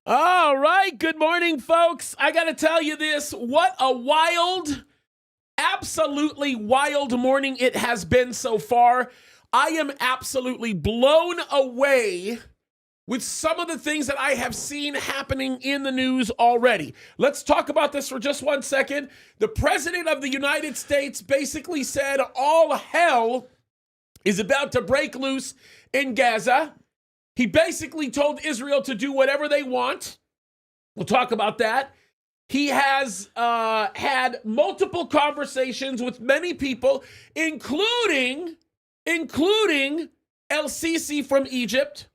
All right. Good morning, folks. I got to tell you this. What a wild, absolutely wild morning it has been so far. I am absolutely blown away with some of the things that I have seen happening in the news already. Let's talk about this for just 1 second. The President of the United States basically said all hell is about to break loose in Gaza. He basically told Israel to do whatever they want. We'll talk about that. He has had multiple conversations with many people, including El-Sisi from Egypt.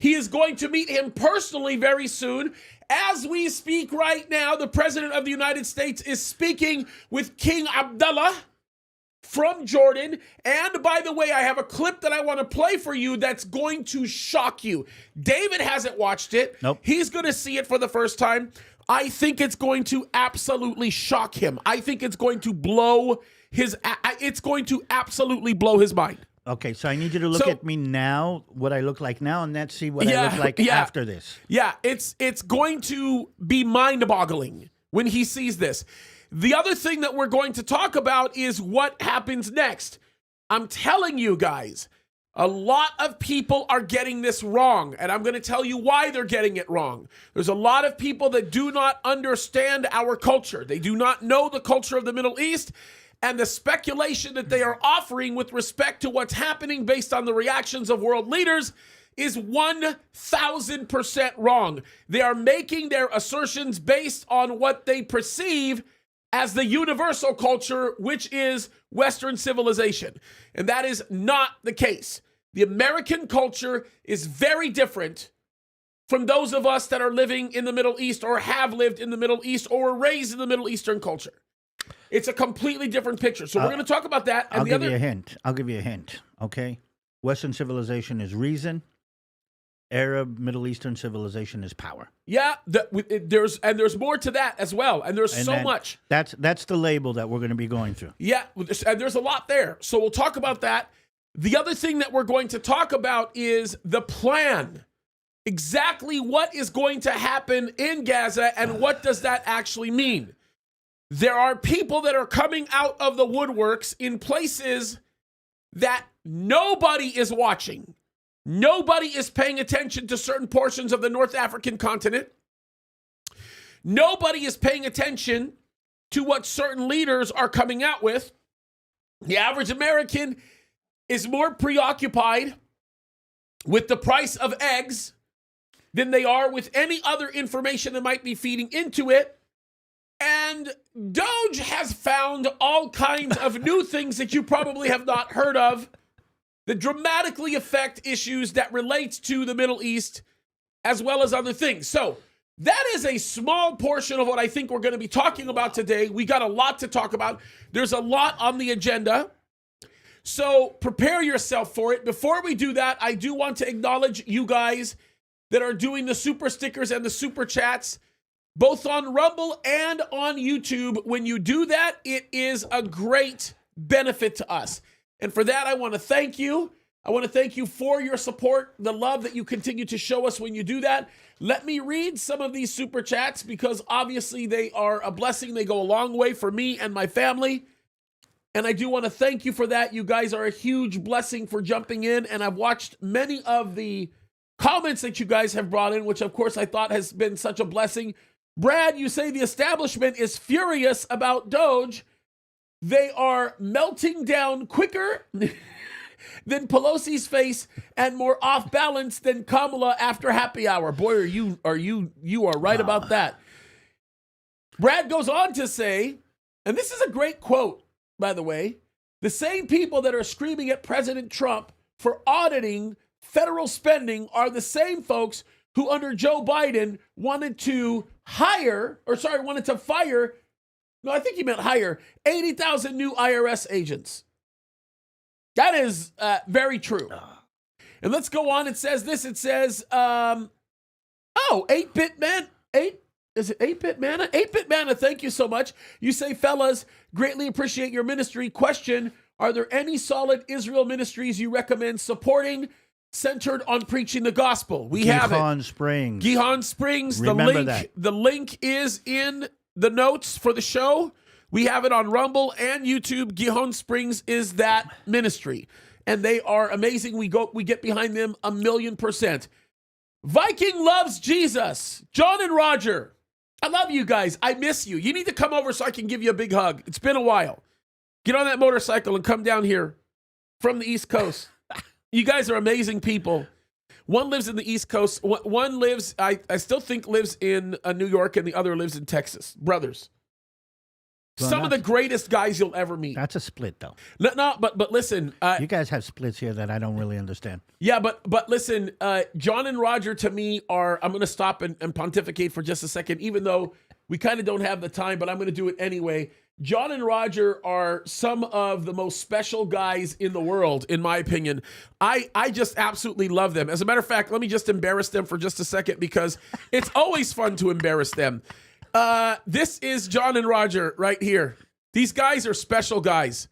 He is going to meet him personally very soon. As we speak right now, the President of the United States is speaking with King Abdullah from Jordan. And by the way, I have a clip that I want to play for you that's going to shock you. David hasn't watched it. Nope. He's going to see it for the first time. I think it's going to absolutely shock him. I think it's going to absolutely blow his mind. Okay, so I need you to look at me now, what I look like now, and then see what I look like after this. Yeah, it's going to be mind-boggling when he sees this. The other thing that we're going to talk about is what happens next. I'm telling you guys, a lot of people are getting this wrong, and I'm going to tell you why they're getting it wrong. There's a lot of people that do not understand our culture. They do not know the culture of the Middle East, and the speculation that they are offering with respect to what's happening based on the reactions of world leaders is 1,000% wrong. They are making their assertions based on what they perceive as the universal culture, which is Western civilization. And that is not the case. The American culture is very different from those of us that are living in the Middle East or have lived in the Middle East or were raised in the Middle Eastern culture. It's a completely different picture. So we're going to talk about that. And I'll give you a hint. I'll give you a hint, okay? Western civilization is reason. Arab, Middle Eastern civilization is power. Yeah, there's more to that as well, and there's so much. That's the label that we're going to be going through. Yeah, and there's a lot there. So we'll talk about that. The other thing that we're going to talk about is the plan. Exactly what is going to happen in Gaza, and what does that actually mean? There are people that are coming out of the woodworks in places that nobody is watching. Nobody is paying attention to certain portions of the North African continent. Nobody is paying attention to what certain leaders are coming out with. The average American is more preoccupied with the price of eggs than they are with any other information that might be feeding into it. And Doge has found all kinds of new things that you probably have not heard of that dramatically affect issues that relates to the Middle East as well as other things. So that is a small portion of what I think we're going to be talking about today. We got a lot to talk about. There's a lot on the agenda. So prepare yourself for it. Before we do that, I do want to acknowledge you guys that are doing the super stickers and the super chats, both on Rumble and on YouTube. When you do that, it is a great benefit to us. And for that, I want to thank you. I want to thank you for your support, the love that you continue to show us when you do that. Let me read some of these super chats because obviously they are a blessing. They go a long way for me and my family. And I do want to thank you for that. You guys are a huge blessing for jumping in. And I've watched many of the comments that you guys have brought in, which of course I thought has been such a blessing. Brad, you say the establishment is furious about Doge. They are melting down quicker than Pelosi's face and more off balance than Kamala after happy hour. Boy, you are right about that. Brad goes on to say, and this is a great quote, by the way, the same people that are screaming at President Trump for auditing federal spending are the same folks who under Joe Biden wanted to fire, no, I think he meant hire 80,000 new IRS agents. That is very true. And let's go on. It says this. It says, 8-Bit Man. Is it 8-Bit Manna? 8-Bit Manna, thank you so much. You say, fellas, greatly appreciate your ministry. Question, are there any solid Israel ministries you recommend supporting? centered on preaching the gospel. We have it. Gihon Springs. Gihon Springs. Remember that. The link is in the notes for the show. We have it on Rumble and YouTube. Gihon Springs is that ministry, and they are amazing. We get behind them 1,000,000%. Viking loves Jesus. John and Roger, I love you guys. I miss you. You need to come over so I can give you a big hug. It's been a while. Get on that motorcycle and come down here from the East Coast. You guys are amazing people. One lives in the East Coast. One lives, I still think lives in New York, and the other lives in Texas. Brothers. Well, some of the greatest guys you'll ever meet. That's a split, though. No, but listen. You guys have splits here that I don't really understand. Yeah, but listen, John and Roger to me are, I'm going to stop and pontificate for just a second, even though we kind of don't have the time, but I'm going to do it anyway. John and Roger are some of the most special guys in the world, in my opinion. I just absolutely love them. As a matter of fact, let me just embarrass them for just a second, because it's always fun to embarrass them. This is John and Roger right here. These guys are special guys.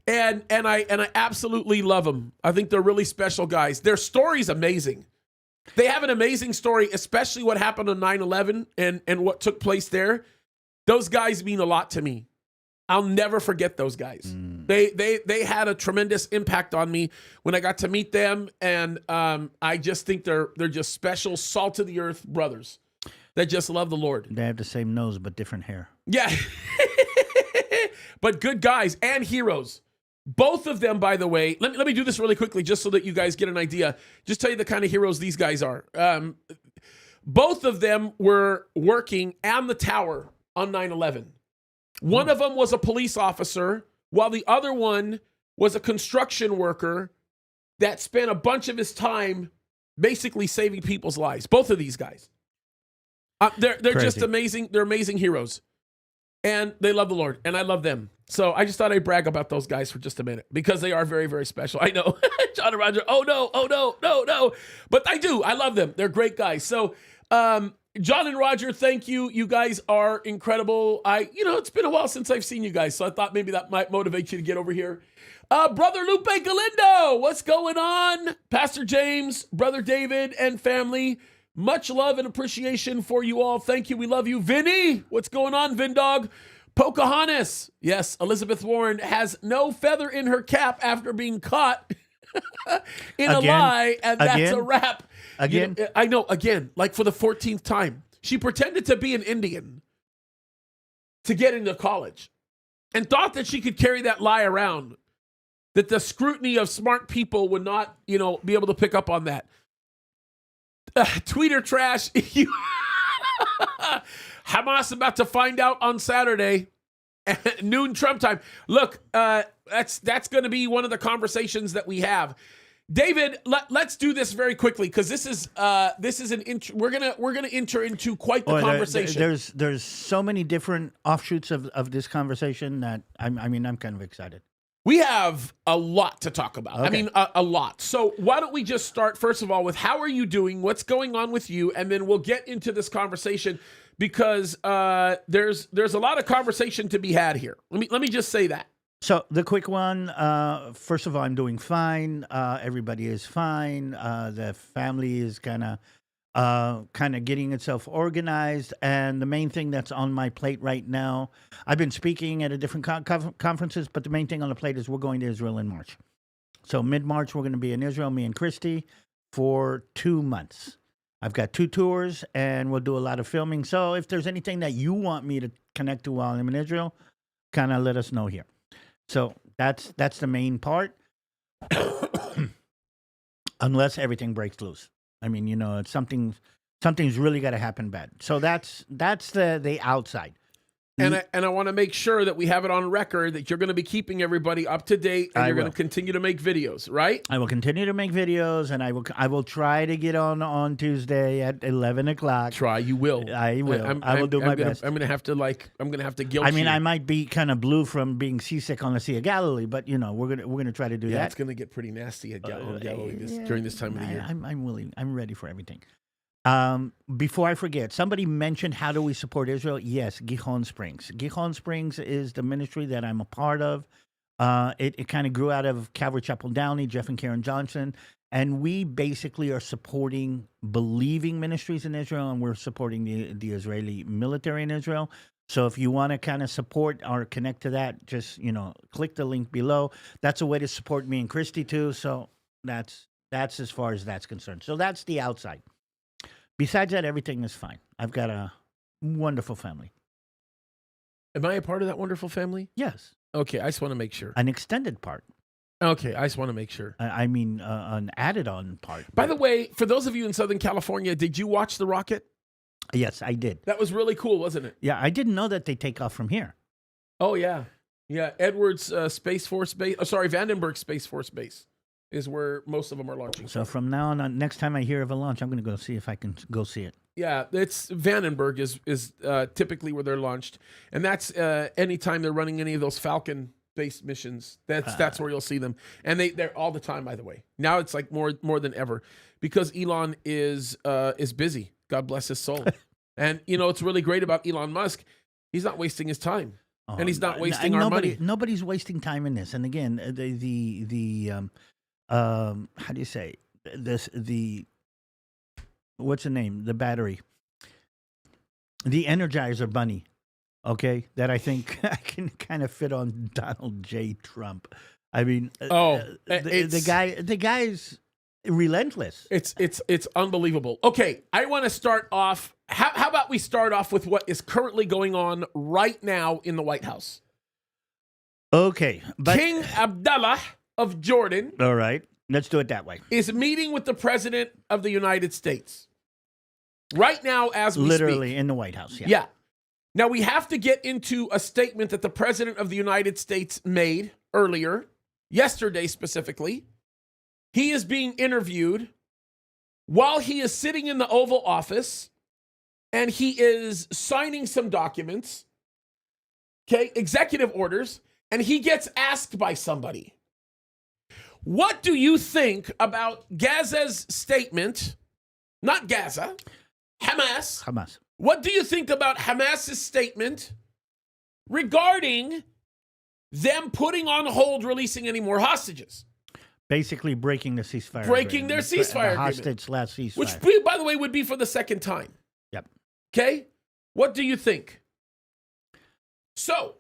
And I absolutely love them. I think they're really special guys. Their story's amazing. They have an amazing story, especially what happened on 9/11 and what took place there. Those guys mean a lot to me. I'll never forget those guys. They had a tremendous impact on me when I got to meet them, and I just think they're just special, salt of the earth brothers that just love the Lord. They have the same nose but different hair. Yeah. But good guys and heroes. Both of them, by the way, let me do this really quickly just so that you guys get an idea. Just tell you the kind of heroes these guys are. Both of them were working on the tower on 9/11. One of them was a police officer, while the other one was a construction worker that spent a bunch of his time basically saving people's lives. Both of these guys. They're just amazing. They're amazing heroes. And they love the Lord, and I love them. So I just thought I'd brag about those guys for just a minute, because they are very, very special. I know. John and Roger, oh no. But I do. I love them. They're great guys. So John and Roger, thank you. You guys are incredible. It's been a while since I've seen you guys, so I thought maybe that might motivate you to get over here. Brother Lupe Galindo, what's going on? Pastor James, Brother David, and family, much love and appreciation for you all. Thank you. We love you. Vinny, what's going on, Vindog? Pocahontas. Yes, Elizabeth Warren has no feather in her cap after being caught in a lie, and that's a wrap. Again? I know, again, like for the 14th time. She pretended to be an Indian to get into college and thought that she could carry that lie around, that the scrutiny of smart people would not, be able to pick up on that. Tweeter trash. Hamas about to find out on Saturday, noon Trump time. Look, that's going to be one of the conversations that we have. David, let's do this very quickly, because this is we're gonna enter into quite the conversation. There's so many different offshoots of this conversation that I'm kind of excited. We have a lot to talk about. Okay. I mean, a lot. So why don't we just start, first of all, with how are you doing? What's going on with you? And then we'll get into this conversation, because there's a lot of conversation to be had here. Let me just say that. So the quick one, first of all, I'm doing fine. Everybody is fine. The family is kind of getting itself organized. And the main thing that's on my plate right now, I've been speaking at a different conferences, but the main thing on the plate is we're going to Israel in March. So mid-March, we're going to be in Israel, me and Christy, for 2 months. I've got 2 tours, and we'll do a lot of filming. So if there's anything that you want me to connect to while I'm in Israel, kind of let us know here. So that's the main part, unless everything breaks loose. I mean, it's something's really got to happen bad. So that's the outside. And I want to make sure that we have it on record that you're going to be keeping everybody up to date, and you're going to continue to make videos, right? I will continue to make videos, and I will try to get on Tuesday at 11 o'clock. Try, you will. I will. I will do my best. I'm going to have to guilt you. I mean, I might be kind of blue from being seasick on the Sea of Galilee, but we're gonna try to do that. Yeah, it's going to get pretty nasty at Galilee during this time of the year. I'm willing. I'm ready for everything. Before I forget, somebody mentioned, how do we support Israel? Yes, Gihon Springs. Gihon Springs is the ministry that I'm a part of. It kind of grew out of Calvary Chapel Downey, Jeff and Karen Johnson, And we basically are supporting believing ministries in Israel, and we're supporting the Israeli military in Israel. So if you want to kind of support or connect to that, just, click the link below. That's a way to support me and Christy too. So that's as far as that's concerned. So that's the outside. Besides that, everything is fine. I've got a wonderful family. Am I a part of that wonderful family? Yes. Okay, I just want to make sure. An extended part. Okay, I just want to make sure. I mean, an added-on part. By the way, for those of you in Southern California, did you watch the rocket? Yes, I did. That was really cool, wasn't it? Yeah, I didn't know that they take off from here. Oh, yeah. Yeah, Edwards Space Force Base, Vandenberg Space Force Base is where most of them are launching. So from now on, next time I hear of a launch, I'm going to go see if I can go see it. Yeah, it's Vandenberg is typically where they're launched. And that's anytime they're running any of those Falcon-based missions, that's where you'll see them. And they're all the time, by the way. Now it's like more than ever because Elon is busy. God bless his soul. And, it's really great about Elon Musk. He's not wasting his time. And he's not wasting our money. Nobody's wasting time in this. And again, how do you say this? What's the name? The battery. The Energizer Bunny. Okay, that I think I can kind of fit on Donald J. Trump. I mean, the guy's relentless. It's unbelievable. Okay, I want to start off. How about we start off with what is currently going on right now in the White House? Okay, but King Abdullah of Jordan. All right, let's do it that way. Is meeting with the President of the United States right now as we literally speak. In the White House. Yeah. Now we have to get into a statement that the President of the United States made earlier, yesterday specifically. He is being interviewed while he is sitting in the Oval Office and he is signing some documents, okay, executive orders, and he gets asked by somebody, what do you think about Gaza's statement? Not Gaza, Hamas. What do you think about Hamas's statement regarding them putting on hold releasing any more hostages? Basically breaking the ceasefire. Breaking their ceasefire agreement. Hostage last ceasefire. Which, by the way, would be for the second time. Yep. Okay? What do you think? So,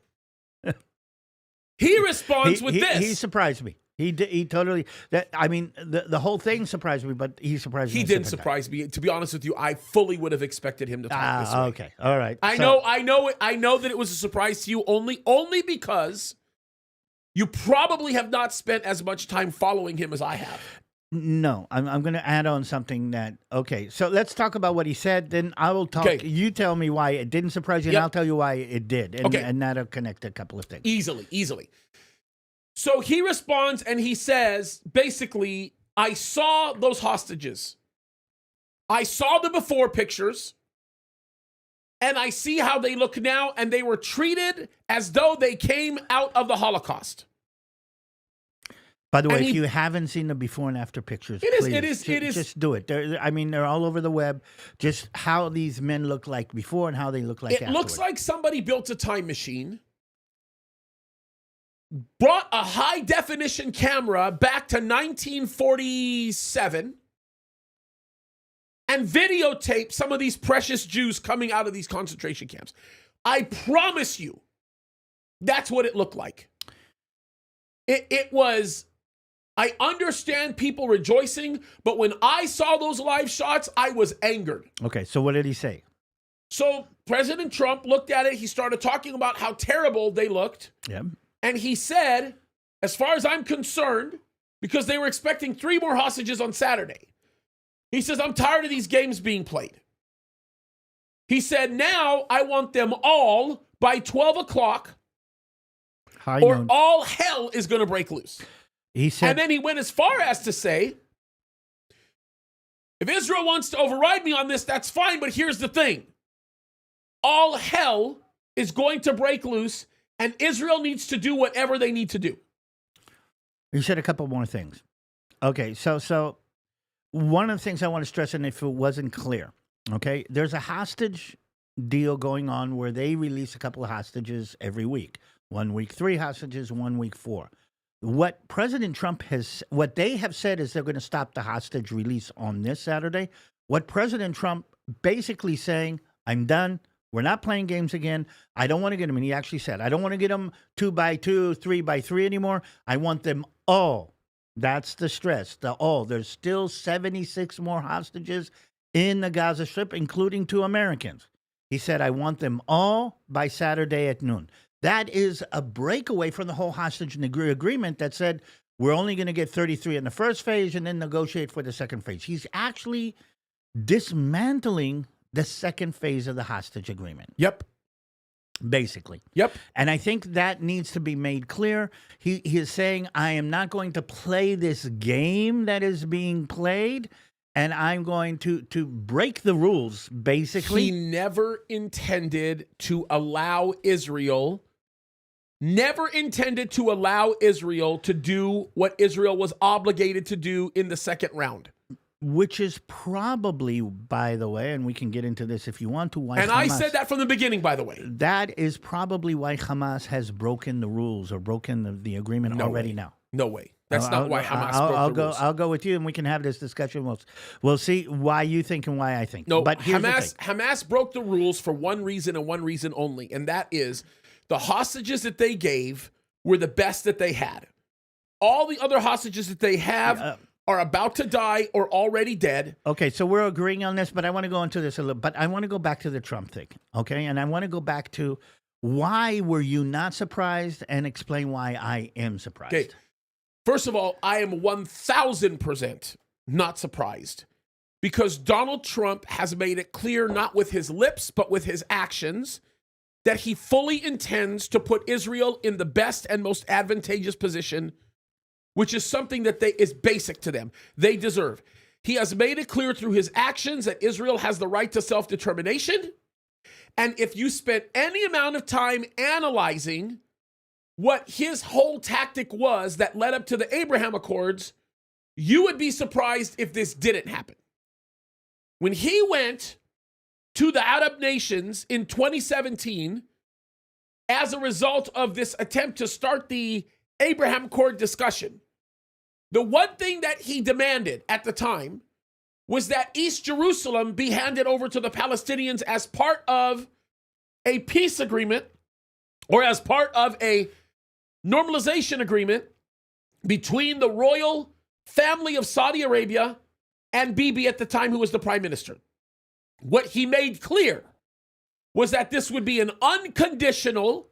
he responds with this. He surprised me. He totally. The whole thing surprised me, but he surprised me. He didn't surprise me. To be honest with you, I fully would have expected him to talk this way. Okay. All right. I know that it was a surprise to you only because you probably have not spent as much time following him as I have. No, I'm going to add on something that, okay, so let's talk about what he said, then I will talk. Okay. You tell me why it didn't surprise you, and I'll tell you why it did, and that'll connect a couple of things. Easily. So he responds and he says, basically, I saw those hostages. I saw the before pictures, and I see how they look now, and they were treated as though they came out of the Holocaust. By the way, if you haven't seen the before and after pictures, please, just do it. They're all over the web. Just how these men look like before and how they look like afterwards. It looks like somebody built a time machine, brought a high-definition camera back to 1947, and videotaped some of these precious Jews coming out of these concentration camps. I promise you, that's what it looked like. It was... I understand people rejoicing, but when I saw those live shots, I was angered. Okay, so what did he say? So President Trump looked at it. He started talking about how terrible they looked. Yeah. And he said, as far as I'm concerned, because they were expecting 3 more hostages on Saturday, he says, I'm tired of these games being played. He said, now I want them all by 12 o'clock or all hell is going to break loose. He said, and then he went as far as to say, if Israel wants to override me on this, that's fine, but here's the thing. All hell is going to break loose, and Israel needs to do whatever they need to do. He said a couple more things. Okay, so one of the things I want to stress, and if it wasn't clear, okay, there's a hostage deal going on where they release a couple of hostages every week. 1 week, 3 hostages, 1 week, 4. what President Trump what they have said is they're going to stop the hostage release on this Saturday. What President Trump basically saying, I'm done. We're not playing games again. I don't want to get them. And he actually said, I don't want to get them 2 by 2, 3 by 3 anymore. I want them all. That's the stress, the all. There's still 76 more hostages in the Gaza Strip, including 2 Americans. He said, I want them all by Saturday at noon. That is a breakaway from the whole hostage agreement that said we're only going to get 33 in the first phase and then negotiate for the second phase. He's actually dismantling the second phase of the hostage agreement. Yep. Basically. Yep. And I think that needs to be made clear. He is saying, I am not going to play this game that is being played, and I'm going to break the rules, basically. He never intended to allow Israel to do what Israel was obligated to do in the second round. Which is probably, by the way, and we can get into this if you want to, why and Hamas, I said that from the beginning, by the way. That is probably why Hamas has broken the rules or broken the agreement already now. No way. That's not why Hamas broke the rules. I'll go with you, and we can have this discussion. We'll see why you think and why I think. No, but Hamas broke the rules for one reason and one reason only, and that is the hostages that they gave were the best that they had. All the other hostages that they have are about to die or already dead. Okay, so we're agreeing on this, but I want to go into this a little. But I want to go back to the Trump thing, okay? And I want to go back to why were you not surprised, and explain why I am surprised. Okay. First of all, I am 1,000% not surprised because Donald Trump has made it clear, not with his lips, but with his actions, that he fully intends to put Israel in the best and most advantageous position, which is something that is basic to them. They deserve. He has made it clear through his actions that Israel has the right to self-determination. And if you spent any amount of time analyzing what his whole tactic was that led up to the Abraham Accords, you would be surprised if this didn't happen. When he went to the Arab nations in 2017, as a result of this attempt to start the Abraham Accord discussion, the one thing that he demanded at the time was that East Jerusalem be handed over to the Palestinians as part of a peace agreement or as part of a normalization agreement between the royal family of Saudi Arabia and Bibi at the time, who was the prime minister. What he made clear was that this would be an unconditional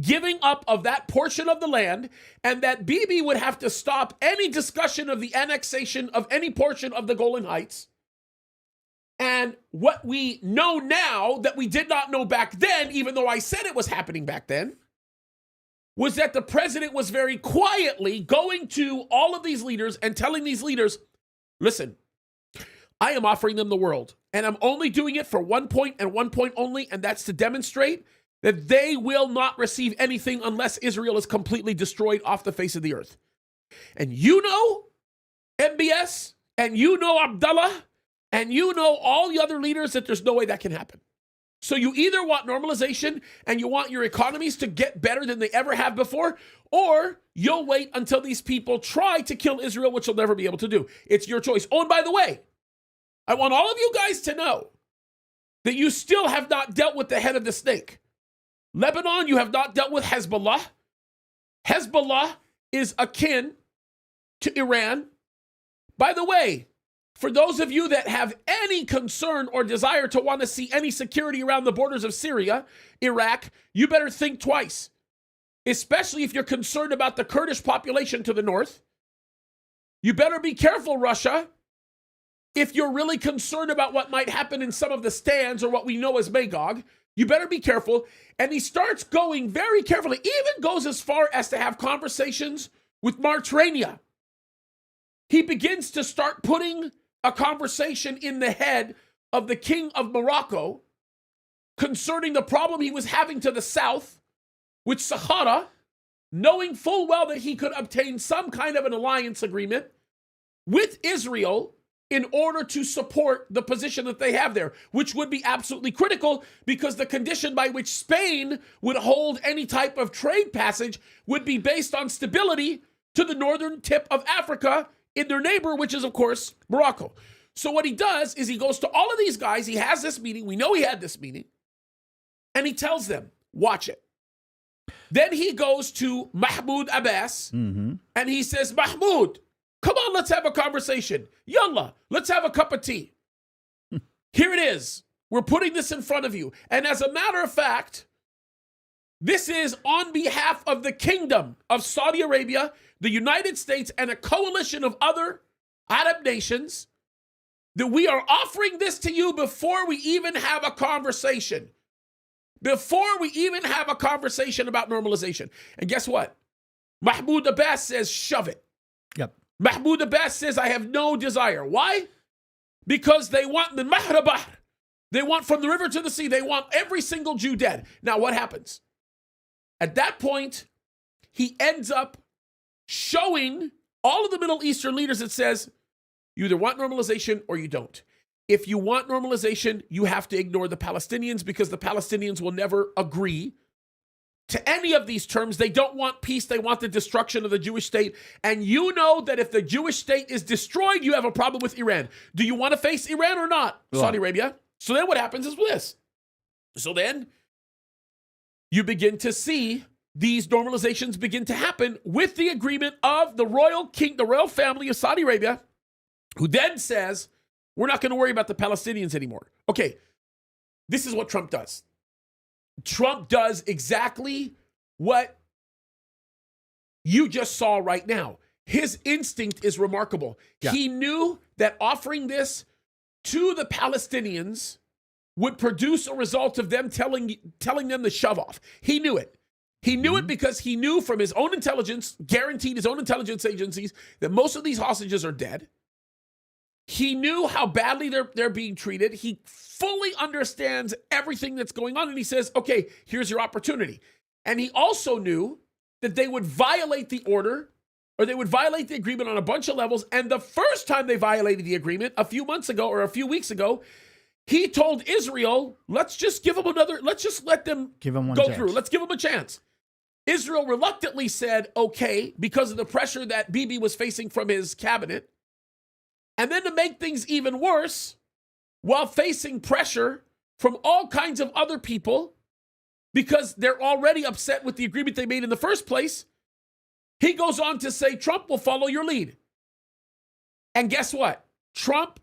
giving up of that portion of the land, and that Bibi would have to stop any discussion of the annexation of any portion of the Golan Heights. And what we know now that we did not know back then, even though I said it was happening back then, was that the president was very quietly going to all of these leaders and telling these leaders, listen, I am offering them the world, and I'm only doing it for one point and one point only, and that's to demonstrate that they will not receive anything unless Israel is completely destroyed off the face of the earth. And you know MBS, and you know Abdullah, and you know all the other leaders that there's no way that can happen. So you either want normalization and you want your economies to get better than they ever have before, or you'll wait until these people try to kill Israel, which they'll never be able to do. It's your choice. Oh, and by the way, I want all of you guys to know that you still have not dealt with the head of the snake. Lebanon, you have not dealt with Hezbollah. Hezbollah is akin to Iran. By the way, for those of you that have any concern or desire to want to see any security around the borders of Syria, Iraq, you better think twice, especially if you're concerned about the Kurdish population to the north. You better be careful, Russia, if you're really concerned about what might happen in some of the stands or what we know as Magog. You better be careful. And he starts going very carefully, even goes as far as to have conversations with Mauritania. He begins to start putting a conversation in the head of the king of Morocco concerning the problem he was having to the south with Sahara, knowing full well that he could obtain some kind of an alliance agreement with Israel in order to support the position that they have there, which would be absolutely critical because the condition by which Spain would hold any type of trade passage would be based on stability to the northern tip of Africa in their neighbor, which is, of course, Morocco. So what he does is he goes to all of these guys. He has this meeting. We know he had this meeting. And he tells them, watch it. Then he goes to Mahmoud Abbas and he says, Mahmoud, come on, let's have a conversation. Yallah, let's have a cup of tea. Here it is. We're putting this in front of you. And as a matter of fact, this is on behalf of the kingdom of Saudi Arabia, the United States, and a coalition of other Arab nations, that we are offering this to you before we even have a conversation. Before we even have a conversation about normalization. And guess what? Mahmoud Abbas says, shove it. Yep. Mahmoud Abbas says, I have no desire. Why? Because they want the Mahrabah. They want from the river to the sea. They want every single Jew dead. Now, what happens? At that point, he ends up showing all of the Middle Eastern leaders that says, you either want normalization or you don't. If you want normalization, you have to ignore the Palestinians because the Palestinians will never agree to any of these terms. They don't want peace. They want the destruction of the Jewish state. And you know that if the Jewish state is destroyed, you have a problem with Iran. Do you want to face Iran or not, Saudi Arabia? So then what happens is this. So then you begin to see these normalizations begin to happen with the agreement of the royal family of Saudi Arabia, who then says, we're not going to worry about the Palestinians anymore. Okay, this is what Trump does. Trump does exactly what you just saw right now. His instinct is remarkable. Yeah. He knew that offering this to the Palestinians would produce a result of them telling them to shove off. He knew it. He knew it because he knew from his own intelligence, guaranteed his own intelligence agencies, that most of these hostages are dead. He knew how badly they're being treated. He fully understands everything that's going on. And he says, okay, here's your opportunity. And he also knew that they would violate the order or they would violate the agreement on a bunch of levels. And the first time they violated the agreement a few months ago or a few weeks ago, he told Israel, let's just let them go through. Let's give them a chance. Israel reluctantly said, okay, because of the pressure that Bibi was facing from his cabinet. And then to make things even worse, while facing pressure from all kinds of other people, because they're already upset with the agreement they made in the first place, he goes on to say, Trump will follow your lead. And guess what? Trump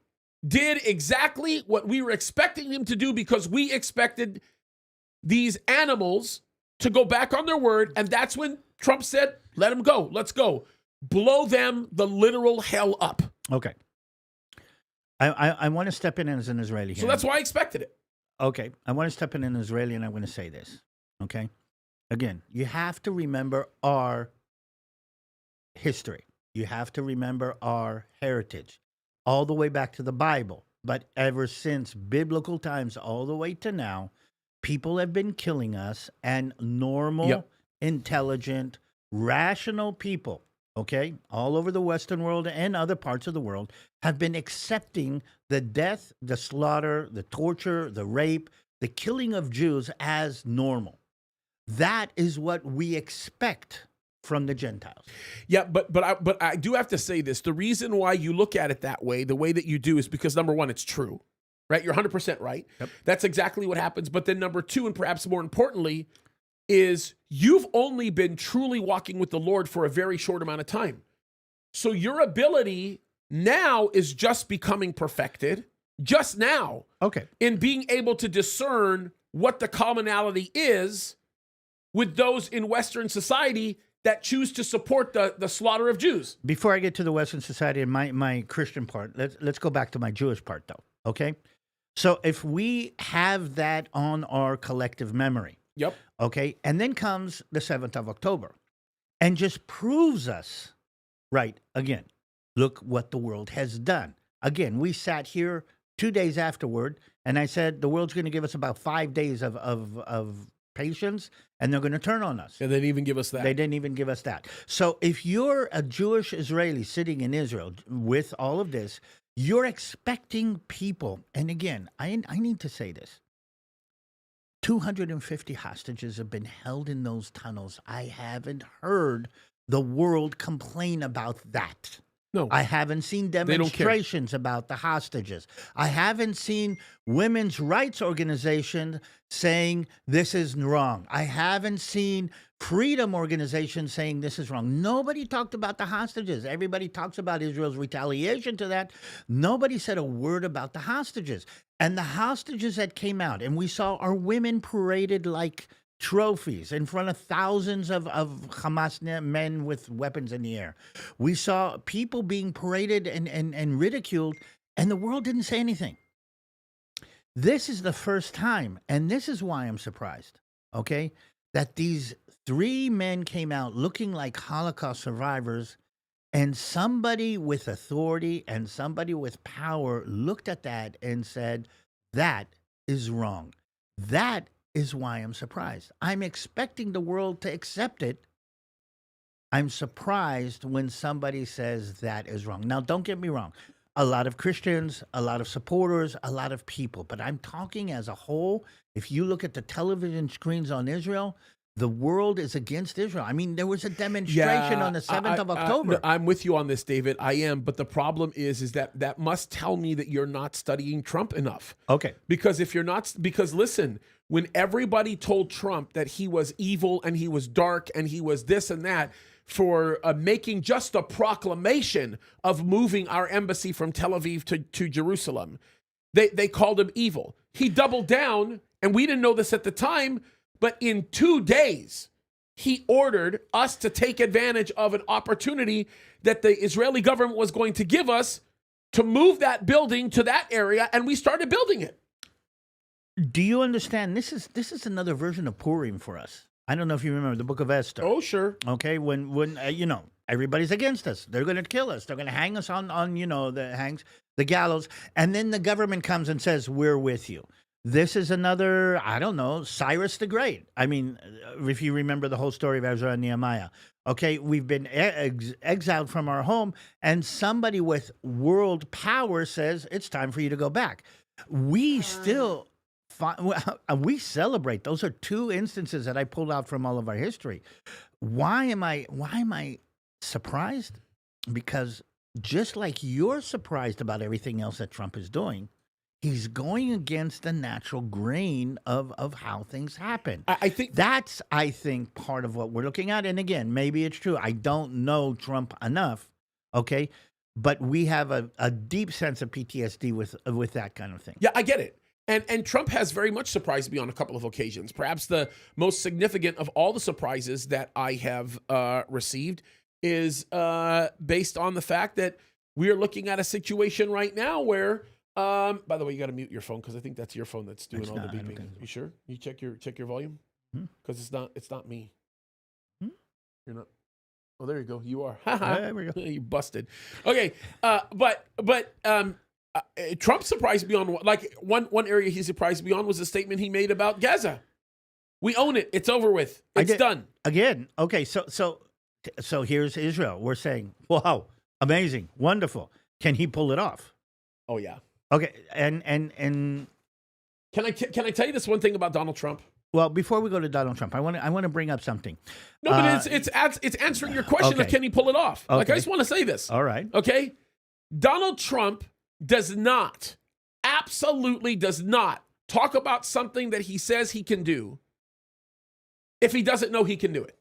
did exactly what we were expecting him to do because we expected these animals to go back on their word. And that's when Trump said, let them go. Let's go. Blow them the literal hell up. Okay. I want to step in as an Israeli here. So that's why I expected it. Okay. I want to step in as Israeli and I want to say this. Okay. Again, you have to remember our history. You have to remember our heritage all the way back to the Bible. But ever since biblical times all the way to now, people have been killing us, and normal, intelligent, rational people, okay, all over the Western world and other parts of the world have been accepting the death, the slaughter, the torture, the rape, the killing of Jews as normal. That is what we expect from the Gentiles. Yeah, but I do have to say this. The reason why you look at it that way, the way that you do, is because, number one, it's true, right? You're 100% right. Yep. That's exactly what happens. But then number two, and perhaps more importantly, is you've only been truly walking with the Lord for a very short amount of time. So your ability now is just becoming perfected, just now, in being able to discern what the commonality is with those in Western society that choose to support the slaughter of Jews. Before I get to the Western society and my Christian part, let's go back to my Jewish part, though, okay? So if we have that on our collective memory, okay, and then comes the 7th of October and just proves us, right, again, look what the world has done. Again, we sat here 2 days afterward, and I said the world's going to give us about 5 days of patience, and they're going to turn on us. And they didn't even give us that. They didn't even give us that. So if you're a Jewish Israeli sitting in Israel with all of this, you're expecting people, and again, I need to say this, 250 hostages have been held in those tunnels. I haven't heard the world complain about that. No. I haven't seen don't care. demonstrations about the hostages. I haven't seen women's rights organizations saying this is wrong. I haven't seen freedom organizations saying this is wrong. Nobody talked about the hostages. Everybody talks about Israel's retaliation to that. Nobody said a word about the hostages. And the hostages that came out, and we saw our women paraded like trophies in front of thousands of Hamas men with weapons in the air. We saw people being paraded and ridiculed, and the world didn't say anything. This is the first time, and this is why I'm surprised, okay, that these 3 men came out looking like Holocaust survivors, and somebody with authority and somebody with power looked at that and said, that is wrong. That is why I'm surprised. I'm expecting the world to accept it. I'm surprised when somebody says that is wrong. Now, don't get me wrong. A lot of Christians, a lot of supporters, a lot of people, but I'm talking as a whole. If you look at the television screens on Israel, the world is against Israel. I mean, there was a demonstration on the 7th of October. No, I'm with you on this, David. I am. But the problem is that must tell me that you're not studying Trump enough. Okay. Because if you're not, because listen, when everybody told Trump that he was evil and he was dark and he was this and that for making just a proclamation of moving our embassy from Tel Aviv to Jerusalem, they called him evil. He doubled down, and we didn't know this at the time, but in 2 days, he ordered us to take advantage of an opportunity that the Israeli government was going to give us to move that building to that area, and we started building it. Do you understand? This is another version of Purim for us. I don't know if you remember the book of Esther. Oh, sure. Okay, when everybody's against us. They're going to kill us. They're going to hang us on the gallows. And then the government comes and says, we're with you. This is another, I don't know, Cyrus the Great. I mean, if you remember the whole story of Ezra and Nehemiah. Okay, we've been exiled from our home, and somebody with world power says, it's time for you to go back. We still... we celebrate. Those are 2 instances that I pulled out from all of our history. Why am I surprised? Because just like you're surprised about everything else that Trump is doing, he's going against the natural grain of how things happen. I think that's part of what we're looking at. And again, maybe it's true. I don't know Trump enough, okay? But we have a deep sense of PTSD with that kind of thing. Yeah, I get it. And Trump has very much surprised me on a couple of occasions. Perhaps the most significant of all the surprises that I have received is based on the fact that we are looking at a situation right now where, by the way, you got to mute your phone because I think that's your phone that's doing all the beeping. You sure? You check your volume? Because it's not me. You're not. Oh, there you go. You are. There we go. You busted. Okay, but Trump surprised me on one area he surprised me on was a statement he made about Gaza. We own it. It's over with. It's done. Again, okay, so here's Israel. We're saying, wow, amazing, wonderful. Can he pull it off? Oh yeah. Okay, and can I tell you this one thing about Donald Trump? Well, before we go to Donald Trump, I want to bring up something. No, but it's answering your question of can he pull it off? Okay. Like I just want to say this. All right. Okay, Donald Trump absolutely does not talk about something that he says he can do if he doesn't know he can do it.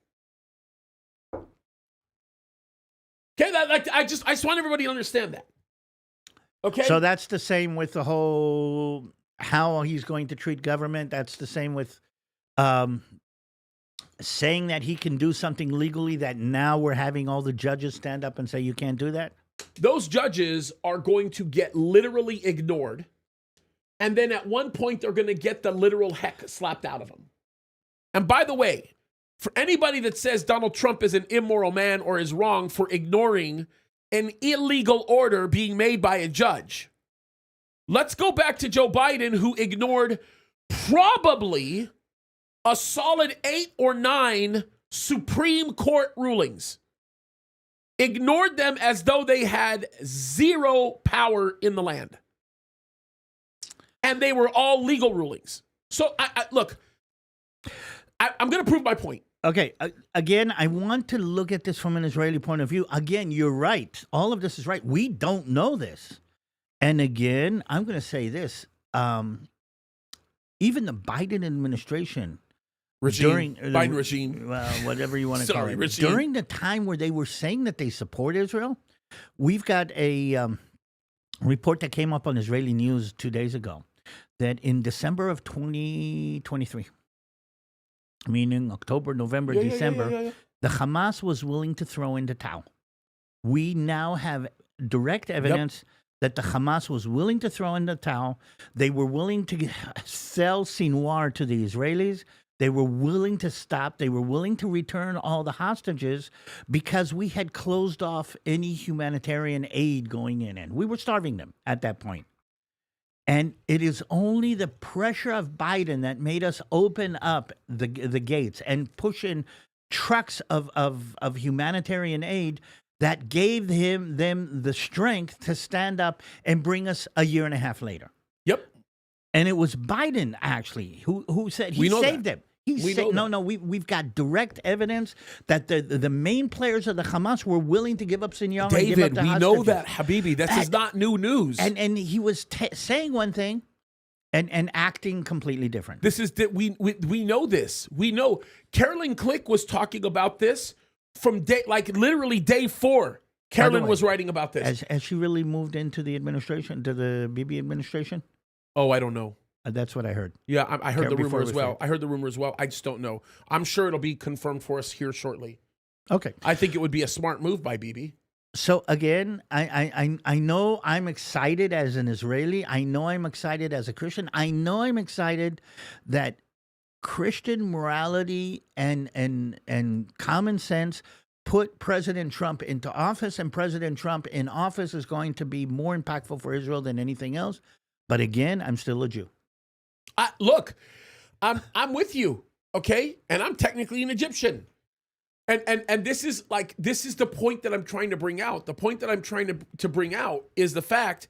Okay, I just want everybody to understand that. Okay? So that's the same with the whole how he's going to treat government. That's the same with saying that he can do something legally that now we're having all the judges stand up and say you can't do that. Those judges are going to get literally ignored. And then at one point, they're going to get the literal heck slapped out of them. And by the way, for anybody that says Donald Trump is an immoral man or is wrong for ignoring an illegal order being made by a judge, let's go back to Joe Biden, who ignored probably a solid 8 or 9 Supreme Court rulings. Ignored them as though they had zero power in the land. And they were all legal rulings. So, look, I'm going to prove my point. Okay, again, I want to look at this from an Israeli point of view. Again, you're right. All of this is right. We don't know this. And again, I'm going to say this. Even the Biden administration, Biden regime, well, whatever you want to call it, regime. during the time where they were saying that they support Israel, we've got a report that came up on Israeli news 2 days ago that in December of 2023, meaning October, November, December, the Hamas was willing to throw in the towel. We now have direct evidence that the Hamas was willing to throw in the towel. They were willing to sell Sinwar to the Israelis. They were willing to stop. They were willing to return all the hostages because we had closed off any humanitarian aid going in. And we were starving them at that point. And it is only the pressure of Biden that made us open up the gates and push in trucks of humanitarian aid that gave them the strength to stand up and bring us a year and a half later. Yep. And it was Biden actually who said he saved them. We've got direct evidence that the main players of the Hamas were willing to give up Sinjar. David, we know that, Habibi. This is not new news. And he was saying one thing and acting completely different. This is that we know this. We know. Carolyn Click was talking about this from literally day 4. Carolyn was writing about this. Has she really moved into the administration, to the Bibi administration? Oh, I don't know. That's what I heard. Yeah, I heard the rumor as well. I heard the rumor as well. I just don't know. I'm sure it'll be confirmed for us here shortly. Okay. I think it would be a smart move by Bibi. So again, I know I'm excited as an Israeli. I know I'm excited as a Christian. I know I'm excited that Christian morality and common sense put President Trump into office, and President Trump in office is going to be more impactful for Israel than anything else. But again, I'm still a Jew. Look, I'm with you, okay? And I'm technically an Egyptian. And this is the point that I'm trying to bring out. The point that I'm trying to bring out is the fact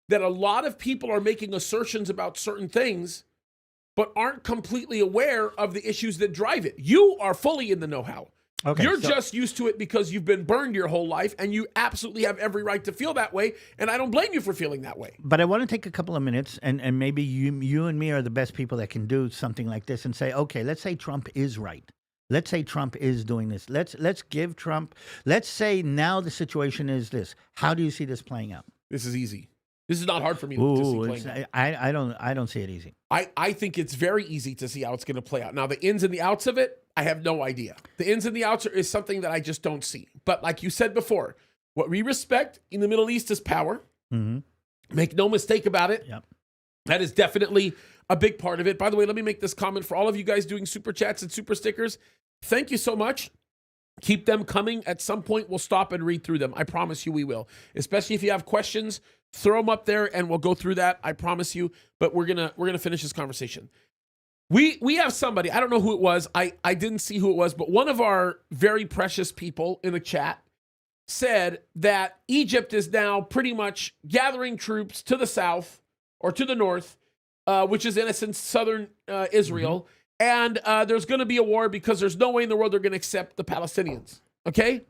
that a lot of people are making assertions about certain things, but aren't completely aware of the issues that drive it. You are fully in the know-how. Okay, You're just used to it because you've been burned your whole life, and you absolutely have every right to feel that way, and I don't blame you for feeling that way. But I want to take a couple of minutes, and maybe you and me are the best people that can do something like this and say, okay, let's say Trump is right. Let's say Trump is doing this. Let's give Trump, let's say now the situation is this. How do you see this playing out? This is easy. This is not hard for me to see playing out. I don't see it easy. I think it's very easy to see how it's going to play out. Now, the ins and the outs of it, I have no idea. The ins and the outs is something that I just don't see. But like you said before, what we respect in the Middle East is power. Mm-hmm. Make no mistake about it. Yep. That is definitely a big part of it. By the way, let me make this comment for all of you guys doing super chats and super stickers. Thank you so much. Keep them coming. At some point, we'll stop and read through them. I promise you we will. Especially if you have questions, throw them up there and we'll go through that. I promise you. But we're gonna finish this conversation. We have somebody, I don't know who it was. I didn't see who it was, but one of our very precious people in the chat said that Egypt is now pretty much gathering troops to the south or to the north, which is in essence southern Israel. Mm-hmm. And there's going to be a war because there's no way in the world they're going to accept the Palestinians. Okay?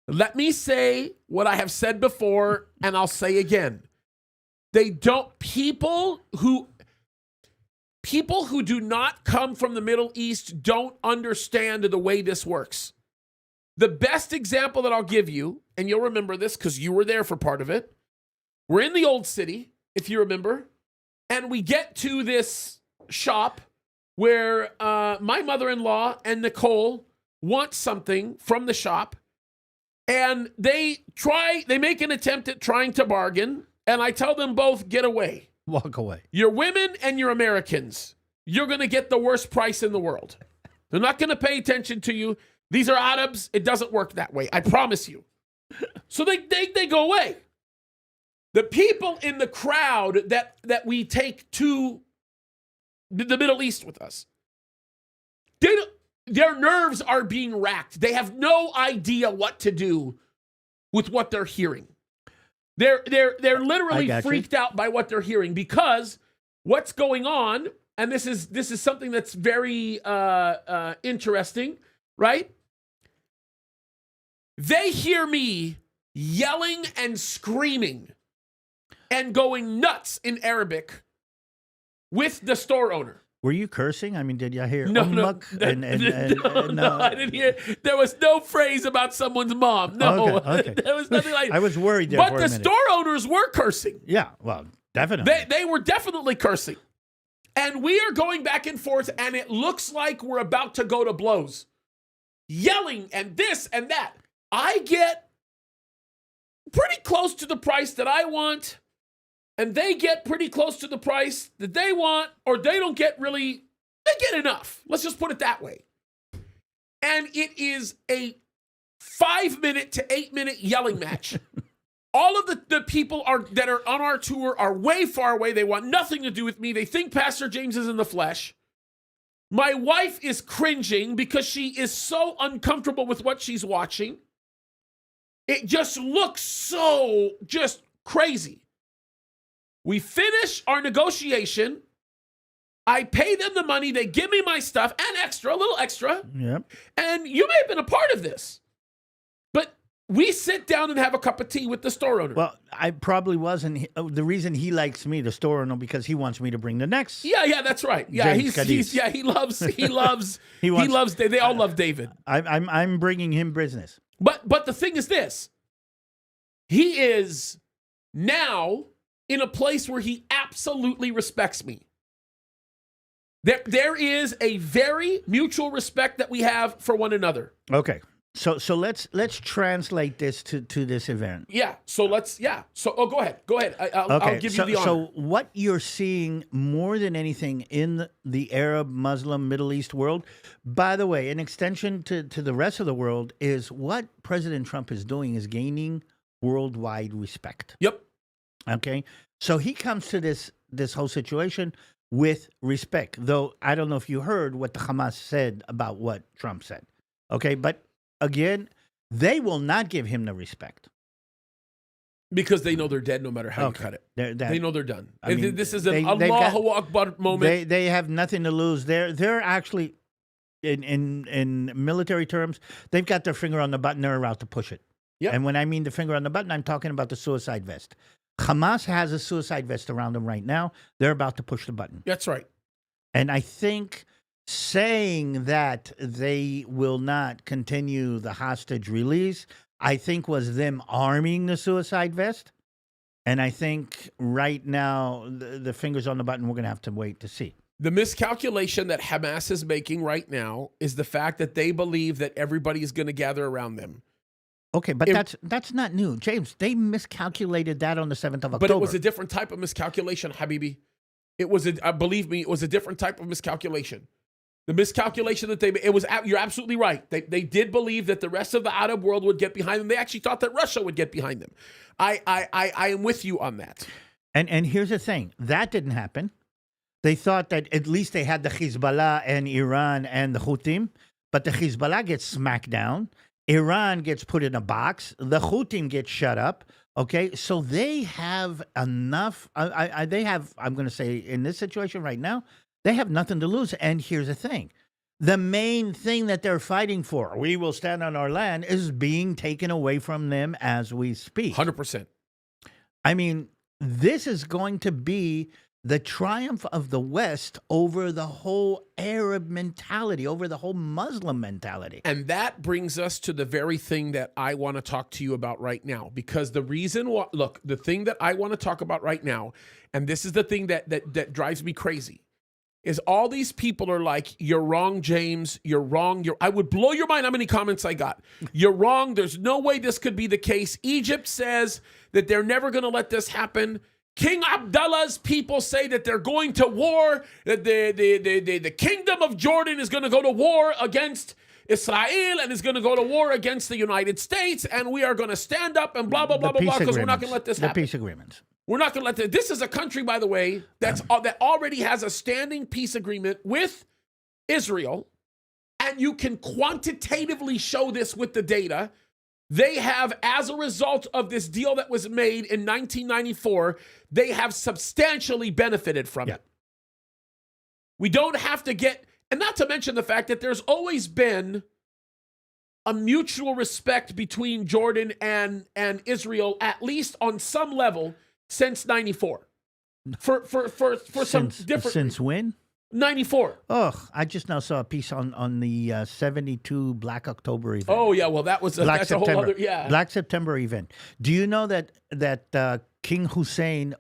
Let me say what I have said before, and I'll say again. People who do not come from the Middle East don't understand the way this works. The best example that I'll give you, and you'll remember this because you were there for part of it. We're in the old city, if you remember, and we get to this shop where my mother-in-law and Nicole want something from the shop, and they make an attempt at trying to bargain, and I tell them both, get away. Walk away. You're women and you're Americans. You're going to get the worst price in the world. They're not going to pay attention to you. These are Arabs. It doesn't work that way. I promise you. So they go away. The people in the crowd that we take to the Middle East with us, their nerves are being racked. They have no idea what to do with what they're hearing. They're literally freaked out by what they're hearing because what's going on, and this is something that's very interesting. right? They hear me yelling and screaming and going nuts in Arabic with the store owner. Were you cursing? I mean, did you hear No, no, I didn't hear. There was no phrase about someone's mom. No, Okay. there was nothing like. I was worried there but for a the minute. store owners were cursing. Yeah, well, definitely. They were definitely cursing, and we are going back and forth, and it looks like we're about to go to blows, yelling and this and that. I get pretty close to the price that I want. And they get pretty close to the price that they want, or they don't get really, they get enough. Let's just put it that way. And it is a 5-minute to 8-minute yelling match. All of the people that are on our tour are way far away. They want nothing to do with me. They think Pastor James is in the flesh. My wife is cringing because she is so uncomfortable with what she's watching. It just looks so just crazy. We finish our negotiation. I pay them the money. They give me my stuff and extra, a little extra. Yep. And you may have been a part of this. But we sit down and have a cup of tea with the store owner. Well, I probably wasn't. The reason he likes me, the store owner, because he wants me to bring the next. Yeah, that's right. Yeah, James Kaddis. he loves. They all love David. I'm bringing him business. But the thing is this. He is now in a place where he absolutely respects me. There is a very mutual respect that we have for one another. Okay. So let's translate this to this event. Yeah. So go ahead. I'll give you the honor. So what you're seeing more than anything in the Arab, Muslim, Middle East world, by the way, an extension to the rest of the world, is what President Trump is doing is gaining worldwide respect. Yep. Okay, so he comes to this whole situation with respect, though I don't know if you heard what the Hamas said about what Trump said. Okay, but again, they will not give him the respect. Because they know they're dead no matter how you cut it. They know they're done. I mean, this is an Allahu Akbar moment. They have nothing to lose. They're actually, in military terms, they've got their finger on the button. They're about to push it. Yep. And when I mean the finger on the button, I'm talking about the suicide vest. Hamas has a suicide vest around them right now. They're about to push the button. That's right. And I think saying that they will not continue the hostage release, I think was them arming the suicide vest. And I think right now, the fingers on the button, we're going to have to wait to see. The miscalculation that Hamas is making right now is the fact that they believe that everybody is going to gather around them. Okay, but that's not new. James, they miscalculated that on the 7th of October. But it was a different type of miscalculation, Habibi. Believe me, it was a different type of miscalculation. The miscalculation that you're absolutely right. They did believe that the rest of the Arab world would get behind them. They actually thought that Russia would get behind them. I am with you on that. And here's the thing. That didn't happen. They thought that at least they had the Hezbollah and Iran and the Houthim, but the Hezbollah gets smacked down. Iran gets put in a box. The Houthim gets shut up. Okay, so they have enough. I'm going to say in this situation right now, they have nothing to lose. And here's the thing. The main thing that they're fighting for, we will stand on our land, is being taken away from them as we speak. 100%. I mean, this is going to be the triumph of the West over the whole Arab mentality, over the whole Muslim mentality. And that brings us to the very thing that I want to talk to you about right now. Because the reason why, look, the thing that I want to talk about right now, and this is the thing that drives me crazy, is all these people are like, you're wrong, James, you're wrong. I would blow your mind how many comments I got. You're wrong. There's no way this could be the case. Egypt says that they're never going to let this happen. King Abdullah's people say that they're going to war, that the kingdom of Jordan is going to go to war against Israel and is going to go to war against the United States, and we are going to stand up and blah, blah, blah, blah, blah, because we're not going to let this happen. The peace agreements. We're not going to let this. This is a country, by the way, that already has a standing peace agreement with Israel, and you can quantitatively show this with the data. They have, as a result of this deal that was made in 1994, they have substantially benefited from it. We don't have to get, and not to mention the fact that there's always been a mutual respect between Jordan and Israel, at least on some level, since 94. For some different Since when? 94. Oh, I just now saw a piece on the 72 Black October event. Oh yeah, well that's a whole other Black September event. Do you know that King Hussein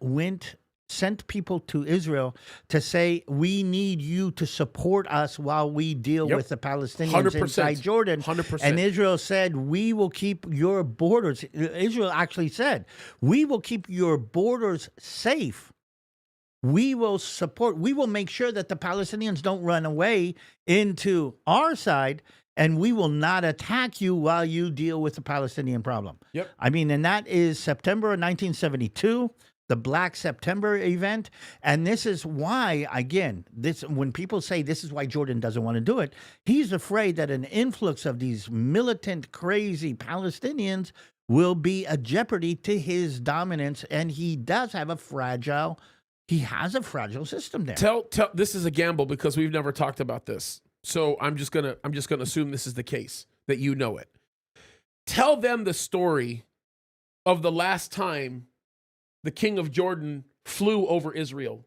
sent people to Israel to say, we need you to support us while we deal with the Palestinians 100%. inside Jordan. 100%. And Israel said, we will keep your borders. Israel actually said, we will keep your borders safe. We will make sure that the Palestinians don't run away into our side, and we will not attack you while you deal with the Palestinian problem. Yep. I mean, and that is September of 1972, the Black September event. And this is why, again, when people say this is why Jordan doesn't want to do it, he's afraid that an influx of these militant, crazy Palestinians will be a jeopardy to his dominance, and he has a fragile system there. Tell this is a gamble because we've never talked about this. So I'm just gonna assume this is the case, that you know it. Tell them the story of the last time the king of Jordan flew over Israel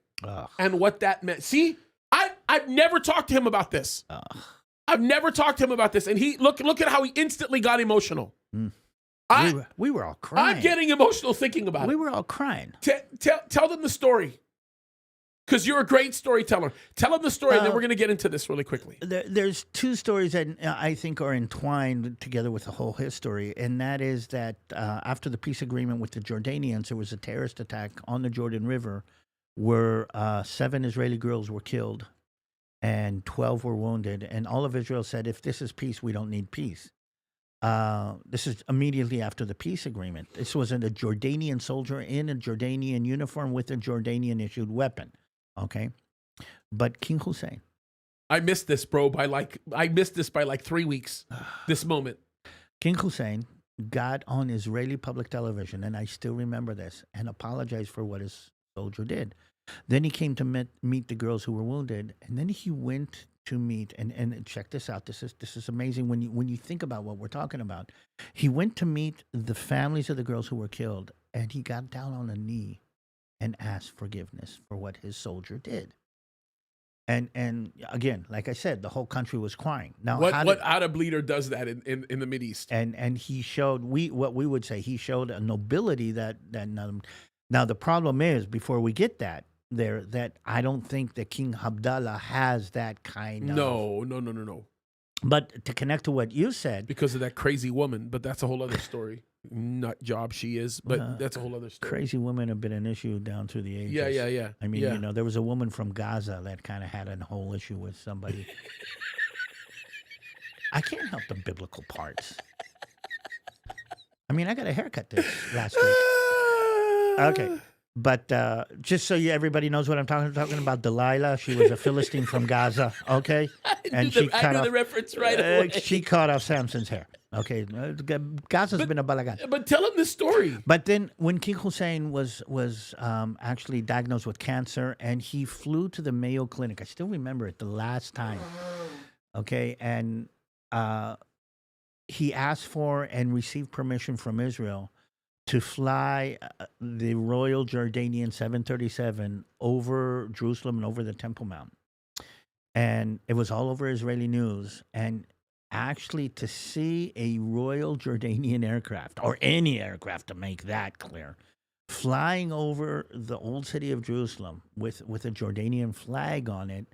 and what that meant. See, I've never talked to him about this. I've never talked to him about this, and he look at how he instantly got emotional. We were all crying. I'm getting emotional thinking about it. We were all crying. Tell them the story. Because you're a great storyteller. Tell them the story, and then we're going to get into this really quickly. There's two stories that I think are entwined together with the whole history, and that is that after the peace agreement with the Jordanians, there was a terrorist attack on the Jordan River where 7 Israeli girls were killed and 12 were wounded, and all of Israel said, if this is peace, we don't need peace. This is immediately after the peace agreement. This was a Jordanian soldier in a Jordanian uniform with a Jordanian-issued weapon. Okay, but King Hussein. I missed this, bro. I missed this by like 3 weeks. This moment. King Hussein got on Israeli public television, and I still remember this, and apologized for what his soldier did. Then he came to meet the girls who were wounded, and then he went to meet and check this out. This is amazing when you think about what we're talking about. He went to meet the families of the girls who were killed, and he got down on a knee and asked forgiveness for what his soldier did. And again, like I said, the whole country was crying. Now, what Arab leader does that in the Mideast? And he showed what we would say he showed a nobility that now the problem is, before we get that I don't think that King Abdullah has that kind of. No. But to connect to what you said, because of that crazy woman, but that's a whole other story. Nut job she is, but that's a whole other story. Crazy women have been an issue down through the ages. Yeah. I mean, there was a woman from Gaza that kind of had a whole issue with somebody. I can't help the biblical parts. I mean, I got a haircut this last week. Okay. But just so everybody knows what I'm talking about, Delilah, she was a Philistine from Gaza, okay? I knew the reference right away. She cut off Samson's hair, okay? Gaza's been a balagan. But tell him the story. But then when King Hussein was actually diagnosed with cancer, and he flew to the Mayo Clinic, I still remember it, the last time, okay? And he asked for and received permission from Israel to fly the Royal Jordanian 737 over Jerusalem and over the Temple Mount. And it was all over Israeli news. And actually to see a Royal Jordanian aircraft, or any aircraft to make that clear, flying over the old city of Jerusalem with a Jordanian flag on it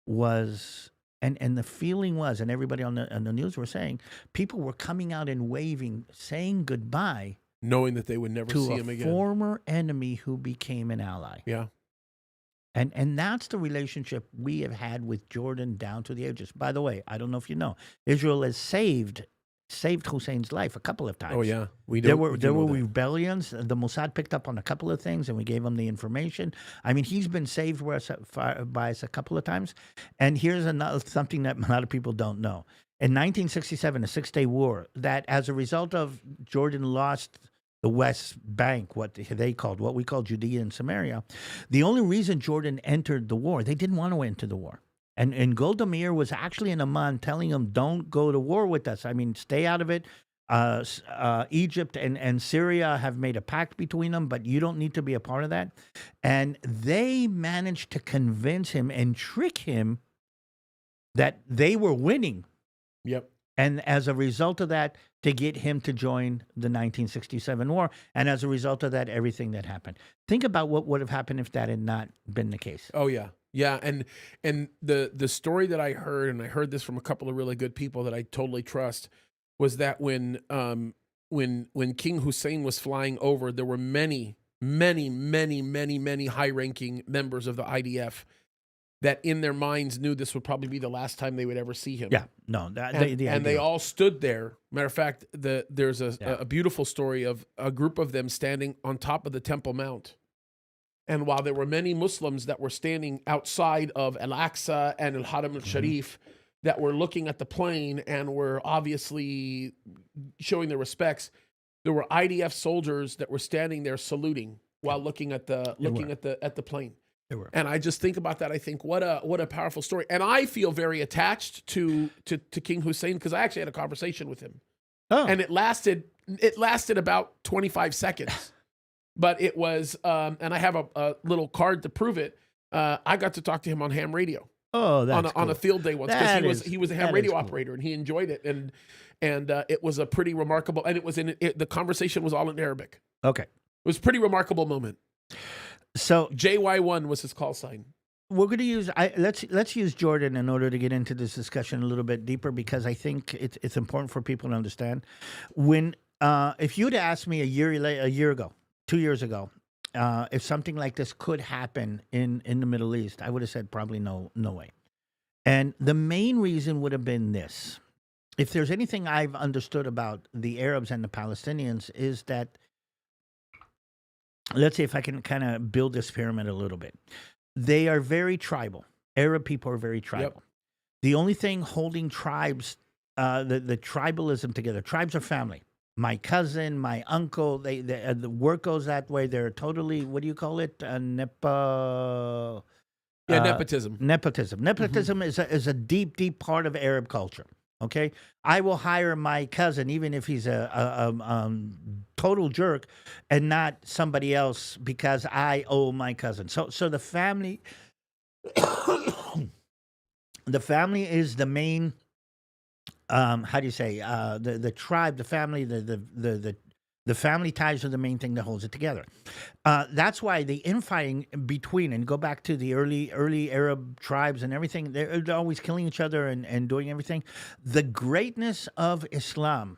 was... And the feeling was, and everybody on the news were saying, people were coming out and waving, saying goodbye, knowing that they would never see him again. To a former enemy who became an ally. Yeah. And that's the relationship we have had with Jordan down to the ages. By the way, I don't know if you know, Israel has saved Hussein's life a couple of times. Oh, yeah. There were rebellions. The Mossad picked up on a couple of things, and we gave him the information. I mean, he's been saved by us a couple of times. And here's something that a lot of people don't know. In 1967, a 6-day war, that as a result of Jordan lost the West Bank, what we call Judea and Samaria, the only reason Jordan entered the war, they didn't want to enter the war. And Golda Meir was actually in Amman telling him, don't go to war with us. I mean, stay out of it. Egypt and Syria have made a pact between them, but you don't need to be a part of that. And they managed to convince him and trick him that they were winning. Yep. And as a result of that, to get him to join the 1967 war. And as a result of that, everything that happened. Think about what would have happened if that had not been the case. Oh, yeah. Yeah. And the story that I heard, and I heard this from a couple of really good people that I totally trust, was that when King Hussein was flying over, there were many high-ranking members of the IDF that in their minds knew this would probably be the last time they would ever see him. Yeah, no. And they all stood there. Matter of fact, there's a beautiful story of a group of them standing on top of the Temple Mount. And while there were many Muslims that were standing outside of Al-Aqsa and Al-Haram al-Sharif that were looking at the plane and were obviously showing their respects, there were IDF soldiers that were standing there saluting while looking at the plane. And I just think about that. I think what a powerful story. And I feel very attached to King Hussein because I actually had a conversation with him. Oh. And it lasted about 25 seconds. But it was and I have a little card to prove it. I got to talk to him on ham radio. Oh, that's on a field day once because he was a ham radio cool. operator and he enjoyed it and it was a pretty remarkable, and it was the conversation was all in Arabic. Okay. It was a pretty remarkable moment. So JY1 was his call sign. We're going to use let's use Jordan in order to get into this discussion a little bit deeper because I think it's important for people to understand. When if you'd asked me a year ago, 2 years ago, if something like this could happen in the Middle East, I would have said probably no way. And the main reason would have been this. If there's anything I've understood about the Arabs and the Palestinians is that, let's see if I can kind of build this pyramid a little bit. They are very tribal. Arab people are very tribal. Yep. The only thing holding tribes, the tribalism together, tribes are family. My cousin, my uncle, the work goes that way. They're totally, what do you call it? Nepotism. Nepotism. Nepotism is a deep, deep part of Arab culture. Okay, I will hire my cousin even if he's a total jerk, and not somebody else because I owe my cousin. So the family, the family is the main. How do you say the tribe, the family, the family ties are the main thing that holds it together. That's why the infighting between, and go back to the early Arab tribes and everything, they're always killing each other and doing everything. The greatness of Islam,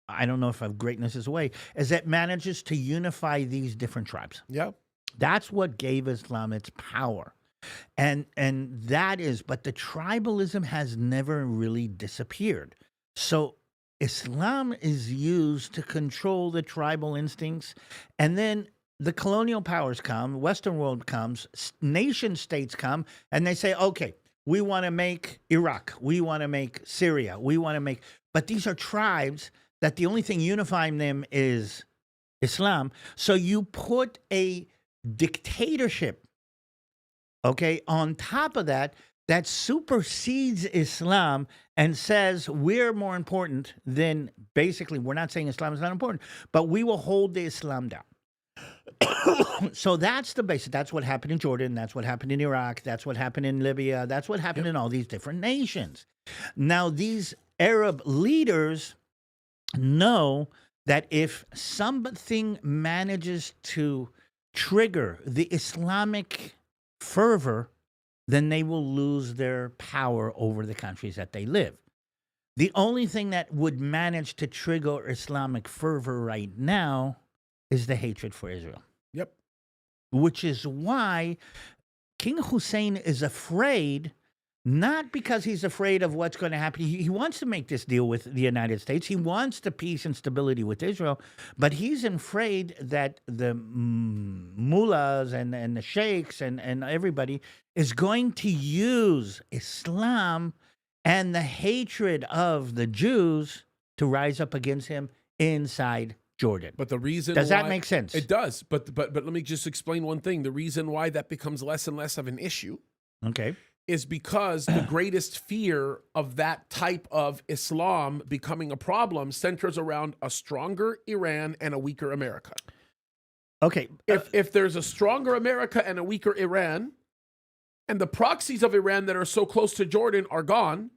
I don't know if greatness is a way, is that manages to unify these different tribes. Yeah. That's what gave Islam its power. And that is, but the tribalism has never really disappeared. So Islam is used to control the tribal instincts, and then the colonial powers come, Western world comes, nation states come, and they say, okay, we want to make Iraq, we want to make Syria, but these are tribes that the only thing unifying them is Islam. So you put a dictatorship, okay, on top of that supersedes Islam and says we're more important than, basically, we're not saying Islam is not important, but we will hold the Islam down. So that's the basic. That's what happened in Jordan. That's what happened in Iraq. That's what happened in Libya. That's what happened in all these different nations. Now, these Arab leaders know that if something manages to trigger the Islamic fervor, then they will lose their power over the countries that they live. The only thing that would manage to trigger Islamic fervor right now is the hatred for Israel. Yep. Which is why King Hussein is afraid, not because he's afraid of what's going to happen. He wants to make this deal with the United States. He wants the peace and stability with Israel, but he's afraid that the mullahs and the sheikhs and everybody is going to use Islam and the hatred of the Jews to rise up against him inside Jordan. But the reason does that make sense? It does. But let me just explain one thing. The reason why that becomes less and less of an issue, okay, is because the greatest fear of that type of Islam becoming a problem centers around a stronger Iran and a weaker America. Okay. If there's a stronger America and a weaker Iran, and the proxies of Iran that are so close to Jordan are gone,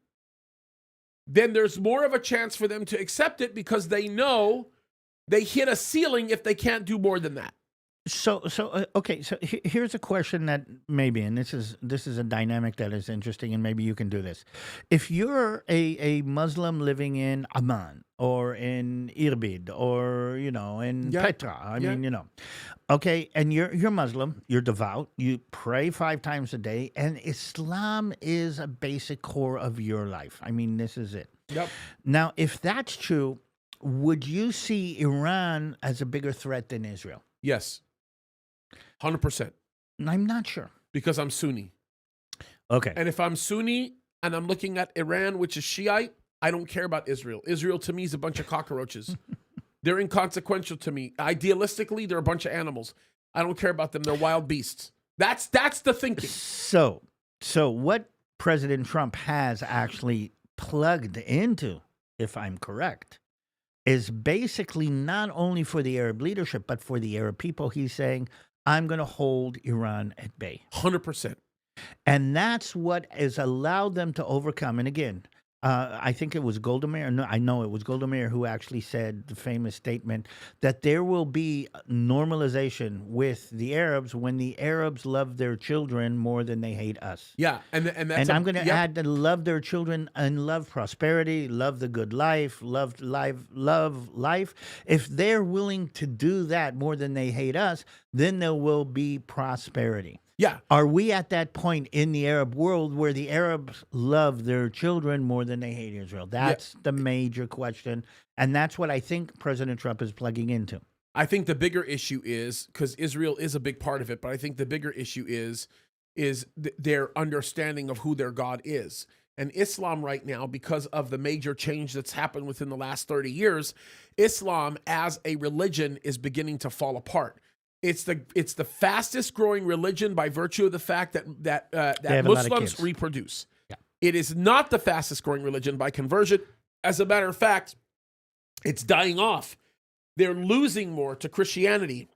then there's more of a chance for them to accept it because they know they hit a ceiling if they can't do more than that. Okay. So here's a question that maybe, and this is a dynamic that is interesting, and maybe you can do this. If you're a Muslim living in Amman or in Irbid or in Petra, I mean, okay, and you're Muslim, you're devout, you pray 5 times a day, and Islam is a basic core of your life. I mean, this is it. Yep. Now, if that's true, would you see Iran as a bigger threat than Israel? Yes. 100%. I'm not sure. Because I'm Sunni. Okay. And if I'm Sunni and I'm looking at Iran, which is Shiite, I don't care about Israel. Israel to me is a bunch of cockroaches. They're inconsequential to me. Idealistically, they're a bunch of animals. I don't care about them. They're wild beasts. That's the thinking. So what President Trump has actually plugged into, if I'm correct, is basically not only for the Arab leadership, but for the Arab people. He's saying, I'm going to hold Iran at bay. 100%. And that's what has allowed them to overcome. And again, I think it was Golda Meir. No, I know it was Golda Meir who actually said the famous statement that there will be normalization with the Arabs when the Arabs love their children more than they hate us. Yeah, and I'm going to add that love their children and love prosperity, love the good life, love life. If they're willing to do that more than they hate us, then there will be prosperity. Yeah. Are we at that point in the Arab world where the Arabs love their children more than they hate Israel? That's the major question. And that's what I think President Trump is plugging into. I think the bigger issue is, because Israel is a big part of it, but I think the bigger issue is their understanding of who their God is. And Islam right now, because of the major change that's happened within the last 30 years, Islam as a religion is beginning to fall apart. It's the fastest growing religion by virtue of the fact that Muslims reproduce. Yeah. It is not the fastest growing religion by conversion. As a matter of fact, it's dying off. They're losing more to Christianity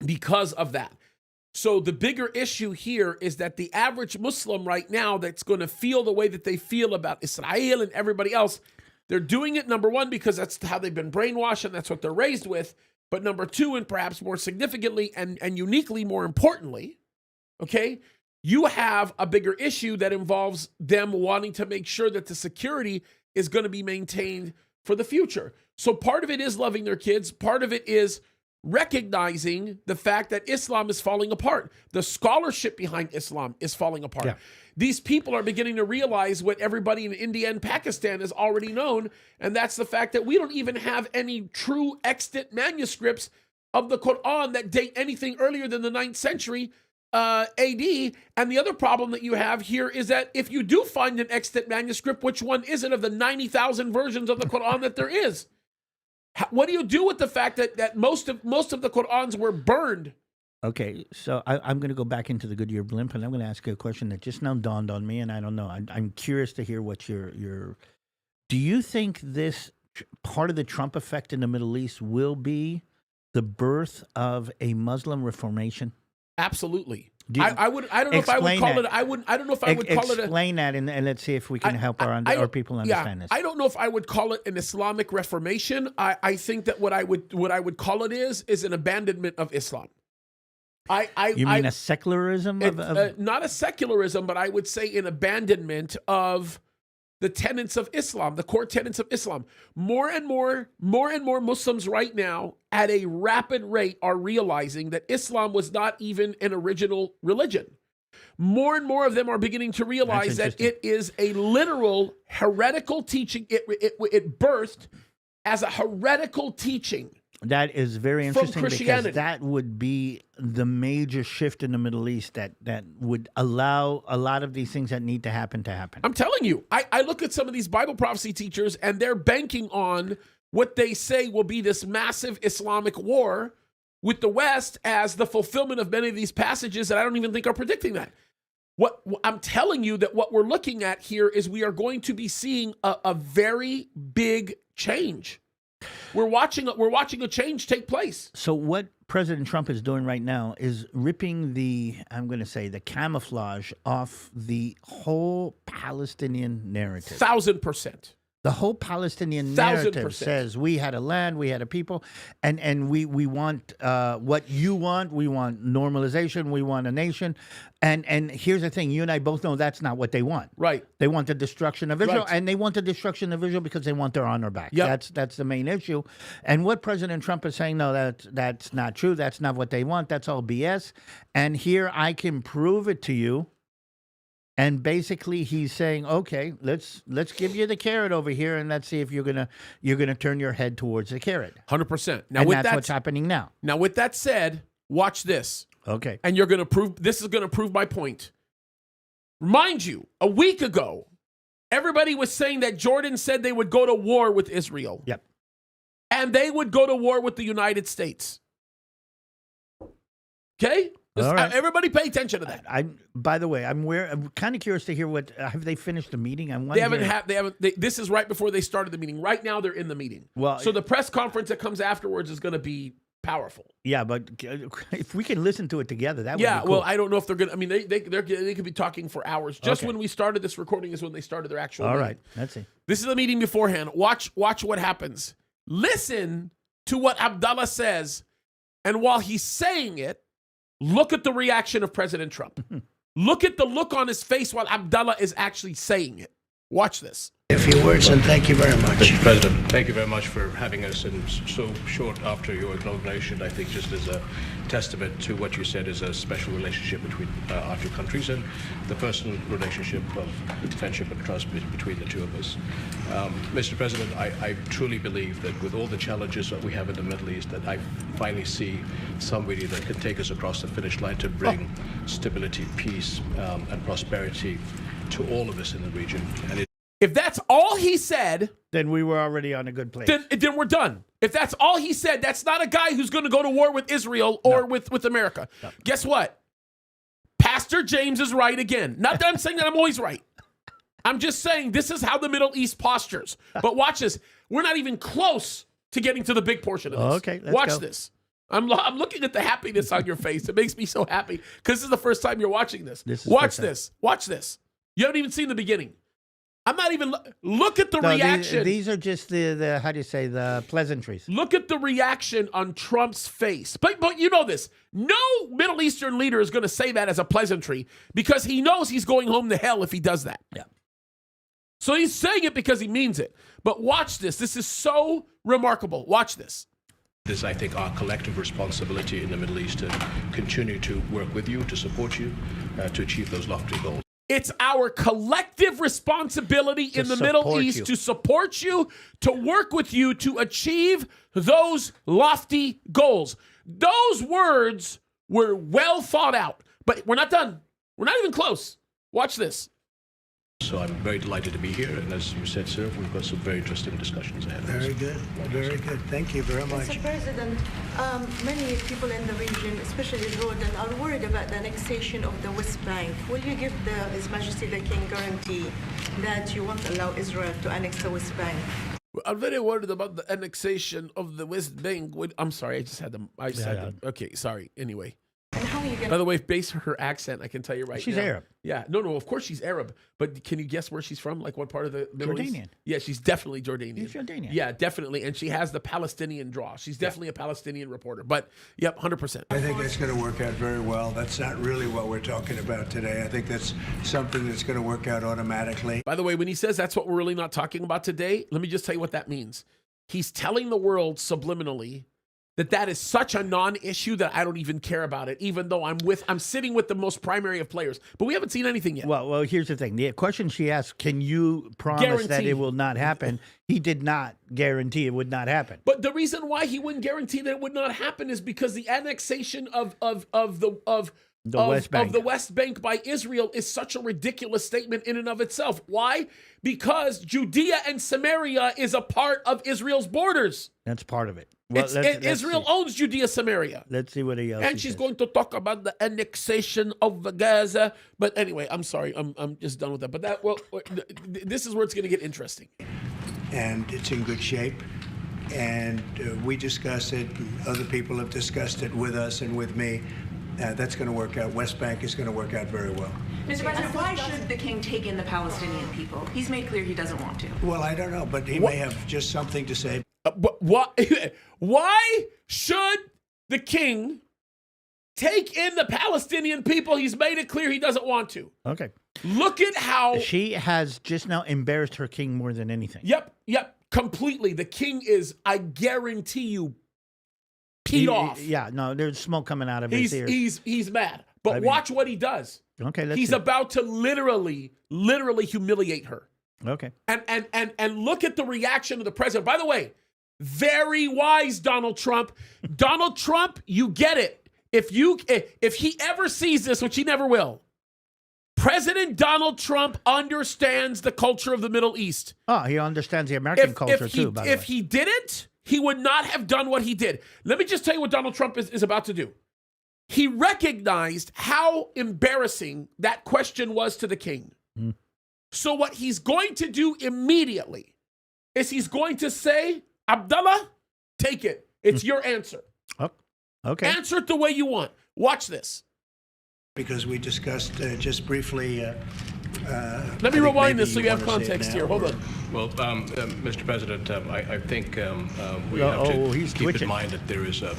because of that. So the bigger issue here is that the average Muslim right now that's going to feel the way that they feel about Israel and everybody else, they're doing it, number one, because that's how they've been brainwashed and that's what they're raised with. But number two, and perhaps more significantly and uniquely more importantly, okay, you have a bigger issue that involves them wanting to make sure that the security is going to be maintained for the future. So part of it is loving their kids. Part of it is recognizing the fact that Islam is falling apart. The scholarship behind Islam is falling apart. Yeah. These people are beginning to realize what everybody in India and Pakistan has already known, and that's the fact that we don't even have any true extant manuscripts of the Quran that date anything earlier than the 9th century AD. And the other problem that you have here is that if you do find an extant manuscript, which one is it of the 90,000 versions of the Quran that there is? What do you do with the fact that most of the Qurans were burned? Okay, so I'm going to go back into the Goodyear blimp, and I'm going to ask you a question that just now dawned on me, and I don't know. I'm curious to hear what your. Do you think this part of the Trump effect in the Middle East will be the birth of a Muslim reformation? Absolutely. I don't know if I would call it. I don't know if I would call it. Explain that, and let's see if we can help our people understand this. I don't know if I would call it an Islamic reformation. I think that what I would call it is an abandonment of Islam. You mean a secularism? Not a secularism, but I would say an abandonment of the tenets of Islam, the core tenets of Islam. More and more Muslims right now at a rapid rate are realizing that Islam was not even an original religion. More and more of them are beginning to realize that it is a literal heretical teaching. It birthed as a heretical teaching. That is very interesting because that would be the major shift in the Middle East that would allow a lot of these things that need to happen. I'm telling you, I look at some of these Bible prophecy teachers and they're banking on what they say will be this massive Islamic war with the West as the fulfillment of many of these passages that I don't even think are predicting that. I'm telling you that what we're looking at here is we are going to be seeing a very big change. We're watching a change take place. So what President Trump is doing right now is ripping the camouflage off the whole Palestinian narrative. 1,000%. The whole Palestinian 1,000%. narrative says we had a land, we had a people, and we want what you want. We want normalization. We want a nation. And here's the thing: you and I both know that's not what they want. Right. They want the destruction of Israel, Right. and they want the destruction of Israel because they want their honor back. Yep. That's the main issue. And what President Trump is saying, no, that's not true. That's not what they want. That's all BS. And here I can prove it to you. And basically, he's saying, "Okay, let's give you the carrot over here, and let's see if you're gonna turn your head towards the carrot." 100%. Now, And with that's that, what's happening now. Now, with that said, watch this, Okay. and you're going to prove this is going to prove my point. Remind you, a week ago, everybody was saying that Jordan said they would go to war with Israel. Yep. And they would go to war with the United States. Okay? All right. Everybody pay attention to that. By the way, I'm kind of curious to hear what have they finished the meeting? This is right before they started the meeting. Right now, they're in the meeting. Well, so the press conference that comes afterwards is going to be powerful. Yeah, but if we can listen to it together, that would be cool. Well, I don't know if they're going to. I mean, they could be talking for hours. Just Okay. when we started this recording is when they started their actual All meeting. right, let's see. This is the meeting beforehand. Watch what happens. Listen to what Abdullah says, and while he's saying it, look at the reaction of President Trump. Look at the look on his face while Abdullah is actually saying it. Watch this. A few words, and thank you very much. Mr. President, thank you very much for having us in so short after your inauguration. I think just as a testament to what you said is a special relationship between our two countries and the personal relationship of friendship and trust between the two of us. Mr. President, I truly believe that with all the challenges that we have in the Middle East, that I finally see somebody that can take us across the finish line to bring stability, peace, and prosperity to all of us in the region. And If that's all he said, Then we were already on a good place. then we're done. If that's all he said, that's not a guy who's going to go to war with Israel or with America. No. Guess what? Pastor James is right again. Not that I'm saying that I'm always right. I'm just saying this is how the Middle East postures. But watch this. We're not even close to getting to the big portion of this. Okay, let's watch go. this. I'm looking at the happiness on your face. It makes me so happy because this is the first time you're watching this. Watch this. Watch this. You haven't even seen the beginning. I'm not even look at the reaction. These are just the how do you say, the pleasantries. Look at the reaction on Trump's face. But you know this. No Middle Eastern leader is going to say that as a pleasantry because he knows he's going home to hell if he does that. Yeah. So he's saying it because he means it. But watch this. This is so remarkable. Watch this. it is, I think, our collective responsibility in the Middle East to continue to work with you, to support you, to achieve those lofty goals. It's our collective responsibility in the Middle East to support you, to work with you, to achieve those lofty goals. Those words were well thought out, but we're not done. We're not even close. Watch this. So I'm very delighted to be here, and as you said, sir, we've got some very interesting discussions ahead of us. Very good. Very good. Thank you very much. Mr. President, many people in the region, especially Jordan, are worried about the annexation of the West Bank. Will you give His Majesty the King guarantee that you won't allow Israel to annex the West Bank? I'm very worried about the annexation of the West Bank. I'm sorry, I just had them. Okay, sorry. Anyway. And how are you going By the way, based on her accent, I can tell you right now. She's Arab. Yeah. No, of course she's Arab. But can you guess where she's from? Like what part of the Middle East? Jordanian. Yeah, she's definitely Jordanian. She's Jordanian. Yeah, definitely. And she has the Palestinian draw. She's definitely a Palestinian reporter. But, yep, 100%. I think that's going to work out very well. That's not really what we're talking about today. I think that's something that's going to work out automatically. By the way, when he says that's what we're really not talking about today, let me just tell you what that means. He's telling the world subliminally that is such a non-issue that I don't even care about it, even though I'm sitting with the most primary of players. But we haven't seen anything yet. Well, here's the thing. The question she asked, can you promise that Guarantee. it will not happen? He did not guarantee it would not happen. But the reason why he wouldn't guarantee that it would not happen is because the annexation of the West Bank by Israel is such a ridiculous statement in and of itself. Why? Because Judea and Samaria is a part of Israel's borders. That's part of it. Well, Israel owns Judea, Samaria. Let's see what he else. And she's going to talk about the annexation of Gaza. But anyway, I'm sorry. I'm just done with that. But this is where it's going to get interesting. And it's in good shape. And we discuss it. Other people have discussed it with us and with me. That's going to work out. West Bank is going to work out very well. Mr. President, why should the king take in the Palestinian people? He's made clear he doesn't want to. Well, I don't know, but he may have just something to say. Why should the king take in the Palestinian people? He's made it clear he doesn't want to. Okay. Look at how she has just now embarrassed her king more than anything. Yep. Completely. The king is, I guarantee you, peed off. Yeah, no, there's smoke coming out of his ears. He's mad. But watch what he does. Okay, let's He's see. about to literally humiliate her. Okay. And look at the reaction of the president. By the way, very wise, Donald Trump. Donald Trump, you get it. If he ever sees this, which he never will, President Donald Trump understands the culture of the Middle East. Oh, he understands the American culture too, by the way. If he didn't, he would not have done what he did. Let me just tell you what Donald Trump is about to do. He recognized how embarrassing that question was to the king. Mm. So what he's going to do immediately is he's going to say, Abdullah, take it. It's your answer. Oh, okay. Answer it the way you want. Watch this. Because we discussed just briefly. Let me rewind this so you have context here. Hold on. Well, Mr. President, I think we have to keep in mind that there is a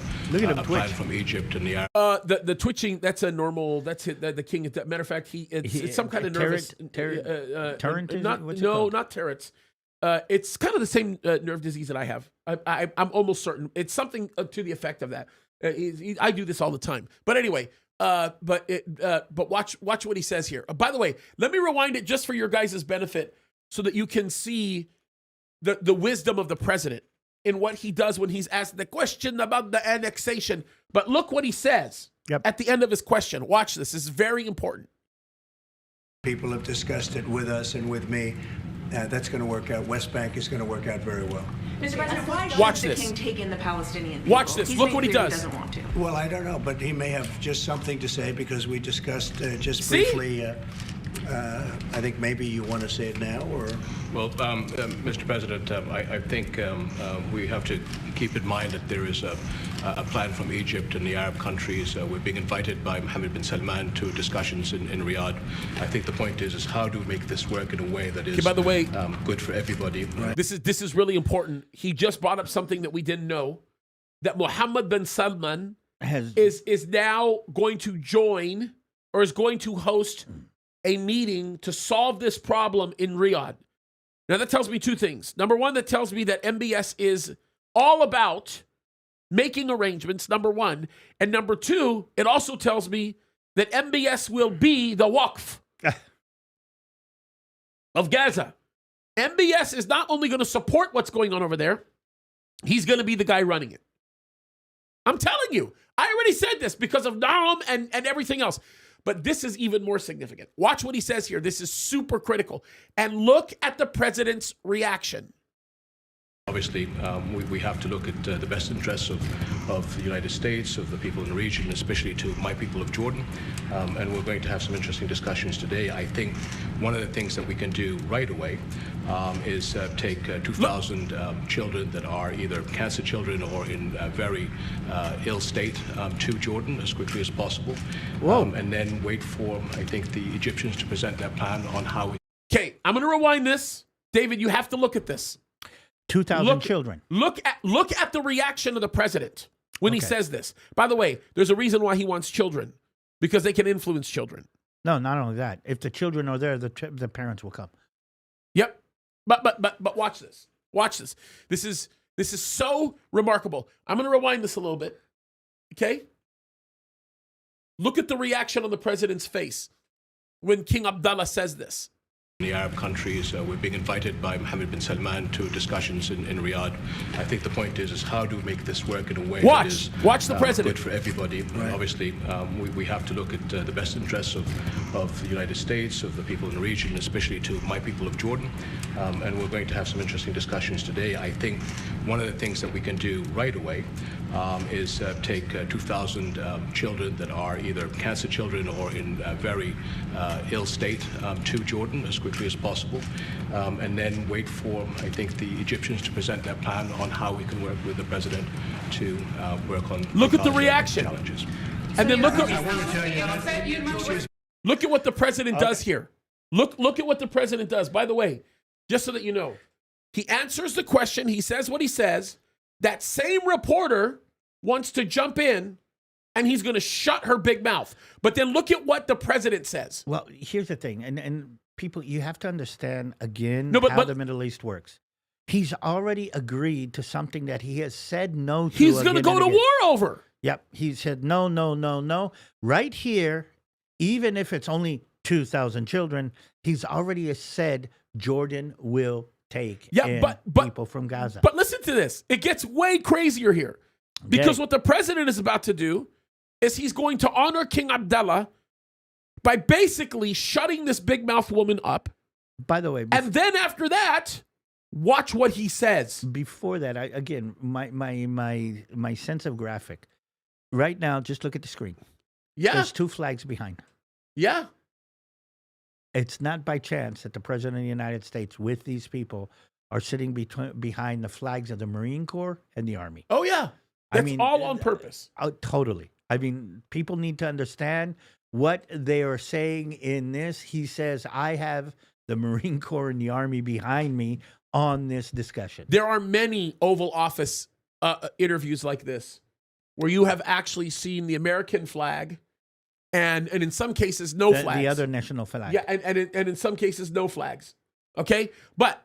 plan from Egypt and the Arab. The twitching, that's a normal, that's it, the king. Matter of fact, it's some kind of nervous. Not Terrence. It's kind of the same nerve disease that I have. I'm almost certain. It's something to the effect of that. I do this all the time. But anyway, but watch what he says here. By the way, let me rewind it just for your guys' benefit so that you can see the wisdom of the president in what he does when he's asked the question about the annexation. But look what he says at the end of his question. Watch this. This is very important. People have discussed it with us and with me. That's going to work out. West Bank is going to work out very well. Mr. President, why should the king take in the Palestinian people? Watch this. Look what he does. He doesn't want to. Well, I don't know, but he may have just something to say because we discussed just briefly. I think maybe you want to say it now, or? Well, Mr. President, I think we have to keep in mind that there is a plan from Egypt and the Arab countries. We're being invited by Mohammed bin Salman to discussions in Riyadh. I think the point is how do we make this work in a way that is, by the way, good for everybody. Right. This is really important. He just brought up something that we didn't know, that Mohammed bin Salman is now going to join or is going to host a meeting to solve this problem in Riyadh. Now, that tells me two things. Number one, that tells me that MBS is all about making arrangements, number one. And number two, it also tells me that MBS will be the Waqf of Gaza. MBS is not only going to support what's going on over there, he's going to be the guy running it. I'm telling you, I already said this because of Naum and everything else. But this is even more significant. Watch what he says here. This is super critical. And look at the president's reaction. Obviously, we have to look at the best interests of the United States, of the people in the region, especially to my people of Jordan. And we're going to have some interesting discussions today. I think one of the things that we can do right away is take 2,000 children that are either cancer children or in a very ill state to Jordan as quickly as possible. And then wait for, I think, the Egyptians to present their plan on how we... Okay, I'm going to rewind this. David, you have to look at this. 2,000 children. Look at the reaction of the president when he says this. By the way, there's a reason why he wants children, because they can influence children. No, not only that. If the children are there, the parents will come. Yep. But watch this. Watch this. This is so remarkable. I'm going to rewind this a little bit. Okay? Look at the reaction on the president's face when King Abdullah says this. The Arab countries, we're being invited by Mohammed bin Salman to discussions in Riyadh. I think the point is how do we make this work in a way that is watch the president. Good for everybody. Right. Obviously, we have to look at the best interests of the United States, of the people in the region, especially to my people of Jordan. and we're going to have some interesting discussions today. I think one of the things that we can do right away is take 2,000 children that are either cancer children or in a very ill state to Jordan as quickly as possible, and then wait for, I think, the Egyptians to present their plan on how we can work with the president to work on Look at the Gaza reaction. challenges. And then look I at, want to tell you, look at what the president does here. Look at what the president does. By the way, just so that you know, he answers the question. He says what he says. That same reporter wants to jump in, and he's going to shut her big mouth. But then look at what the president says. Well, here's the thing, and people, you have to understand again No, how the Middle East works. He's already agreed to something that he has said no to. He's going to go to war over. Yep, he said no, no, no, no. Right here, even if it's only 2,000 children, he's already said Jordan will take people from Gaza. But listen to this. It gets way crazier here. Because what the president is about to do is he's going to honor King Abdullah by basically shutting this big mouth woman up. By the way, and then after that, watch what he says. Before that, my sense of graphic. Right now, just look at the screen. Yeah. There's two flags behind. Yeah. It's not by chance that the president of the United States with these people are sitting behind the flags of the Marine Corps and the Army. Oh, yeah. That's all on purpose. Totally. I mean, people need to understand what they are saying in this. He says, I have the Marine Corps and the Army behind me on this discussion. There are many Oval Office interviews like this where you have actually seen the American flag and in some cases, no flags. The other national flag. Yeah, and in some cases, no flags. Okay? But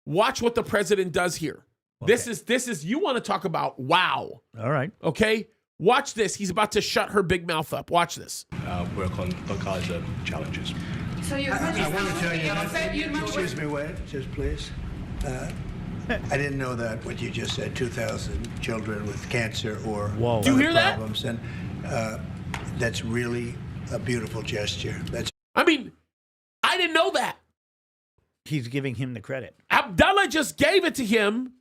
watch what the president does here. Okay. This is you want to talk about wow. All right. Okay? Watch this. He's about to shut her big mouth up. Watch this. Work on Gaza challenges. So you I want to tell you, excuse me, wait, just please. I didn't know that what you just said, 2,000 children with cancer or Do you hear problems. And that's really a beautiful gesture. I mean, I didn't know that. He's giving him the credit. Abdullah just gave it to him.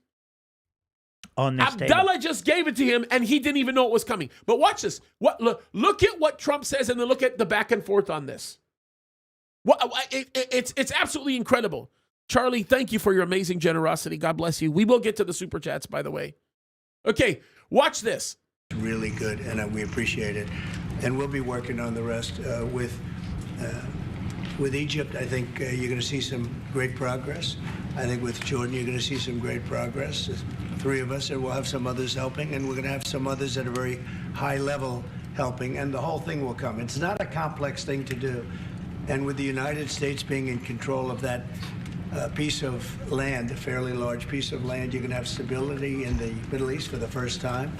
On this Abdullah just gave it to him, and he didn't even know it was coming. But watch this. Look at what Trump says, and then look at the back and forth on this. It's absolutely incredible. Charlie, thank you for your amazing generosity. God bless you. We will get to the super chats, by the way. Okay, watch this. Really good, and we appreciate it. And we'll be working on the rest with Egypt. I think you're going to see some great progress. I think with Jordan, you're going to see some great progress. There's three of us, and we'll have some others helping, and we're going to have some others at a very high level helping, and the whole thing will come. It's not a complex thing to do. And with the United States being in control of that piece of land, a fairly large piece of land, you're going to have stability in the Middle East for the first time.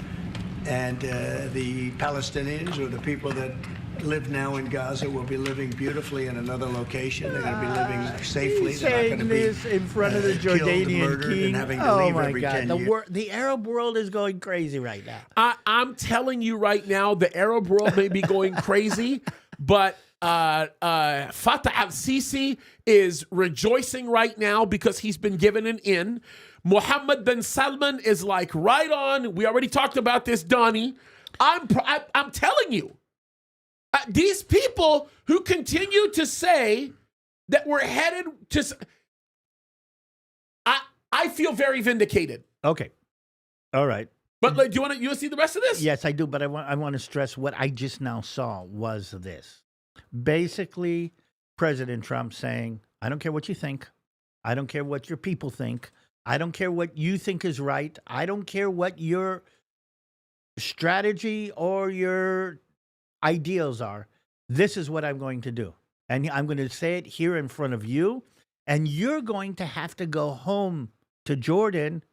And the Palestinians, or the people that live now in Gaza, will be living beautifully in another location. They're going to be living safely. He's They're not going to be this in front of the Jordanian king. And having to leave every 10 years. The Arab world is going crazy right now. I'm telling you right now, the Arab world may be going crazy, but Fattah al-Sisi is rejoicing right now because he's been given an in. Mohammed bin Salman is like right on. We already talked about this, Donnie. I'm telling you, these people who continue to say that we're headed to, I feel very vindicated. Okay, all right. But do you want to see the rest of this? Yes, I do. But I want to stress what I just now saw was this. Basically, President Trump saying, I don't care what you think. I don't care what your people think. I don't care what you think is right. I don't care what your strategy or your ideals are. This is what I'm going to do. And I'm going to say it here in front of you. And you're going to have to go home to Jordan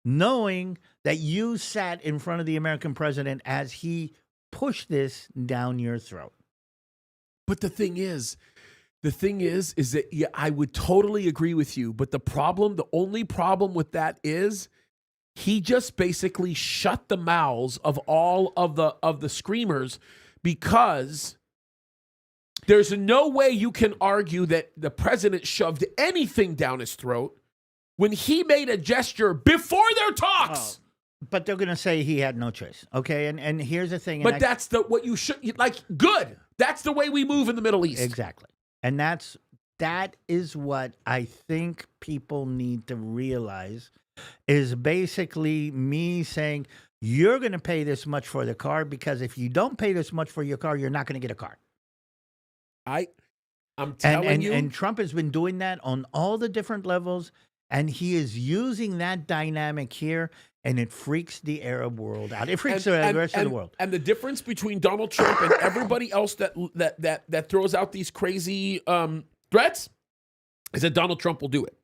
knowing that you sat in front of the American president as he pushed this down your throat. But the thing is that yeah, I would totally agree with you. But the only problem with that is he just basically shut the mouths of all of the screamers because There's no way you can argue that the president shoved anything down his throat when he made a gesture before their talks. But they're going to say he had no choice. Okay, and here's the thing. But that's what you should like. Good. That's the way we move in the Middle East. Exactly, and that is what I think people need to realize is basically me saying you're going to pay this much for the car because if you don't pay this much for your car, you're not going to get a car. I'm telling you. And Trump has been doing that on all the different levels, and he is using that dynamic here, and it freaks the Arab world out. It freaks the rest of the world. And the difference between Donald Trump and everybody else that throws out these crazy threats is that Donald Trump will do it.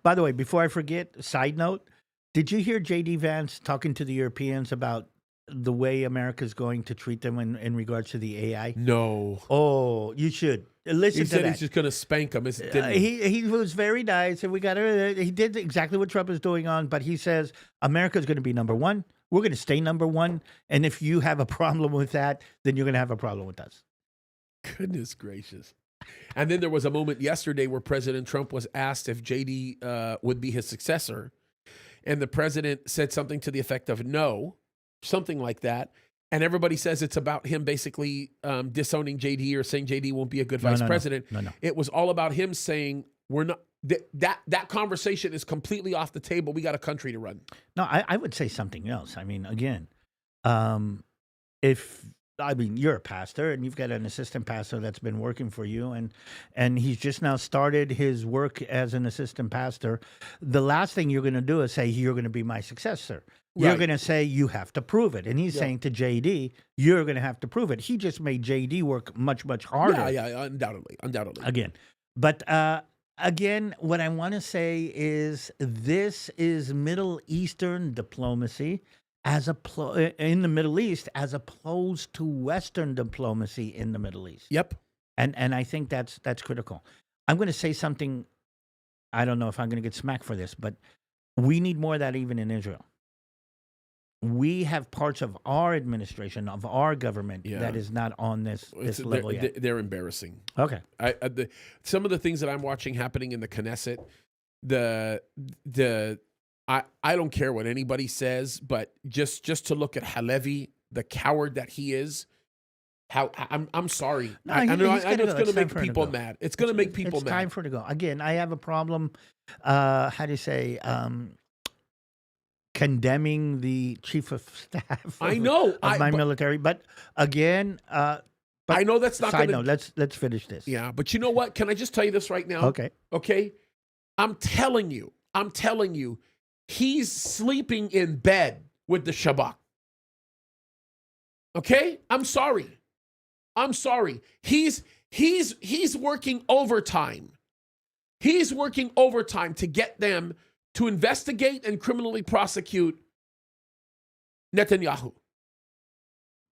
By the way, before I forget, side note, did you hear J.D. Vance talking to the Europeans about the way America's going to treat them in regards to the AI? No. Oh, you should. Listen He to said that. he's just going to spank him. Didn't he? He was very nice, and he did exactly what Trump is doing but he says America's going to be number one. We're going to stay number one, and if you have a problem with that, then you're going to have a problem with us. Goodness gracious. And then there was a moment yesterday where President Trump was asked if JD would be his successor. And the president said something to the effect of no, something like that. And everybody says it's about him basically disowning JD or saying JD won't be a good vice president. No. It was all about him saying we're not that conversation is completely off the table. We got a country to run. No, I would say something else. I mean, again, you're a pastor and you've got an assistant pastor that's been working for you and he's just now started his work as an assistant pastor. The last thing you're going to do is say, you're going to be my successor. You're going to say, you have to prove it. And he's saying to JD, you're going to have to prove it. He just made JD work much, much harder. Yeah, undoubtedly. Again. But again, what I want to say is this is Middle Eastern diplomacy in the Middle East as opposed to Western diplomacy in the Middle East. Yep. And I think that's critical. I'm going to say something, I don't know if I'm going to get smacked for this, but we need more of that even in Israel. We have parts of our administration, of our government, that is not on this level yet. They're embarrassing. Okay. Some of the things that I'm watching happening in the Knesset, I don't care what anybody says, but just to look at Halevi, the coward that he is, I'm sorry. No, I know it's going to make time people for him to go. mad. It's going to make people It's mad. time for it to go. Again, I have a problem, condemning the chief of staff I know. of my military. But again, I know that's not going to... Let's finish this. Yeah, but you know what? Can I just tell you this right now? Okay. I'm telling you, he's sleeping in bed with the Shabbat. Okay? I'm sorry. He's working overtime. He's working overtime to get them to investigate and criminally prosecute Netanyahu.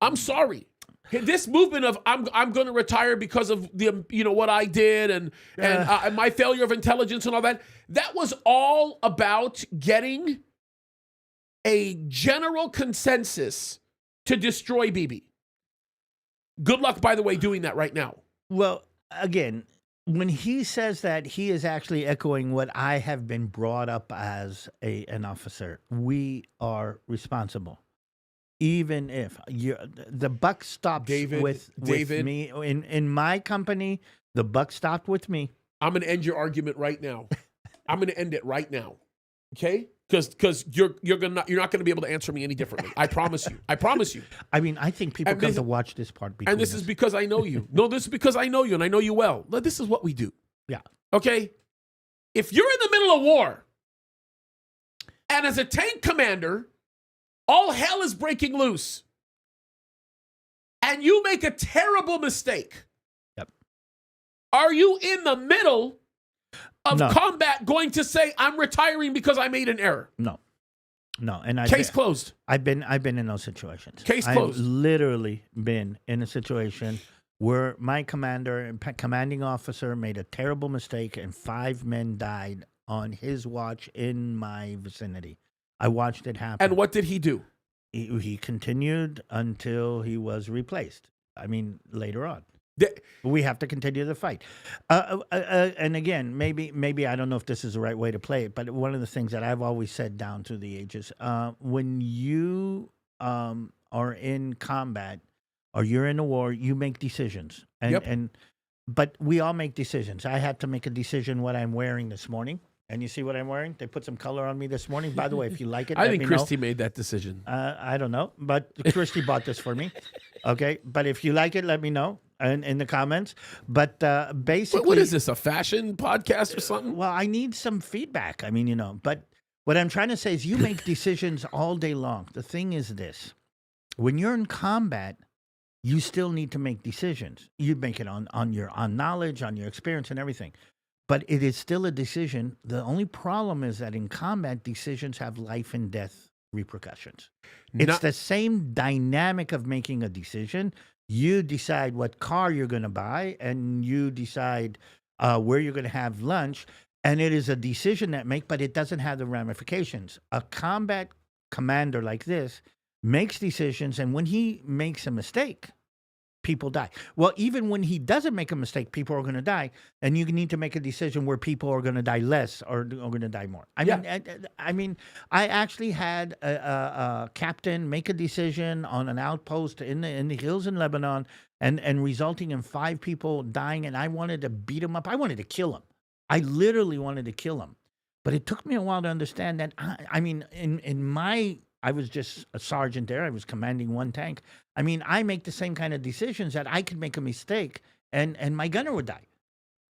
I'm sorry. This movement of I'm going to retire because of the what I did and my failure of intelligence and all that was all about getting a general consensus to destroy Bibi. Good luck, by the way, doing that right now. Well, again, when he says that, he is actually echoing what I have been brought up as an officer. We are responsible. Even if the buck stops with me in my company, the buck stopped with me. I'm going to end your argument right now. I'm going to end it right now. Okay? Because you're not going to be able to answer me any differently. I promise you. I mean, I think people come to watch this part. And this is because I know you. No, this is because I know you and I know you well. This is what we do. Yeah. Okay? If you're in the middle of war and as a tank commander, all hell is breaking loose, and you make a terrible mistake, are you in the middle of combat going to say, I'm retiring because I made an error? No. And case closed. I've been in those situations. Case closed. I've literally been in a situation where my commander and commanding officer made a terrible mistake and 5 men died on his watch in my vicinity. I watched it happen. And what did he do? He continued until he was replaced. I mean, later on. The- We have to continue the fight. And again, maybe I don't know if this is the right way to play it, but one of the things that I've always said down through the ages, when you are in combat or you're in a war, you make decisions. But we all make decisions. I had to make a decision what I'm wearing this morning. And you see what I'm wearing? They put some color on me this morning. By the way, if you like it, I let think me Christy know. made that decision. I don't know, but Christy bought this for me. Okay, but if you like it, let me know in the comments. But basically, What is this, a fashion podcast or something? well, I need some feedback. I mean, but what I'm trying to say is you make decisions all day long. The thing is this. When you're in combat, you still need to make decisions. You make it on your knowledge, on your experience and everything. But it is still a decision. The only problem is that in combat, decisions have life and death repercussions. It's Not- the same dynamic of making a decision. You decide what car you're going to buy, and you decide where you're going to have lunch. And it is a decision that but it doesn't have the ramifications. A combat commander like this makes decisions, and when he makes a mistake, people die. Well, even when he doesn't make a mistake, people are going to die, and you need to make a decision where people are going to die less or are going to die more. I mean, I actually had a captain make a decision on an outpost in the hills in Lebanon, and resulting in 5 people dying, and I wanted to beat him up. I wanted to kill him. I literally wanted to kill him. But it took me a while to understand that. I mean, I was just a sergeant there. I was commanding one tank. I mean, I make the same kind of decisions that I could make a mistake and my gunner would die.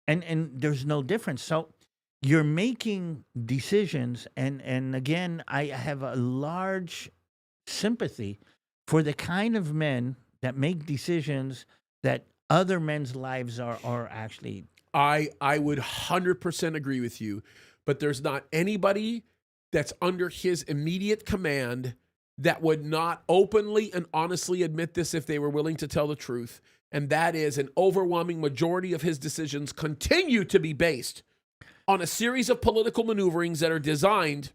And there's no difference. So you're making decisions. And again, I have a large sympathy for the kind of men that make decisions that other men's lives are actually. I would 100% agree with you, but there's not anybody that's under his immediate command that would not openly and honestly admit this if they were willing to tell the truth. And that is, an overwhelming majority of his decisions continue to be based on a series of political maneuverings that are designed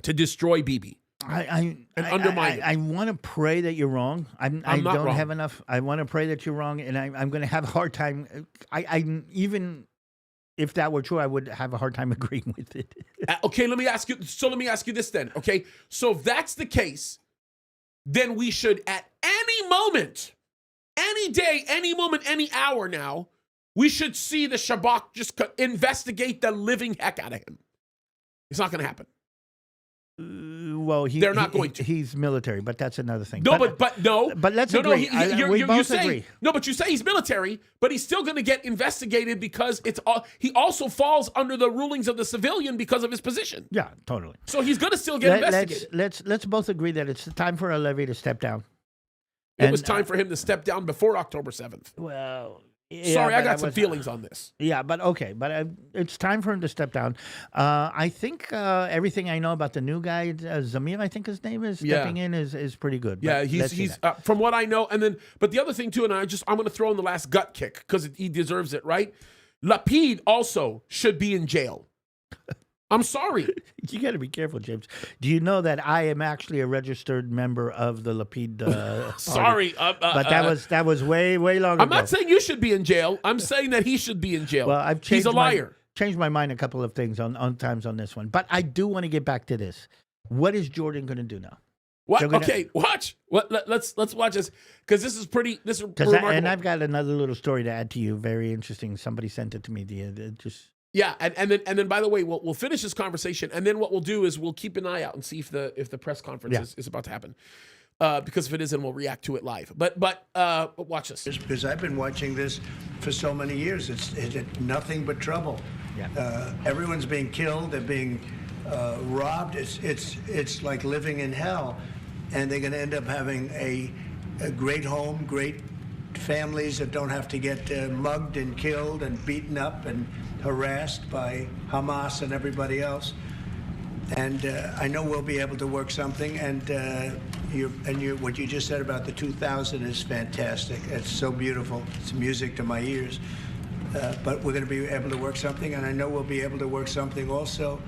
to destroy Bibi. And undermine it. I want to pray that you're wrong. I not don't wrong. have enough. I want to pray that you're wrong, and I'm going to have a hard time. I even if that were true, I would have a hard time agreeing with it. Okay, let me ask you. So let me ask you this then. Okay, so if that's the case, then we should at any moment, any day, any moment, any hour now, we should see the Shabak just investigate the living heck out of him. It's not going to happen. Well, They're not going to. He's military, but that's another thing. No, but no. But let's no, agree. We both say, agree. No, but you say he's military, but he's still going to get investigated because he also falls under the rulings of the civilian because of his position. Yeah, totally. So he's going to still get investigated. Let's both agree that it's time for Levy to step down. It was time for him to step down before October 7th. Well, sorry, I got some feelings on this. Yeah, but okay. But it's time for him to step down. I think everything I know about the new guy, Zamir, I think his name is, stepping in is pretty good. Yeah, But he's from what I know. And then, but the other thing too, and I'm going to throw in the last gut kick because he deserves it, right? Lapid also should be in jail. I'm sorry. You got to be careful, James. Do you know that I am actually a registered member of the Lapid party? Sorry, but that was way long ago. I'm not saying you should be in jail. I'm saying that he should be in jail. Well, I've changed He's a liar. Changed my mind a couple of things on times on this one, but I do want to get back to this. What is Jordan going to do now? What? Okay, watch. Let's watch this because this is pretty. This is remarkable. And I've got another little story to add to you. Very interesting. Somebody sent it to me. Yeah, and then by the way, we'll finish this conversation, and then what we'll do is we'll keep an eye out and see if the press conference is about to happen. Because if it isn't, we'll react to it live. But watch this. Because I've been watching this for so many years. It's nothing but trouble. Yeah. Everyone's being killed. They're being robbed. It's like living in hell, and they're going to end up having a great home, great families that don't have to get mugged and killed and beaten up and harassed by Hamas and everybody else. And I know we'll be able to work something. And what you just said about the 2000 is fantastic. It's so beautiful. It's music to my ears. But we're going to be able to work something, and I know we'll be able to work something also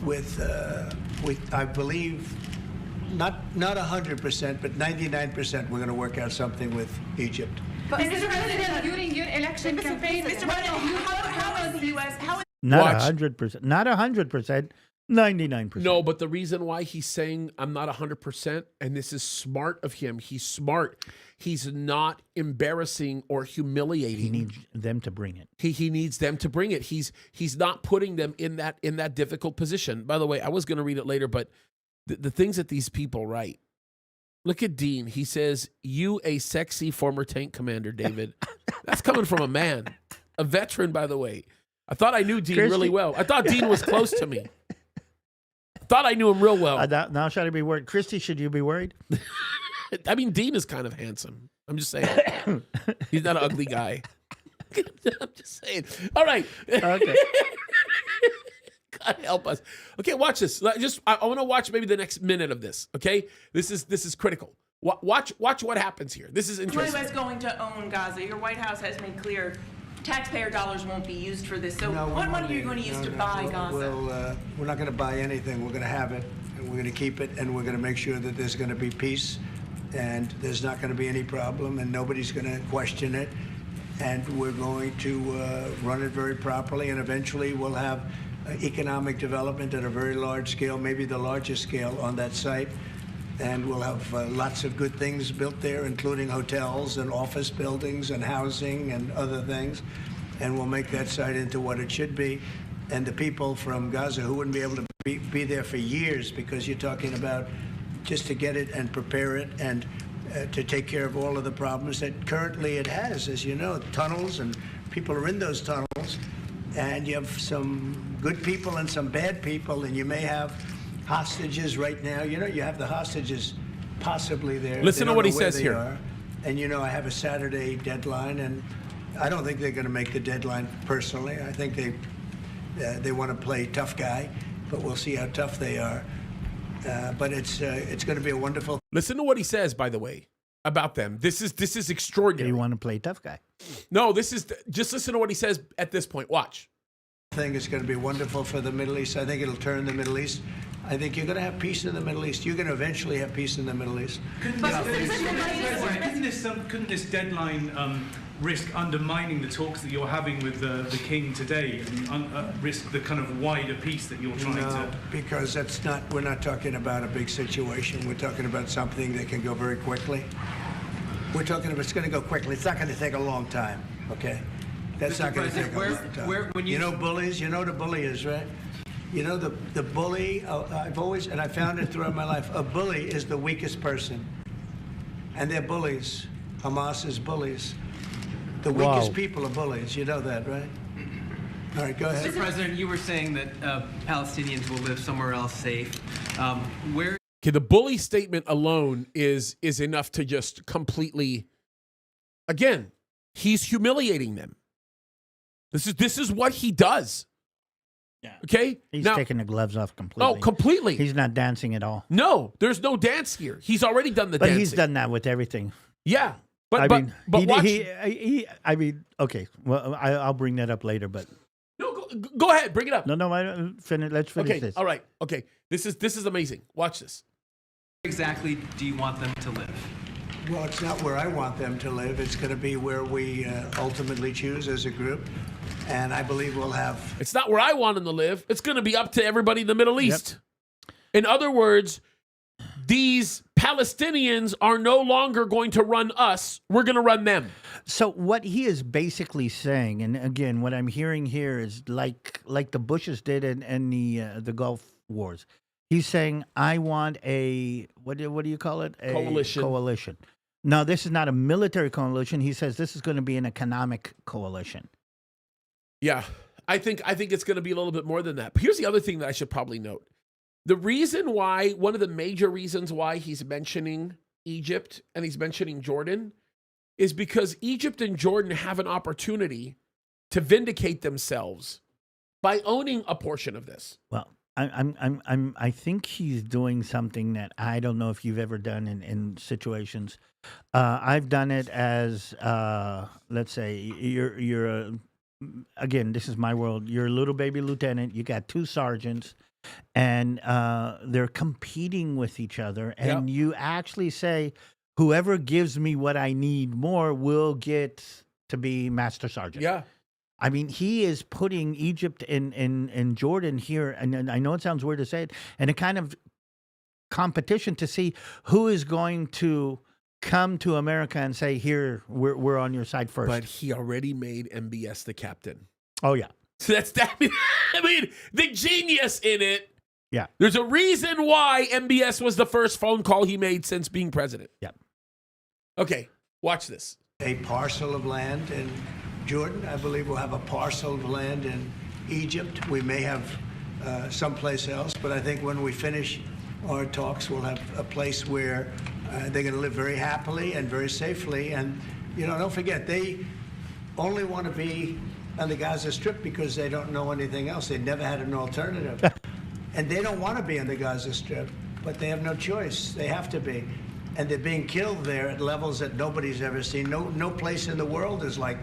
with I believe, not 100%, but 99%, we're going to work out something with Egypt. But Mr. President, during your election campaign, Mr. President, how is the U.S. Not Watch. 100%. Not 100%. 99%. No, but the reason why he's saying I'm not 100%, and this is smart of him, he's smart. He's not embarrassing or humiliating. He needs them to bring it. He needs them to bring it. He's not putting them in that difficult position. By the way, I was going to read it later, but the things that these people write. Look at Dean. He says, "You a sexy former tank commander, David." That's coming from a man, a veteran, by the way. I thought I knew Dean really well. I thought Dean was close to me. Thought I knew him real well. Now should I be worried? Christy, should you be worried? I mean, Dean is kind of handsome. I'm just saying. He's not an ugly guy. I'm just saying. All right. Okay. God help us. Okay, watch this. I want to watch maybe the next minute of this. Okay, this is critical. Watch what happens here. This is interesting. The U.S. going to own Gaza. Your White House has made clear taxpayer dollars won't be used for this. So what money are you going to use to buy Gaza? We're not going to buy anything. We're going to have it, and we're going to keep it, and we're going to make sure that there's going to be peace, and there's not going to be any problem, and nobody's going to question it, and we're going to run it very properly, and eventually we'll have economic development at a very large scale, maybe the largest scale on that site. And we'll have lots of good things built there, including hotels and office buildings and housing and other things. And we'll make that site into what it should be. And the people from Gaza who wouldn't be able to be there for years, because you're talking about just to get it and prepare it and to take care of all of the problems that currently it has, as you know, tunnels, and people are in those tunnels. And you have some good people and some bad people, and you may have hostages right now. You know, you have the hostages possibly there. Listen to what he says here. And, you know, I have a Saturday deadline, and I don't think they're going to make the deadline personally. I think they want to play tough guy, but we'll see how tough they are. But it's going to be a wonderful. Listen to what he says, by the way, about them. This is extraordinary. You want to play tough guy? No, just listen to what he says at this point. Watch. I think it's going to be wonderful for the Middle East. I think it'll turn the Middle East. I think you're going to have peace in the Middle East. You're going to eventually have peace in the Middle East. Couldn't this deadline risk undermining the talks that you're having with the King today, and risk the kind of wider peace that you're trying to? Because we're not talking about a big situation. We're talking about something that can go very quickly. We're talking about it's going to go quickly. It's not going to take a long time, okay? That's not going to take a long time. You know bullies? You know what a bully is, right? You know the bully, I found it throughout my life, a bully is the weakest person. And they're bullies. Hamas is bullies. The weakest people are bullies. You know that, right? All right, go ahead. Mr. President, you were saying that Palestinians will live somewhere else safe. Where? Okay, the bully statement alone is enough to just completely, again, he's humiliating them. This is what he does. Yeah. Okay? He's now, taking the gloves off completely. Oh, completely. He's not dancing at all. No, there's no dance here. He's already done the But dancing. he's done that with everything. Yeah. I But mean, watch. Okay. Well, I'll bring that up later, but. No, go ahead. Bring it up. No, let's finish Okay, this. all right. Okay. This is amazing. Watch this. Where exactly do you want them to live? Well, it's not where I want them to live. It's going to be where we ultimately choose as a group. And I believe we'll have. It's not where I want them to live. It's going to be up to everybody in the Middle East. In other words, these Palestinians are no longer going to run us. We're going to run them. So what he is basically saying, and again, what I'm hearing here is like the Bushes did in the Gulf Wars. He's saying, I want a, what do you call it? A coalition. No, this is not a military coalition. He says this is going to be an economic coalition. Yeah, I think it's going to be a little bit more than that. But here's the other thing that I should probably note. The reason why, one of the major reasons why he's mentioning Egypt and he's mentioning Jordan is because Egypt and Jordan have an opportunity to vindicate themselves by owning a portion of this. Well, I think he's doing something that I don't know if you've ever done in situations. I've done it as, let's say, you're a, again, this is my world. You're a little baby lieutenant. You got two sergeants. and they're competing with each other. And you actually say, whoever gives me what I need more will get to be Master Sergeant. Yeah. I mean, he is putting Egypt in Jordan here, and I know it sounds weird to say it, and a kind of competition to see who is going to come to America and say, here, we're on your side first. But he already made MBS the captain. Oh, yeah. So that's that. I mean, the genius in it. Yeah. There's a reason why MBS was the first phone call he made since being president. Yeah. Okay, watch this. A parcel of land in Jordan. I believe we'll have a parcel of land in Egypt. We may have someplace else, but I think when we finish our talks, we'll have a place where they're going to live very happily and very safely. And, you know, don't forget, they only want to be on the Gaza Strip because they don't know anything else. They never had an alternative. And they don't want to be on the Gaza Strip, but they have no choice. They have to be. And they're being killed there at levels that nobody's ever seen. No place in the world is like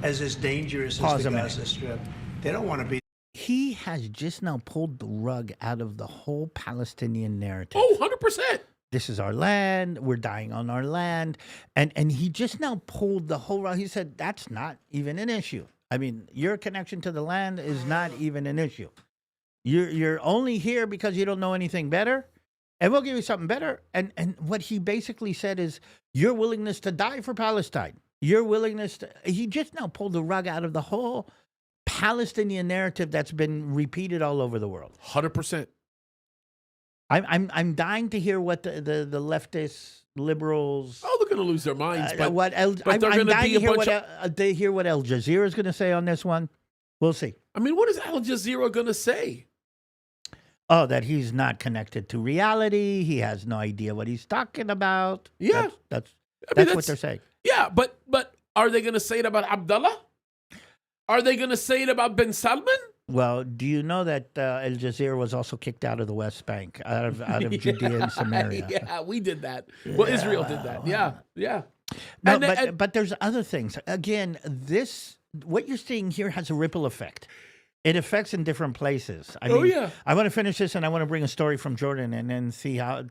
as dangerous as the Gaza Strip. They don't want to be. He has just now pulled the rug out of the whole Palestinian narrative. Oh, 100%. This is our land. We're dying on our land. And he just now pulled the whole rug. He said, that's not even an issue. I mean, your connection to the land is not even an issue. You're only here because you don't know anything better. And we'll give you something better. And what he basically said is your willingness to die for Palestine. Your willingness to... He just now pulled the rug out of the whole Palestinian narrative that's been repeated all over the world. 100%. I'm dying to hear what the leftist liberals. Oh, they're going to lose their minds. But, I'm dying to hear what Al Jazeera is going to say on this one. We'll see. I mean, what is Al Jazeera going to say? Oh, that he's not connected to reality. He has no idea what he's talking about. Yeah, that's what they're saying. Yeah, but are they going to say it about Abdullah? Are they going to say it about bin Salman? Well, do you know that Al Jazeera was also kicked out of the West Bank, out of Judea and Samaria? Yeah, we did that. Well, Israel did that. Yeah. No, but there's other things. Again, what you're seeing here has a ripple effect. It affects in different places. I mean, I want to finish this, and I want to bring a story from Jordan and then see how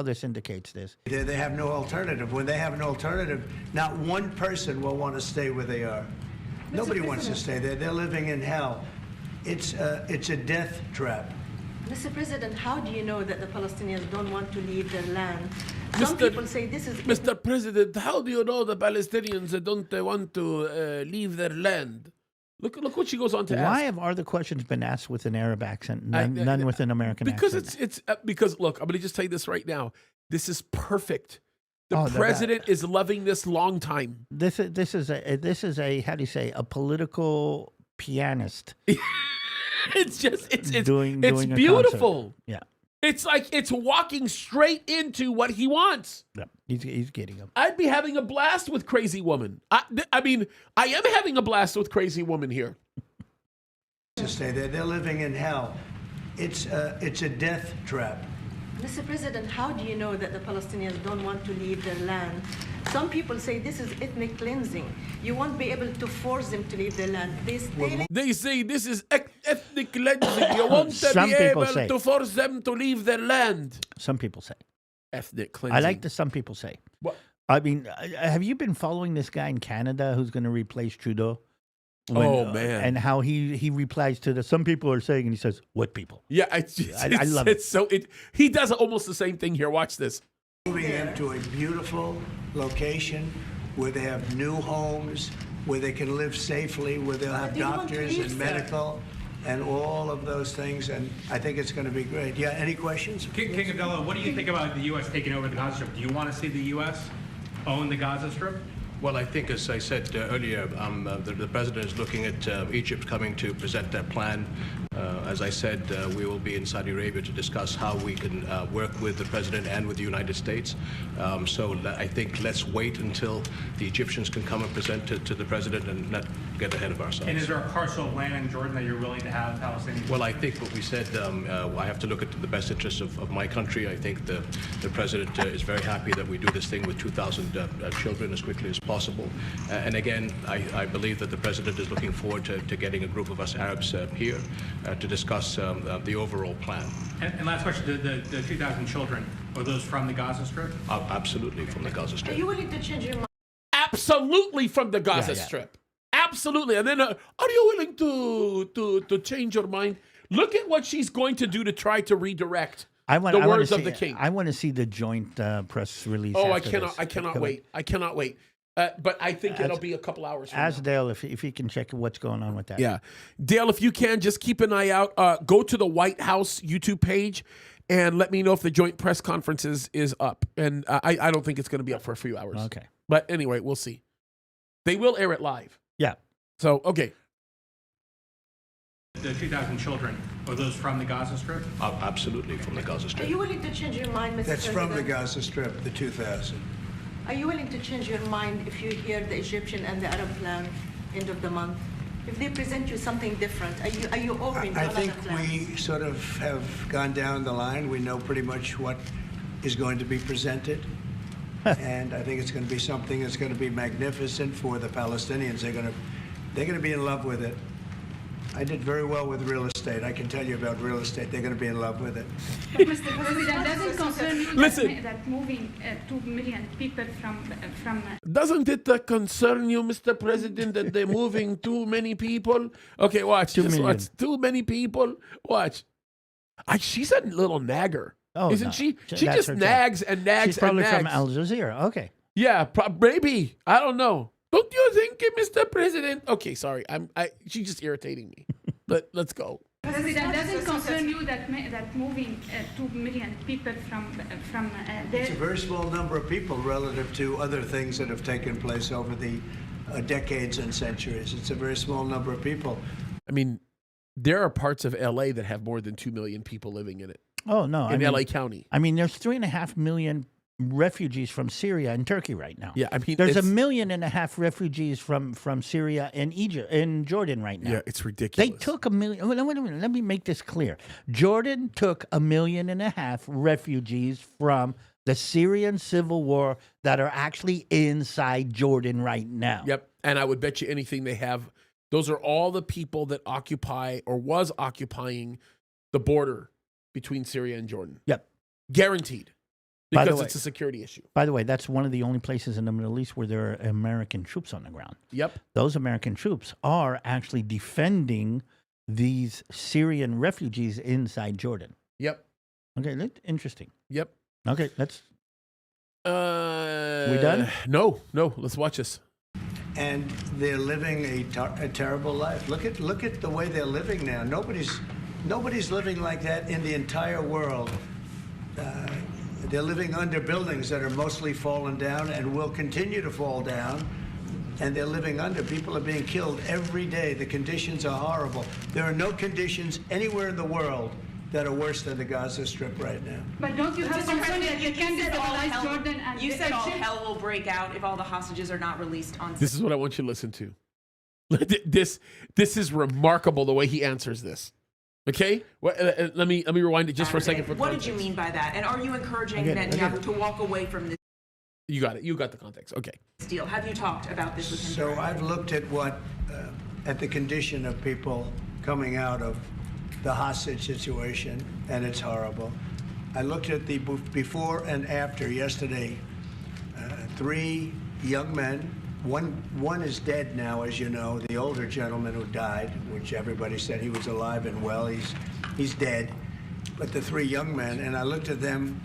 this indicates this. They have no alternative. When they have an alternative, not one person will want to stay where they are. Nobody wants to stay there. They're living in hell. It's a death trap. Mr. President, how do you know that the Palestinians don't want to leave their land? Some people say this is... Mr. President, how do you know the Palestinians don't want to leave their land? Look what she goes on to ask. Why have other questions been asked with an Arab accent, none with an American accent? Because because look, I'm going to just tell you this right now. This is perfect. The president is loving this long time. This is a how do you say, a political pianist. It's doing beautiful. Yeah. It's like it's walking straight into what he wants. Yeah, he's getting him. I'd be having a blast with Crazy Woman. I mean, I am having a blast with Crazy Woman here. To stay there, they're living in hell. It's a death trap. Mr. President, how do you know that the Palestinians don't want to leave their land? Some people say this is ethnic cleansing. You won't be able to force them to leave their land. They say this is ethnic cleansing. You won't be able to force them to leave their land. Some people say. Ethnic cleansing. I like the some people say. What? I mean, have you been following this guy in Canada who's going to replace Trudeau? Man. And how he replies to some people are saying, and he says, what people? Yeah, I love it. He does almost the same thing here. Watch this. Moving them to a beautiful location where they have new homes, where they can live safely, where they'll have doctors and medical and all of those things. And I think it's going to be great. Yeah, any questions? King Abdullah, what do you think about the U.S. taking over the Gaza Strip? Do you want to see the U.S. own the Gaza Strip? Well, I think, as I said earlier, the president is looking at Egypt coming to present their plan. As I said, we will be in Saudi Arabia to discuss how we can work with the president and with the United States. So I think let's wait until the Egyptians can come and present to the president and not get ahead of ourselves. And is there a parcel of land in Jordan that you're willing to have Palestinians? Well, I think what we said, I have to look at the best interests of my country. I think the president is very happy that we do this thing with 2,000 children as quickly as possible. And again, I believe that the president is looking forward to getting a group of us Arabs here. to discuss the overall plan. And last question, the 2,000 children, are those from the Gaza Strip? Absolutely, from the Gaza Are Strip. you willing to change your mind? Absolutely from the Gaza Yeah. Strip. Absolutely. And then, are you willing to change your mind? Look at what she's going to do to try to redirect the words of the king. I want to see the joint press release. Oh, after this. I cannot wait. I cannot wait. But I think it'll be a couple hours from Ask now. Dale if he can check what's going on with that. Yeah. Dale, if you can, just keep an eye out. Go to the White House YouTube page and let me know if the joint press conference is up. And I don't think it's going to be up for a few hours. Okay. But anyway, we'll see. They will air it live. Yeah. So, okay. The 2,000 children, are those from the Gaza Strip? Absolutely, from the Gaza Are Strip. you willing to change your mind, Mr. That's from the President? Gaza Strip, the 2,000. Are you willing to change your mind if you hear the Egyptian and the Arab plan end of the month? If they present you something different, are you open to I another think plan? we sort of have gone down the line. We know pretty much what is going to be presented. And I think it's going to be something that's going to be magnificent for the Palestinians. They're going to be in love with it. I did very well with real estate. I can tell you about real estate. They're going to be in love with it. Mr. President, doesn't concern you Listen. that moving 2 million people from Doesn't it concern you, Mr. President, that they're moving too many people? Okay, watch. 2 Just million. watch. Too many people. Watch. She's a little nagger. Oh, Isn't no. she? That's She just her job. nags and nags She's probably and nags. from Al Jazeera. Okay. Yeah, maybe. I don't know. Don't you think, Mr. President? Okay, sorry. She's just irritating me. But let's go. President, doesn't concern you that moving 2 million people from It's a there. very small number of people relative to other things that have taken place over the decades and centuries. It's a very small number of people. I mean, there are parts of LA that have more than 2 million people living in it. Oh no. In LA County. I mean, there's 3.5 million refugees from Syria and Turkey right now. Yeah, I mean, There's it's- 1.5 million refugees from Syria and Egypt and Jordan right now. Yeah, it's ridiculous. They took 1 million. Wait a minute. Let me make this clear. Jordan took 1.5 million refugees from the Syrian civil war that are actually inside Jordan right now. Yep. And I would bet you anything they have. Those are all the people that occupy or was occupying the border between Syria and Jordan. Yep. Guaranteed. By the Because way- it's a security issue. By the way, that's one of the only places in the Middle East where there are American troops on the ground. Yep. Those American troops are actually defending these Syrian refugees inside Jordan. Yep. Okay, interesting. Yep. Okay, let's. We done? No. Let's watch this. And they're living a terrible life. Look at the way they're living now. Nobody's living like that in the entire world. They're living under buildings that are mostly fallen down and will continue to fall down. And they're living under. People are being killed every day. The conditions are horrible. There are no conditions anywhere in the world that are worse than the Gaza Strip right now. But don't you have Mr. concern President, that you can said all destabilize hell- Jordan and you said all Egypt? hell will break out if all the hostages are not released on This is what I want you to listen to. This is remarkable the way he answers this. Okay? Let me rewind it just for a second. For What did context. you mean by that? And are you encouraging Again, Netanyahu to walk away from this You got it. You got the context. Okay. deal? Have you talked about this with him? So directly? I've looked at at the condition of people coming out of the hostage situation, and it's horrible. I looked at the before and after yesterday. 3 young men. One is dead now, as you know. The older gentleman who died, which everybody said he was alive and well, he's dead. But the 3 young men, and I looked at them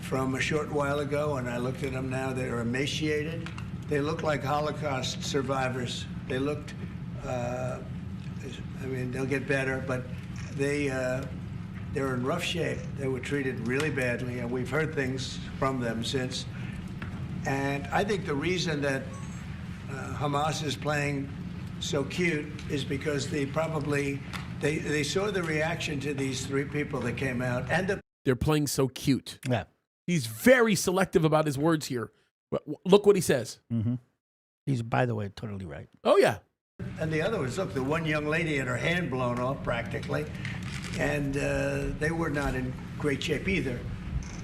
from a short while ago, and I looked at them now. They're emaciated. They look like Holocaust survivors. They looked. I mean, they'll get better, but they're in rough shape. They were treated really badly, and we've heard things from them since. And I think the reason that Hamas is playing so cute is because they saw the reaction to these 3 people that came out, and They're playing so cute. Yeah. He's very selective about his words here. Look what he says. Mm-hmm. He's, by the way, totally right. Oh, yeah. And the other was, look, the one young lady had her hand blown off practically, and they were not in great shape either.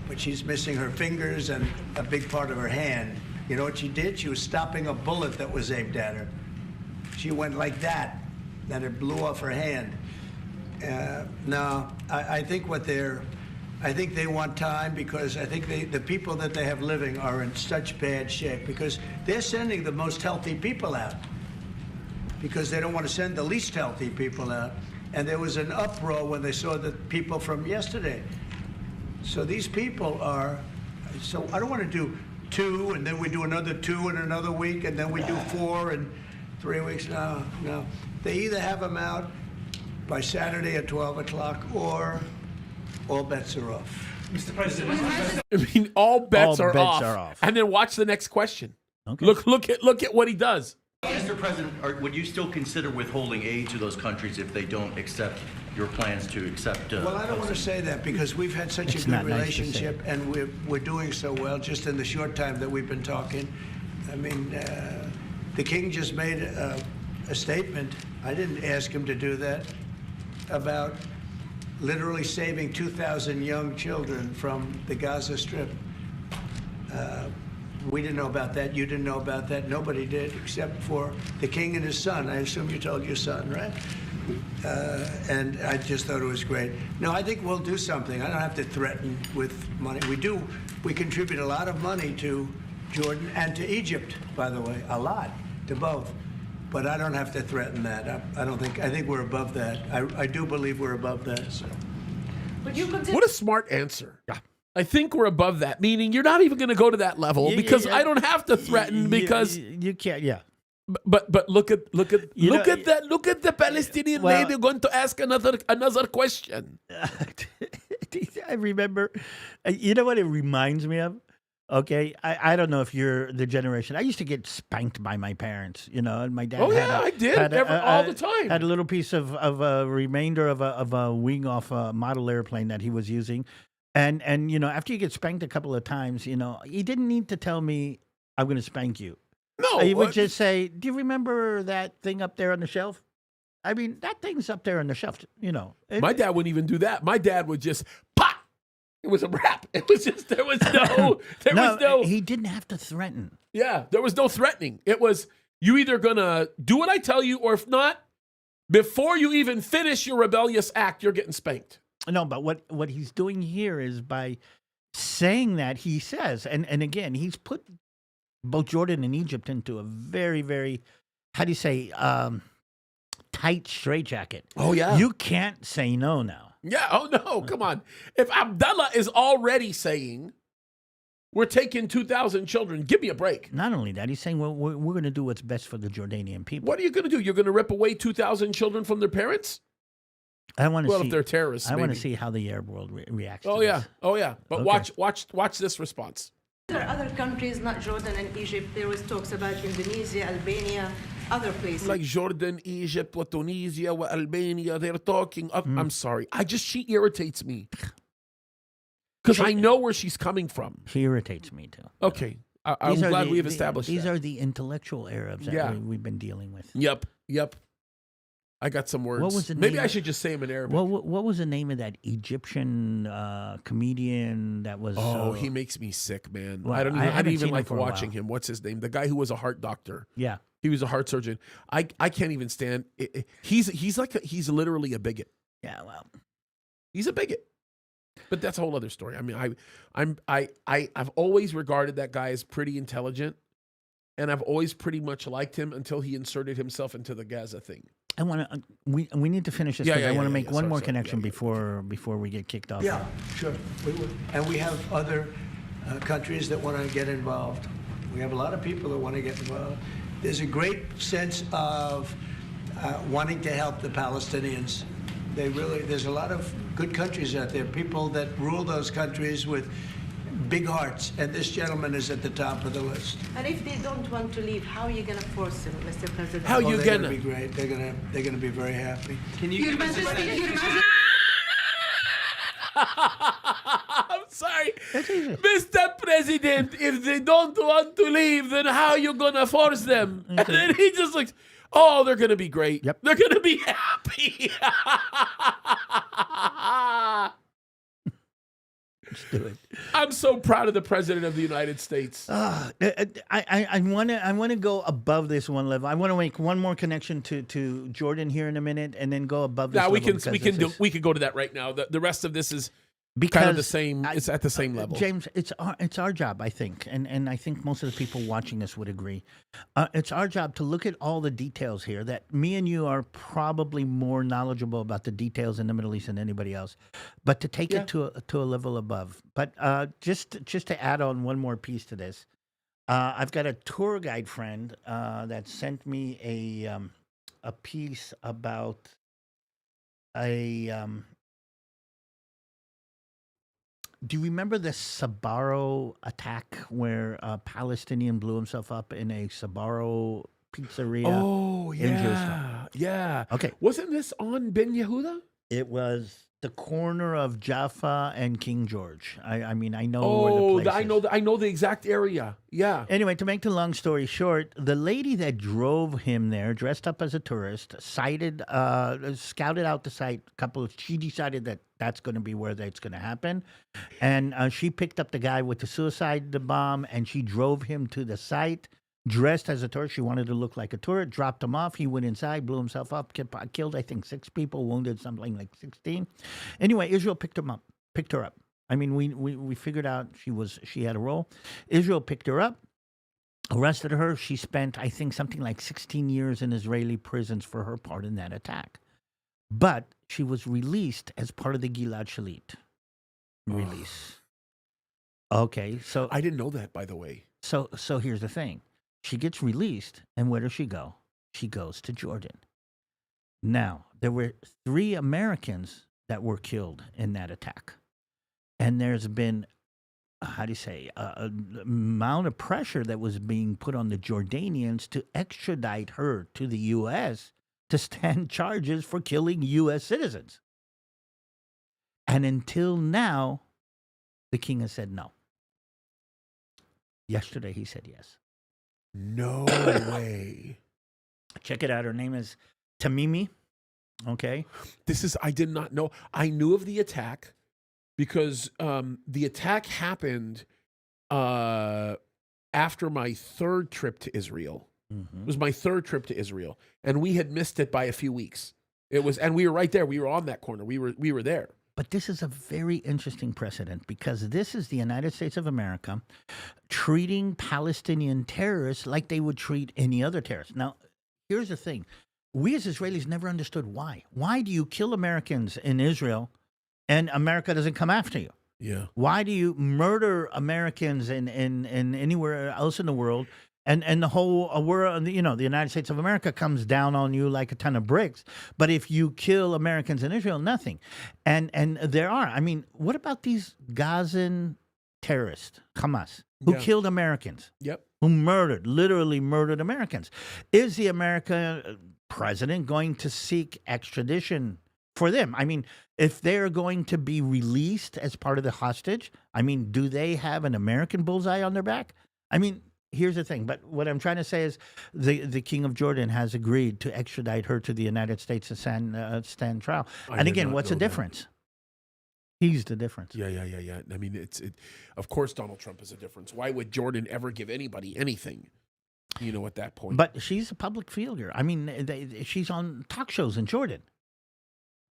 But she's missing her fingers and a big part of her hand. You know what she did? She was stopping a bullet that was aimed at her. She went like that, and it blew off her hand. No, I think I think they want time because I think the people that they have living are in such bad shape because they're sending the most healthy people out because they don't want to send the least healthy people out. And there was an uproar when they saw the people from yesterday. So these people are, so I don't want to do 2 and then we do another 2 in another week and then we do 4 in 3 weeks. No. They either have them out by Saturday at 12 o'clock or all bets are off. Mr. President, I mean, all bets are off. And then watch the next question. Okay. Look at what he does. Mr. President, would you still consider withholding aid to those countries if they don't accept your plans to accept? Well, I don't want to say that because we've had such a good relationship and we're doing so well just in the short time that we've been talking. I mean, the king just made a statement. I didn't ask him to do that about literally saving 2,000 young children from the Gaza Strip. We didn't know about that. You didn't know about that. Nobody did except for the king and his son. I assume you told your son, right? And I just thought it was great. No, I think we'll do something. I don't have to threaten with money. We contribute a lot of money to Jordan and to Egypt, by the way, a lot, to both. But I don't have to threaten that. I think we're above that. I do believe we're above that. So. What a smart answer. Yeah. I think we're above that, meaning you're not even going to go to that level because I don't have to threaten because you can't. Yeah. But look at that. Look at the Palestinian lady going to ask another question. I remember. You know what it reminds me of? Okay, I don't know if you're the generation. I used to get spanked by my parents, and my dad. I did all the time. Had a little piece of a remainder of a wing off a model airplane that he was using, and after you get spanked a couple of times, he didn't need to tell me I'm going to spank you. No, he would just say, "Do you remember that thing up there on the shelf?" I mean, that thing's up there on the shelf. My dad wouldn't even do that. My dad would just pop. It was a wrap. It was just there was no. He didn't have to threaten. Yeah, there was no threatening. It was you either gonna do what I tell you, or if not, before you even finish your rebellious act, you're getting spanked. No, but what he's doing here is by saying that he says, and again, he's put both Jordan and Egypt into a very, very, how do you say, tight straitjacket. Oh yeah, you can't say no now. Yeah, oh no, come on. If Abdullah is already saying, we're taking 2,000 children, give me a break. Not only that, he's saying, well, we're going to do what's best for the Jordanian people. What are you going to do? You're going to rip away 2,000 children from their parents? I want to see. Well, if they're terrorists, I want to see how the Arab world reacts to this. This. Oh, yeah. But okay. watch this response. There are other countries, not Jordan and Egypt. There was talks about Indonesia, Albania, other places. Like Jordan, Egypt, Tunisia, Albania, they're talking. I'm sorry. She irritates me. Because I know where she's coming from. She irritates me too. Okay. I'm glad we've established these that. are the intellectual Arabs that we've been dealing with. Yep. I got some words. What was the Maybe I should just say them in Arabic. What was the name of that Egyptian comedian that was... Oh, he makes me sick, man. Well, I don't even like watching him. What's his name? The guy who was a heart doctor. Yeah. He was a heart surgeon. I can't even stand it. He's literally a bigot. Yeah, well. He's a bigot. But that's a whole other story. I mean, I've always regarded that guy as pretty intelligent, and I've always pretty much liked him until he inserted himself into the Gaza thing. I want to. We need to finish this. I want to make one more connection before we get kicked off. Yeah, sure. We would. And we have other countries that want to get involved. We have a lot of people that want to get involved. There's a great sense of wanting to help the Palestinians. There's a lot of good countries out there, people that rule those countries with big hearts, and this gentleman is at the top of the list. And if they don't want to leave, how are you going to force them, Mr. President? How are you going to be great. They're going to be very happy. Can you give us I'm sorry. Mr. President, if they don't want to leave, then how are you going to force them? And then he just looks, oh, they're going to be great. Yep. They're going to be happy. do it. I'm so proud of the President of the United States. I want to go above this one level. I want to make one more connection to Jordan here in a minute, and then go above this Now level. we can go to that right now. The rest of this is Because kind of the same. It's at the same level. James, it's our job, I think, and I think most of the people watching this would agree. It's our job to look at all the details here. That me and you are probably more knowledgeable about the details in the Middle East than anybody else, but to take it to a level above. But just to add on one more piece to this, I've got a tour guide friend that sent me a piece about a. Do you remember the Sbarro attack where a Palestinian blew himself up in a Sbarro pizzeria? Oh, in Jerusalem? yeah. Okay. Wasn't this on Ben Yehuda? It was the corner of Jaffa and King George. I mean, I know where the place is. I know the exact area. Yeah. Anyway, to make the long story short, the lady that drove him there, dressed up as a tourist, scouted out the site. She decided that that's going to be where that's going to happen, and she picked up the guy with the suicide bomb, and she drove him to the site, dressed as a tourist. She wanted to look like a tourist. Dropped him off. He went inside, blew himself up, killed I think 6 people, wounded something like 16. Anyway, Israel picked her up. I mean, we figured out she had a role. Israel picked her up, arrested her. She spent, I think, something like 16 years in Israeli prisons for her part in that attack. But she was released as part of the Gilad Shalit release. Okay, so I didn't know that, by the way. So here's the thing. She gets released, and where does she go? She goes to Jordan. Now, there were 3 Americans that were killed in that attack. And there's been, an amount of pressure that was being put on the Jordanians to extradite her to the U.S. to stand charges for killing U.S. citizens. And until now, the king has said no. Yesterday, he said yes. No way. Check it out. Her name is Tamimi. Okay. I did not know. I knew of the attack because the attack happened after my 3rd trip to Israel. Mm-hmm. It was my 3rd trip to Israel, and we had missed it by a few weeks. And we were right there. We were on that corner. We were there. But this is a very interesting precedent because this is the United States of America treating Palestinian terrorists like they would treat any other terrorist. Now, here's the thing. We as Israelis never understood why. Why do you kill Americans in Israel and America doesn't come after you? Yeah. Why do you murder Americans in anywhere else in the world? And the whole world, the United States of America comes down on you like a ton of bricks. But if you kill Americans in Israel, nothing. And there are. I mean, what about these Gazan terrorists, Hamas, who killed Americans? Yep. Who literally murdered Americans? Is the American president going to seek extradition for them? I mean, if they're going to be released as part of the hostage, I mean, do they have an American bullseye on their back? I mean, here's the thing, but what I'm trying to say is the King of Jordan has agreed to extradite her to the United States to stand trial. And again, what's the difference? He's the difference. Yeah. I mean, of course, Donald Trump is a difference. Why would Jordan ever give anybody anything? At that point. But she's a public figure. I mean, she's on talk shows in Jordan.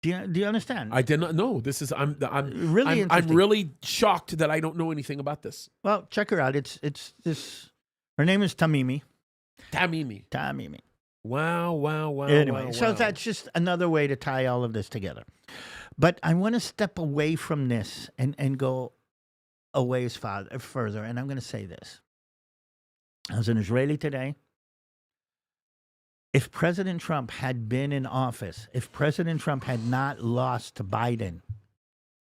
Do you understand? I did not know. I'm really shocked that I don't know anything about this. Well, check her out. It's this. Her name is Tamimi. Tamimi. Wow. Anyway, so wow. that's just another way to tie all of this together. But I want to step away from this and go a ways further. And I'm going to say this. As an Israeli today, if President Trump had been in office, if President Trump had not lost to Biden,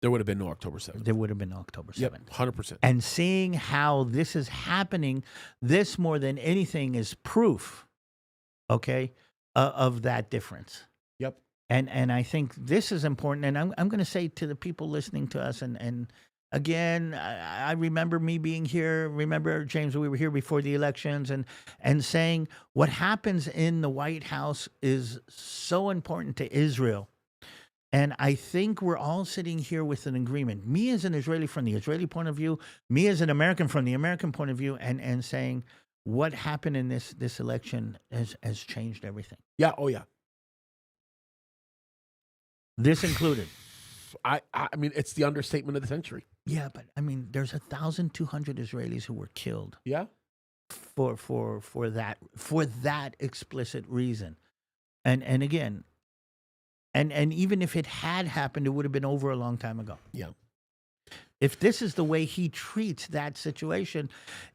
there would have been no October 7th. There would have been no October 7th. Yep, 100%. And seeing how this is happening, this more than anything is proof, okay, of that difference. Yep. And I think this is important. And I'm going to say to the people listening to us, and again, I remember me being here. Remember, James, we were here before the elections and saying what happens in the White House is so important to Israel. And I think we're all sitting here with an agreement. Me as an Israeli from the Israeli point of view, me as an American from the American point of view, and saying what happened in this election has changed everything. Yeah. Oh, yeah. This included. I mean, it's the understatement of the century. Yeah, but I mean, there's 1,200 Israelis who were killed. Yeah. For that explicit reason, and again, and even if it had happened, it would have been over a long time ago. Yeah. If this is the way he treats that situation,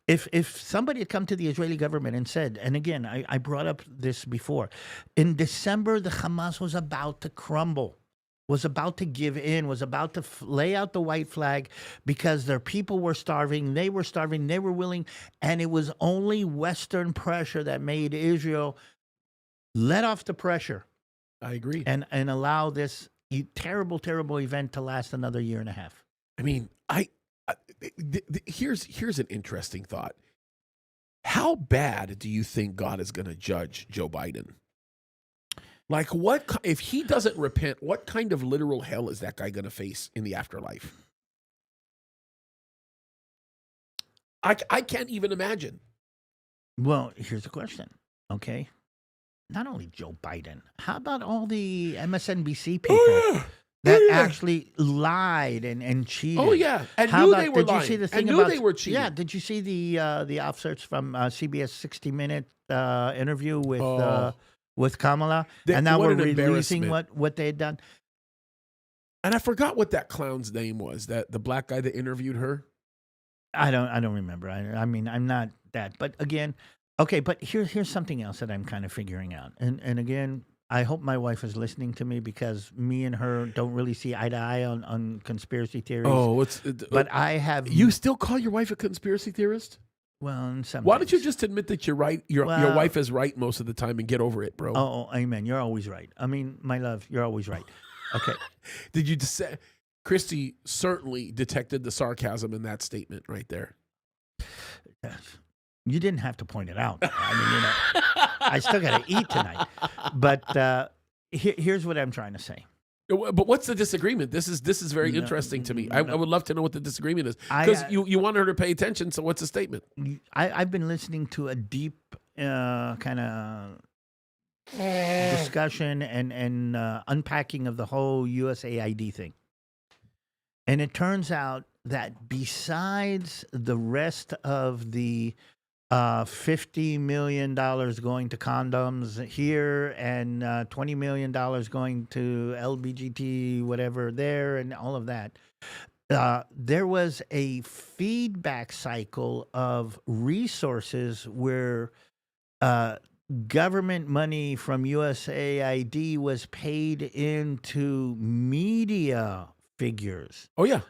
if somebody had come to the Israeli government and said, and again, I brought up this before, in December the Hamas was about to crumble, was about to give in, was about to lay out the white flag because their people were starving, they were willing, and it was only Western pressure that made Israel let off the pressure. I agree. And allow this terrible, terrible event to last another year and a half. I mean, here's an interesting thought. How bad do you think God is going to judge Joe Biden? Like, what if he doesn't repent? What kind of literal hell is that guy going to face in the afterlife? I can't even imagine. Well, here's the question. Okay, not only Joe Biden. How about all the MSNBC people that actually lied and cheated? Oh yeah, and How knew about, they were did lying. You see the thing and knew about, they were cheating. Yeah, did you see the officers from CBS 60-minute interview with Kamala, and now what we're an releasing embarrassment. what they had done? And I forgot what that clown's name was. That the black guy that interviewed her. I don't remember. I mean, I'm not that. But again, okay. But here's something else that I'm kind of figuring out. And again, I hope my wife is listening to me because me and her don't really see eye to eye on conspiracy theories. Oh, but I have. You still call your wife a conspiracy theorist? Well, in some why days. don't you just admit that you're right? Your wife is right most of the time and get over it, bro. Oh, amen. You're always right. I mean, my love, you're always right. Okay. Did you just say? Christy certainly detected the sarcasm in that statement right there. You didn't have to point it out. I mean, I still got to eat tonight. But here's what I'm trying to say. But what's the disagreement? This is very interesting to me. I would love to know what the disagreement is because you want her to pay attention. So what's the statement? I've been listening to a deep kind of discussion and unpacking of the whole USAID thing. And it turns out that besides the rest of the $50 million going to condoms here and $20 million going to LBGT, whatever there, and all of that, there was a feedback cycle of resources where government money from USAID was paid into media figures. Oh, yeah.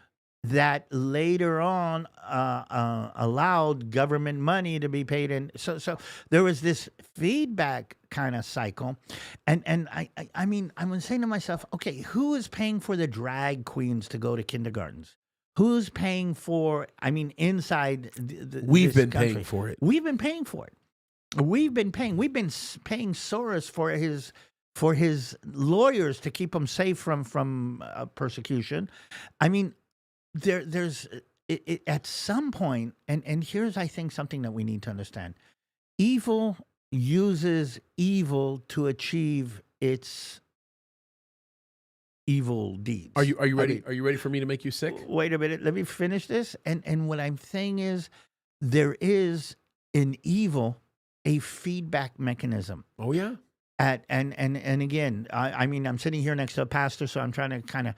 That later on allowed government money to be paid in. So there was this feedback kind of cycle. And I mean, I was saying to myself, okay, who is paying for the drag queens to go to kindergartens? Who's paying for, I mean, inside We've this been country? paying for it. We've been paying for it. We've been paying Soros for his lawyers to keep him safe from persecution. I mean, there's at some point, and here's I think something that we need to understand: evil uses evil to achieve its evil deeds. Are you ready? Are you ready for me to make you sick? Wait a minute. Let me finish this. And what I'm saying is, there is in evil a feedback mechanism. Oh yeah. And again, I mean, I'm sitting here next to a pastor, so I'm trying to kind of,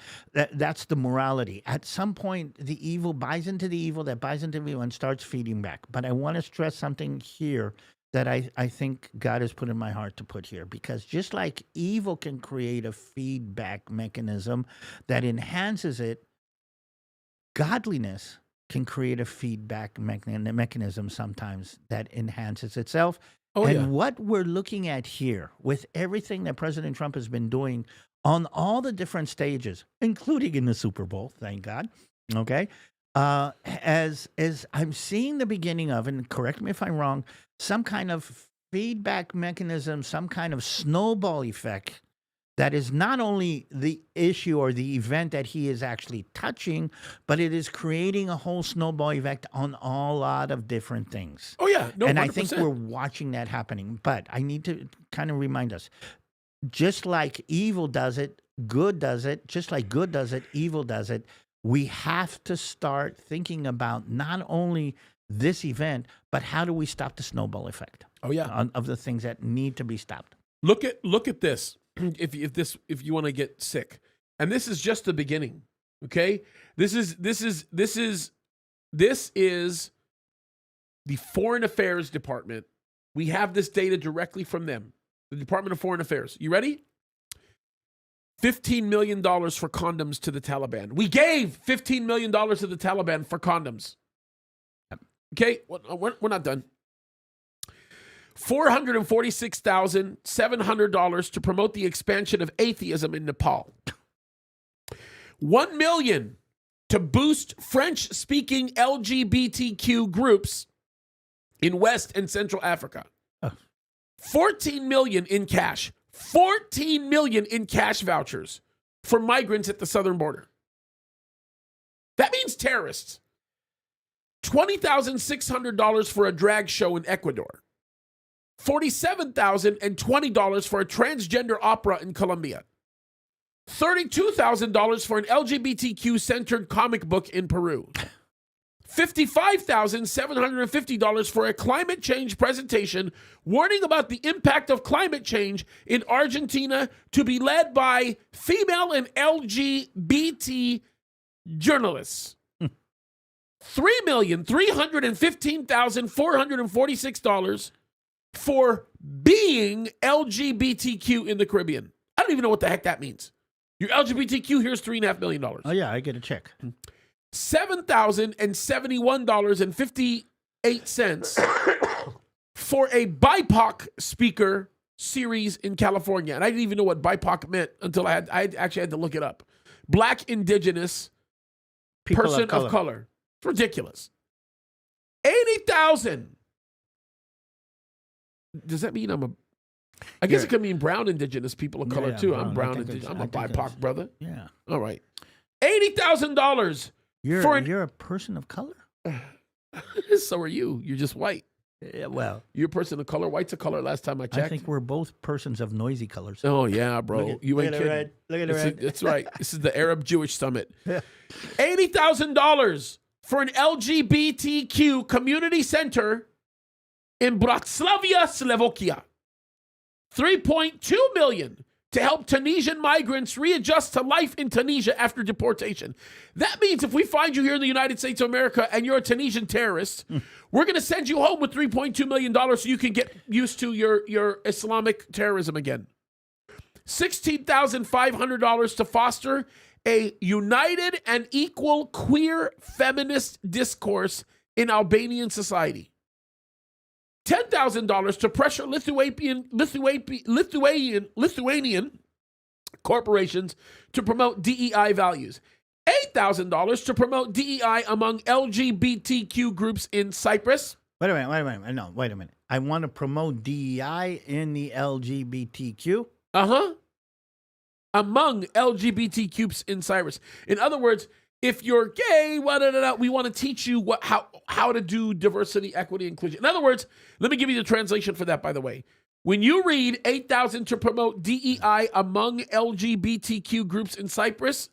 that's the morality. At some point, the evil buys into the evil, that buys into the evil, and starts feeding back. But I want to stress something here that I think God has put in my heart to put here, because just like evil can create a feedback mechanism that enhances it, godliness can create a feedback mechanism sometimes that enhances itself. Oh, and yeah. what we're looking at here with everything that President Trump has been doing on all the different stages, including in the Super Bowl, thank God, okay, as I'm seeing the beginning of, and correct me if I'm wrong, some kind of feedback mechanism, some kind of snowball effect that is not only the issue or the event that he is actually touching, but it is creating a whole snowball effect on a lot of different things. Oh, yeah. No, and 100%. I think we're watching that happening. But I need to kind of remind us, just like evil does it, good does it. Just like good does it, evil does it. We have to start thinking about not only this event, but how do we stop the snowball effect? Oh, yeah. Of the things that need to be stopped. Look at this. If you want to get sick, and this is just the beginning. Okay, this is the Foreign Affairs Department. We have this data directly from them, the Department of Foreign Affairs. You ready? $15 million for condoms to the Taliban. We gave $15 million to the Taliban for condoms. Okay, we're not done. $446,700 to promote the expansion of atheism in Nepal. $1 million to boost French-speaking LGBTQ groups in West and Central Africa. $14 million in cash. $14 million in cash vouchers for migrants at the southern border. That means terrorists. $20,600 for a drag show in Ecuador. $47,020 for a transgender opera in Colombia. $32,000 for an LGBTQ-centered comic book in Peru. $55,750 for a climate change presentation warning about the impact of climate change in Argentina to be led by female and LGBT journalists. $3,315,446 for being LGBTQ in the Caribbean. I don't even know what the heck that means. You're LGBTQ, here's $3.5 million. Oh, yeah, I get a check. $7,071.58 for a BIPOC speaker series in California. And I didn't even know what BIPOC meant until I actually had to look it up. Black, Indigenous, person of color. It's ridiculous. $80,000. Does that mean I guess it could mean brown Indigenous people of color too. I'm brown Indigenous. I'm a BIPOC brother. Yeah. All right. $80,000. You're a person of color? So are you. You're just white. Yeah, well. You're a person of color. White's a color last time I checked. I think we're both persons of noisy colors. Oh, yeah, bro. You ain't kidding. Look at the red. That's right. This is the Arab-Jewish summit. $80,000 for an LGBTQ community center in Bratislava, Slovakia. $3.2 million to help Tunisian migrants readjust to life in Tunisia after deportation. That means if we find you here in the United States of America and you're a Tunisian terrorist, we're going to send you home with $3.2 million so you can get used to your Islamic terrorism again. $16,500 to foster a united and equal queer feminist discourse in Albanian society. $10,000 to pressure Lithuanian corporations to promote DEI values. $8,000 to promote DEI among LGBTQ groups in Cyprus. Wait a minute. No, wait a minute. I want to promote DEI in the LGBTQ. Among LGBTQs in Cyprus. In other words, if you're gay, we want to teach you how to do diversity, equity, inclusion. In other words, let me give you the translation for that, by the way. When you read 8,000 to promote DEI among LGBTQ groups in Cyprus,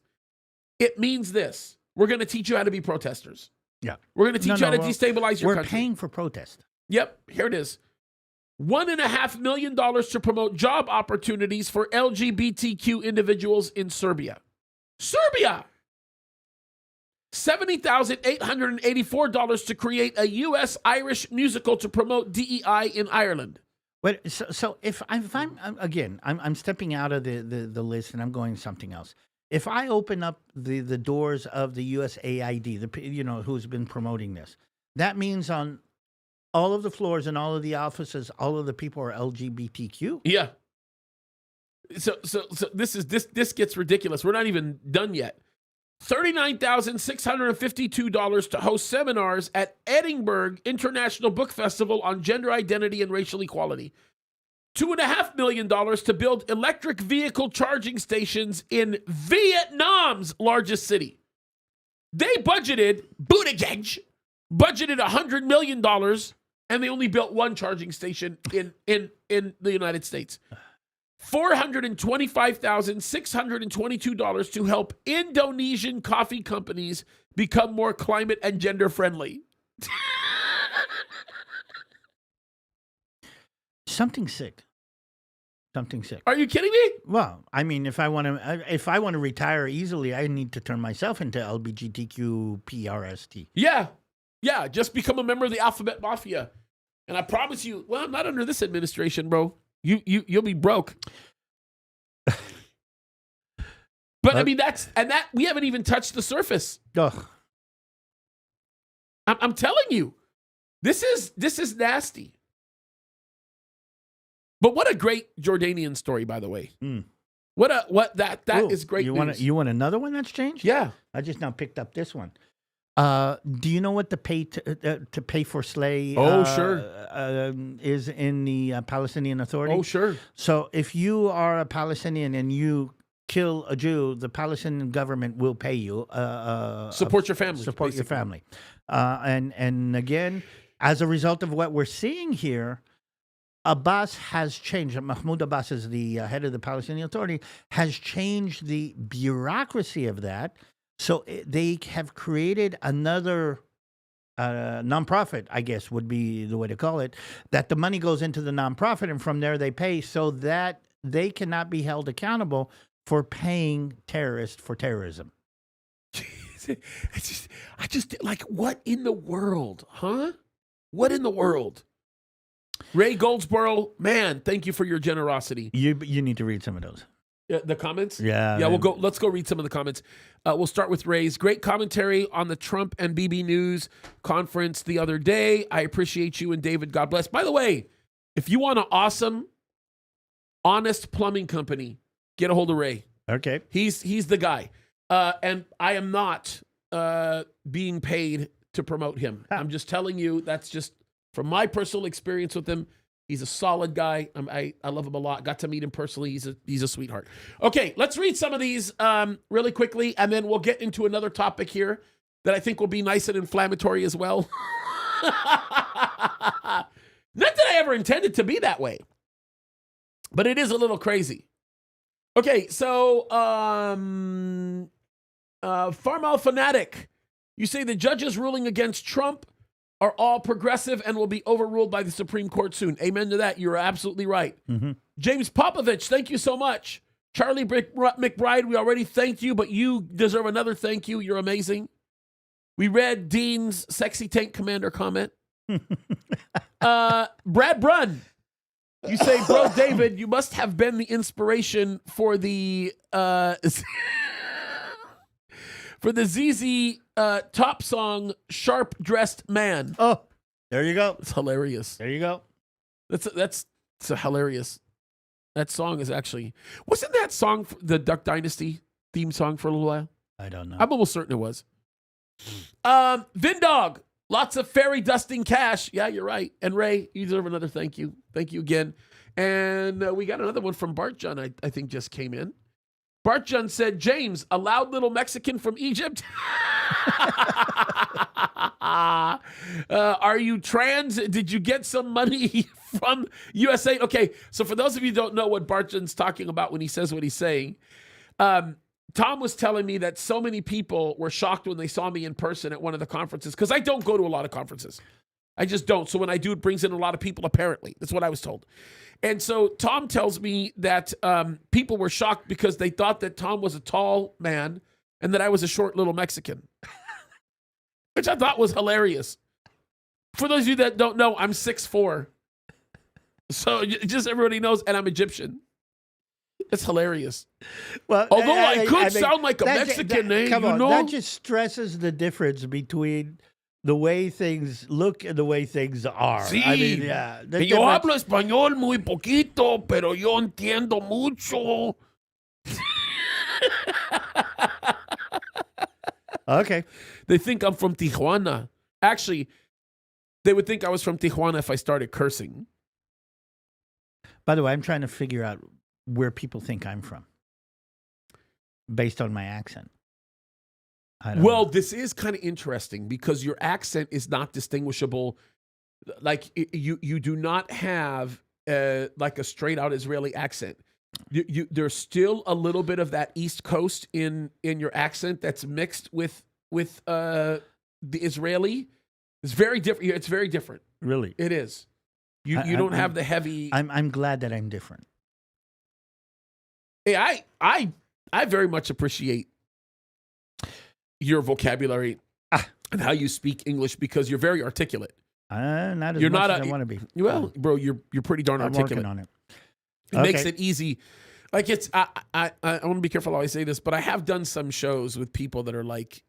it means this. We're going to teach you how to be protesters. Yeah. We're going to teach you how to destabilize your country. We're paying for protest. Yep. Here it is. $1.5 million to promote job opportunities for LGBTQ individuals in Serbia. Serbia! $70,884 to create a U.S.-Irish musical to promote DEI in Ireland. Wait, so if I'm stepping out of the list and I'm going something else. If I open up the doors of the USAID, who's been promoting this, that means on all of the floors and all of the offices, all of the people are LGBTQ. Yeah. So this gets ridiculous. We're not even done yet. $39,652 to host seminars at Edinburgh International Book Festival on gender identity and racial equality. $2.5 million to build electric vehicle charging stations in Vietnam's largest city. They budgeted $100 million, and they only built one charging station in the United States. $425,622 to help Indonesian coffee companies become more climate and gender friendly. Something sick. Are you kidding me? Well, I mean, if I want to retire easily, I need to turn myself into LGBTQPRST. Yeah. Just become a member of the Alphabet Mafia, and I promise you. Well, not under this administration, bro. You'll be broke. But I mean, that we haven't even touched the surface. Ugh. I'm telling you, this is nasty. But what a great Jordanian story, by the way. That is great news. You want another one that's changed? Yeah. I just now picked up this one. Do you know what the pay for slay is in the Palestinian Authority? Oh, sure. So if you are a Palestinian and you kill a Jew, the Palestinian government will pay you. Support your family. Support your family. And again, as a result of what we're seeing here, Abbas has changed. Mahmoud Abbas is the head of the Palestinian Authority, has changed the bureaucracy of that. So they have created another nonprofit, I guess would be the way to call it, that the money goes into the nonprofit and from there they pay so that they cannot be held accountable for paying terrorists for terrorism. I just like, what in the world, huh? What in the world? Ray Goldsboro, man, thank you for your generosity. You need to read some of those. The comments? Yeah. Yeah, let's go read some of the comments. We'll start with Ray's. Great commentary on the Trump and BB News conference the other day. I appreciate you and David. God bless. By the way, if you want an awesome, honest plumbing company, get a hold of Ray. Okay. He's the guy. And I am not being paid to promote him. I'm just telling you, that's just from my personal experience with him. He's a solid guy. I love him a lot. Got to meet him personally. He's a sweetheart. Okay, let's read some of these really quickly, and then we'll get into another topic here that I think will be nice and inflammatory as well. Not that I ever intended to be that way, but it is a little crazy. Okay, so Farmal Fanatic, you say the judges ruling against Trump are all progressive and will be overruled by the Supreme Court soon. Amen to that. You're absolutely right. Mm-hmm. James Popovich, thank you so much. Charlie McBride, we already thanked you, but you deserve another thank you. You're amazing. We read Dean's Sexy Tank Commander comment. Brad Brunn, you say, bro, David, you must have been the inspiration for the for the ZZ top song, Sharp Dressed Man. Oh, there you go. It's hilarious. There you go. That's hilarious. That song is actually, wasn't that song the Duck Dynasty theme song for a little while? I don't know. I'm almost certain it was. Vindog, lots of fairy dusting cash. Yeah, you're right. And Ray, you deserve another thank you. Thank you again. And we got another one from Bart John, I think just came in. Bart John said, James, a loud little Mexican from Egypt. Are you trans? Did you get some money from USA? Okay, so for those of you who don't know what Bart John's talking about when he says what he's saying, Tom was telling me that so many people were shocked when they saw me in person at one of the conferences, because I don't go to a lot of conferences. I just don't. So when I do, it brings in a lot of people, apparently. That's what I was told. And so Tom tells me that people were shocked because they thought that Tom was a tall man and that I was a short little Mexican, which I thought was hilarious. For those of you that don't know, I'm 6'4". So just everybody knows, and I'm Egyptian. It's hilarious. Well, although I could sound like a Mexican name, come on, know? that just stresses the difference between the way things look and the way things are. Sí. I mean, yeah. Yo hablo español muy poquito, pero yo entiendo mucho. Okay. They think I'm from Tijuana. Actually, they would think I was from Tijuana if I started cursing. By the way, I'm trying to figure out where people think I'm from based on my accent. I don't know. This is kind of interesting because your accent is not distinguishable. Like you do not have like a straight out Israeli accent. There's still a little bit of that East Coast in your accent that's mixed with the Israeli. It's very different. It's very different. Really? It is. You don't have the heavy. I'm glad that I'm different. Hey, I very much appreciate your vocabulary and how you speak English because you're very articulate. Not as much as I want to be. Well, bro, you're pretty darn I'm articulate. working on it. It makes it easy. Like it's I want to be careful how I say this, but I have done some shows with people that are like,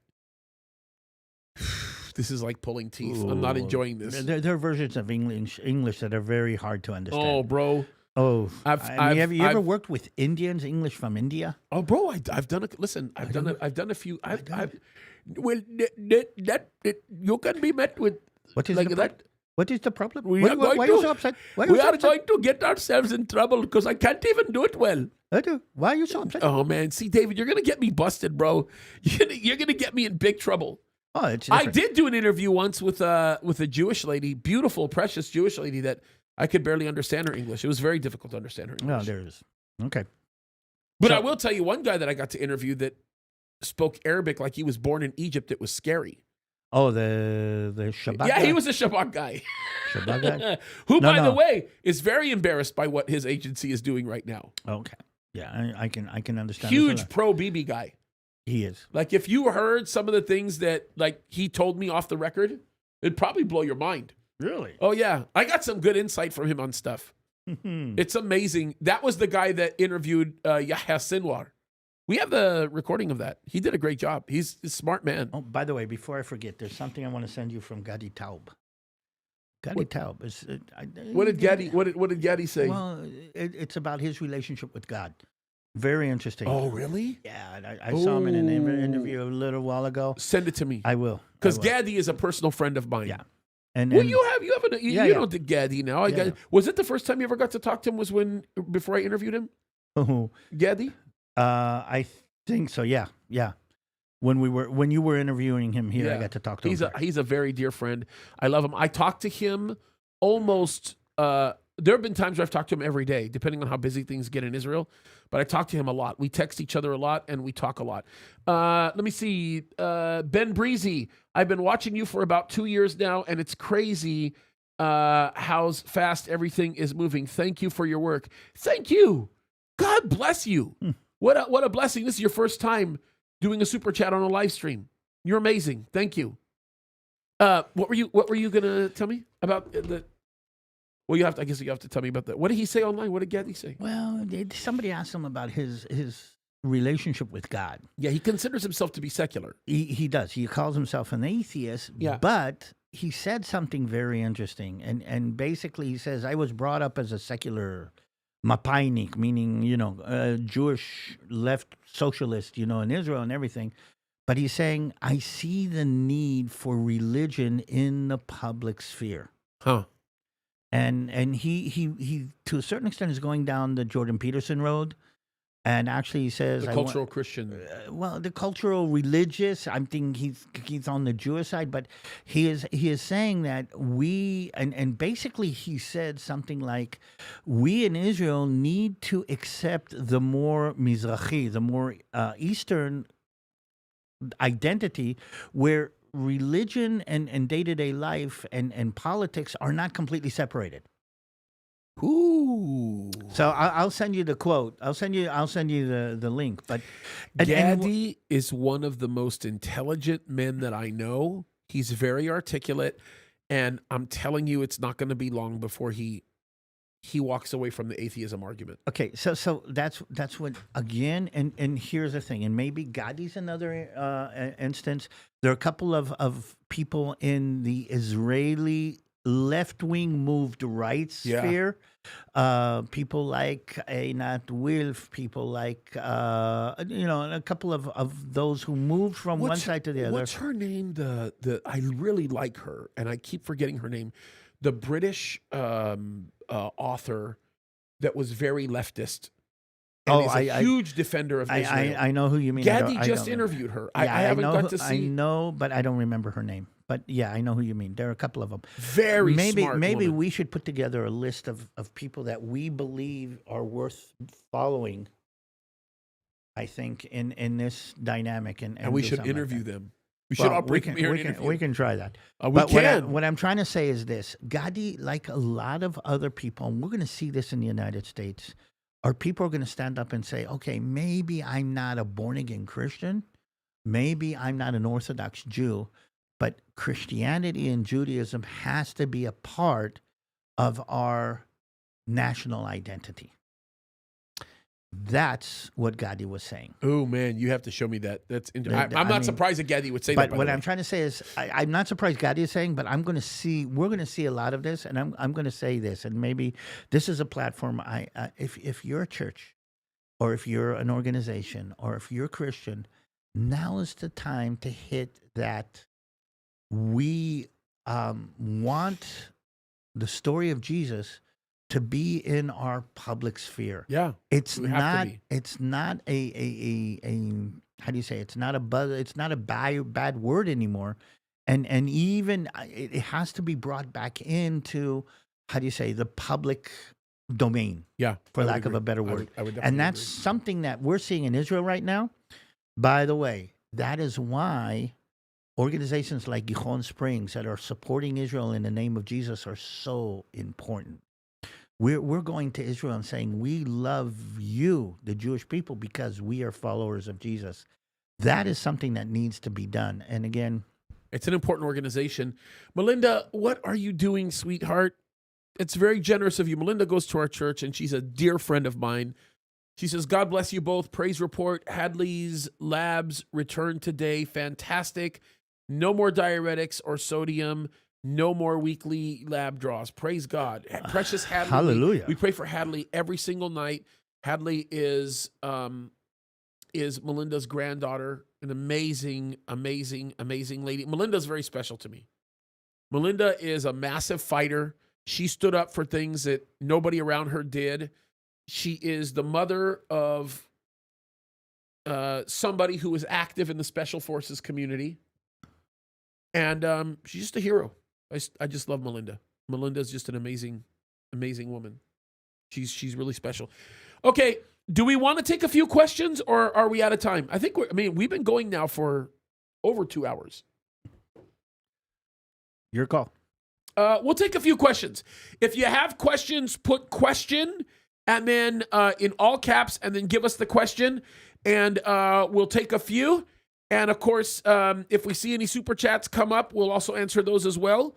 this is like pulling teeth. I'm not enjoying this. There are versions of English that are very hard to understand. Oh, bro. Oh, have you ever worked with Indians? English from India? Oh, bro, I've done it. Listen, I've done a few. Well, you can be met with what is like that. What is the problem? Why are you so upset? We are going to get ourselves in trouble because I can't even do it well. Why are you so upset? Oh man, see, David, you're gonna get me busted, bro. You're gonna get me in big trouble. Oh, it's different. I did do an interview once with a Jewish lady, beautiful, precious Jewish lady that I could barely understand her English. It was very difficult to understand her English. Oh, there it is. Okay. But I will tell you one guy that I got to interview that spoke Arabic like he was born in Egypt. It was scary. Oh, the Shabbat. Yeah, he was a Shabbat guy. Shabbat guy. Who, by the way, is very embarrassed by what his agency is doing right now. Okay. Yeah, I can understand. Huge pro BB guy. He is. Like if you heard some of the things that like he told me off the record, it'd probably blow your mind. Really? Oh yeah, I got some good insight from him on stuff. It's amazing. That was the guy that interviewed Yahya Sinwar. We have the recording of that. He did a great job. He's a smart man. Oh, by the way, before I forget, there's something I want to send you from Gadi Taub. Gadi Taub is. What did Gadi say? Well, it's about his relationship with God. Very interesting. Oh, really? Yeah, I saw him in an interview a little while ago. Send it to me. I will. Because Gadi is a personal friend of mine. Yeah. Well, you know the Gadi now. Was it the first time you ever got to talk to him? Was before I interviewed him? Oh, Gadi? I think so. Yeah. When you were interviewing him here, I got to talk to him. He's a very dear friend. I love him. I talk to him almost. There have been times where I've talked to him every day, depending on how busy things get in Israel. But I talk to him a lot. We text each other a lot, and we talk a lot. Let me see. Ben Breezy, I've been watching you for about 2 years now, and it's crazy how fast everything is moving. Thank you for your work. Thank you. God bless you. What a blessing. This is your first time doing a super chat on a live stream. You're amazing. Thank you. What were you gonna tell me about the? Well, I guess you have to tell me about that. What did he say online? What did Gadi say? Well, somebody asked him about his relationship with God. Yeah, he considers himself to be secular. He does. He calls himself an atheist. Yeah. But he said something very interesting, and basically he says, "I was brought up as a secular mapainik," meaning Jewish left socialist, in Israel and everything. But he's saying, "I see the need for religion in the public sphere." Huh. And he to a certain extent is going down the Jordan Peterson road, and actually he says the cultural Christian. Well, the cultural religious. I'm thinking he's on the Jewish side, but he is saying that we and basically he said something like, we in Israel need to accept the more Mizrahi, the more Eastern identity, where religion and day-to-day life and politics are not completely separated. Ooh. So I'll send you the quote. I'll send you the link. But Gadi is one of the most intelligent men that I know. He's very articulate, and I'm telling you, it's not going to be long before he walks away from the atheism argument. Okay, so that's what, again, and here's the thing, and maybe Gadi's another instance. There are a couple of people in the Israeli left-wing moved right sphere, people like Einat Wilf, people like, a couple of those who moved from one side to the other. What's her name? I really like her, and I keep forgetting her name. The British author that was very leftist. And Oh, is a huge defender of Israel. I know who you mean. Gaddy just interviewed her. I haven't got to see. I know, but I don't remember her name. But yeah, I know who you mean. There are a couple of them. Very smart Maybe woman. we should put together a list of people that we believe are worth following. I think in this dynamic and we do should something like interview that. them. We should all bring them here and we interview. can try that. We can. What I'm trying to say is this: Gaddi, like a lot of other people, and we're going to see this in the United States, are people are going to stand up and say, "Okay, maybe I'm not a born again Christian, maybe I'm not an Orthodox Jew, but Christianity and Judaism has to be a part of our national identity." That's what Gaddi was saying. Oh man, you have to show me that. That's. I'm not surprised that Gaddi would say that. But what I'm trying to say is, I'm not surprised Gaddi is saying, but we're going to see a lot of this, and I'm going to say this, and maybe this is a platform. If you're a church, or if you're an organization, or if you're Christian, now is the time to hit that. We want the story of Jesus to be in our public sphere. Yeah, it's not a how do you say, it's not a buzz, it's not a bad word anymore, and even it has to be brought back into, how do you say, the public domain, for lack of a better word. I would and that's something that we're seeing in Israel right now. By the way, that is why organizations like Gijon Springs that are supporting Israel in the name of Jesus are so important. We're going to Israel and saying, we love you, the Jewish people, because we are followers of Jesus. That is something that needs to be done. And again, it's an important organization. Melinda, what are you doing, sweetheart? It's very generous of you. Melinda goes to our church, and she's a dear friend of mine. She says, God bless you both. Praise report. Hadley's labs returned today. Fantastic. No more diuretics or sodium. No more weekly lab draws. Praise God. Precious Hadley. Hallelujah. We pray for Hadley every single night. Hadley is Melinda's granddaughter, an amazing, amazing, amazing lady. Melinda's very special to me. Melinda is a massive fighter. She stood up for things that nobody around her did. She is the mother of somebody who is active in the Special Forces community. And she's just a hero. I just love Melinda. Melinda's just an amazing, amazing woman. She's really special. Okay, do we want to take a few questions, or are we out of time? We've been going now for over 2 hours. Your call. We'll take a few questions. If you have questions, put question and then in all caps, and then give us the question, and we'll take a few. And of course, if we see any super chats come up, we'll also answer those as well.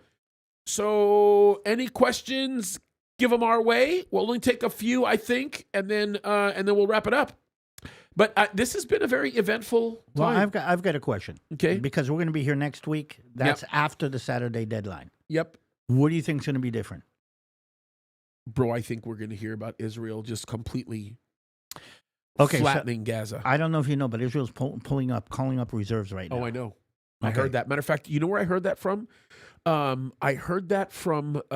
So any questions, give them our way. We'll only take a few, I think, and then we'll wrap it up. But this has been a very eventful time. Well, I've got a question. Okay. Because we're going to be here next week. That's after the Saturday deadline. Yep. What do you think is going to be different? Bro, I think we're going to hear about Israel just completely flattening Gaza. I don't know if you know, but Israel's calling up reserves right now. Oh, I know. I heard that. Matter of fact, you know where I heard that from? I heard that from, it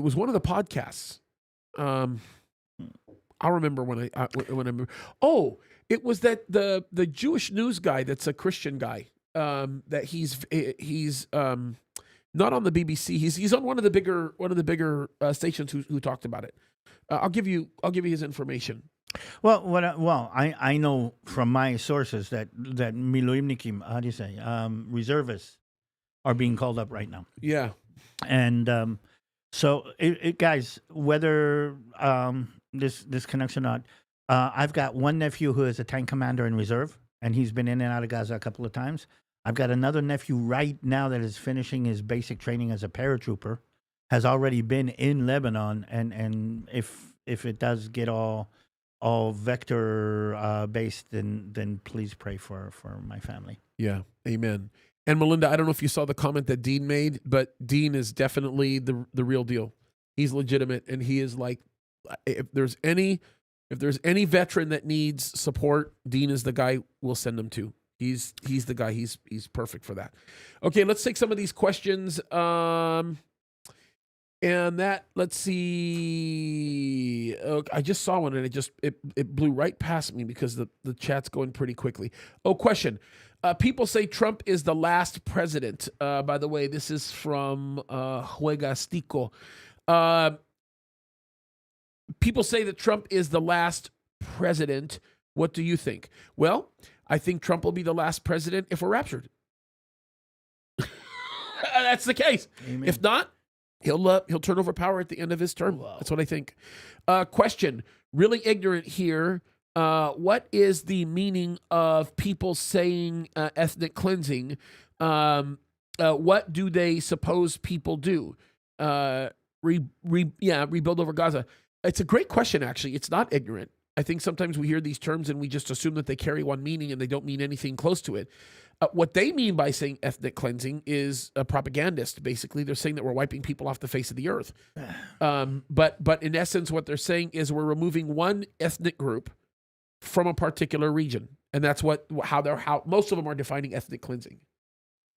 was one of the podcasts. I'll remember when I remember. Oh, it was that the Jewish news guy that's a Christian guy. That he's not on the BBC. He's on one of the bigger stations who talked about it. I'll give you his information. Well, I know from my sources that miloimnikim, how do you say, reservists are being called up right now. Yeah, and so guys, whether this connects or not, I've got one nephew who is a tank commander in reserve, and he's been in and out of Gaza a couple of times. I've got another nephew right now that is finishing his basic training as a paratrooper, has already been in Lebanon, and if it does get all vector based, then please pray for my family. Yeah, amen. And Melinda, I don't know if you saw the comment that Dean made, but Dean is definitely the real deal. He's legitimate, and he is like, if there's any veteran that needs support, Dean is the guy we'll send them to. He's the guy. He's perfect for that. Okay, let's take some of these questions. And that, let's see. I just saw one and it blew right past me because the chat's going pretty quickly. Oh, question. People say Trump is the last president. By the way, this is from Juegastico. People say that Trump is the last president. What do you think? Well, I think Trump will be the last president if we're raptured. That's the case. Amen. If not, he'll turn over power at the end of his term. Wow. That's what I think. Question, really ignorant here. What is the meaning of people saying ethnic cleansing? What do they suppose people do? Rebuild over Gaza. It's a great question, actually. It's not ignorant. I think sometimes we hear these terms and we just assume that they carry one meaning and they don't mean anything close to it. What they mean by saying ethnic cleansing is a propagandist. Basically, they're saying that we're wiping people off the face of the earth. But in essence, what they're saying is we're removing one ethnic group from a particular region, and that's how most of them are defining ethnic cleansing,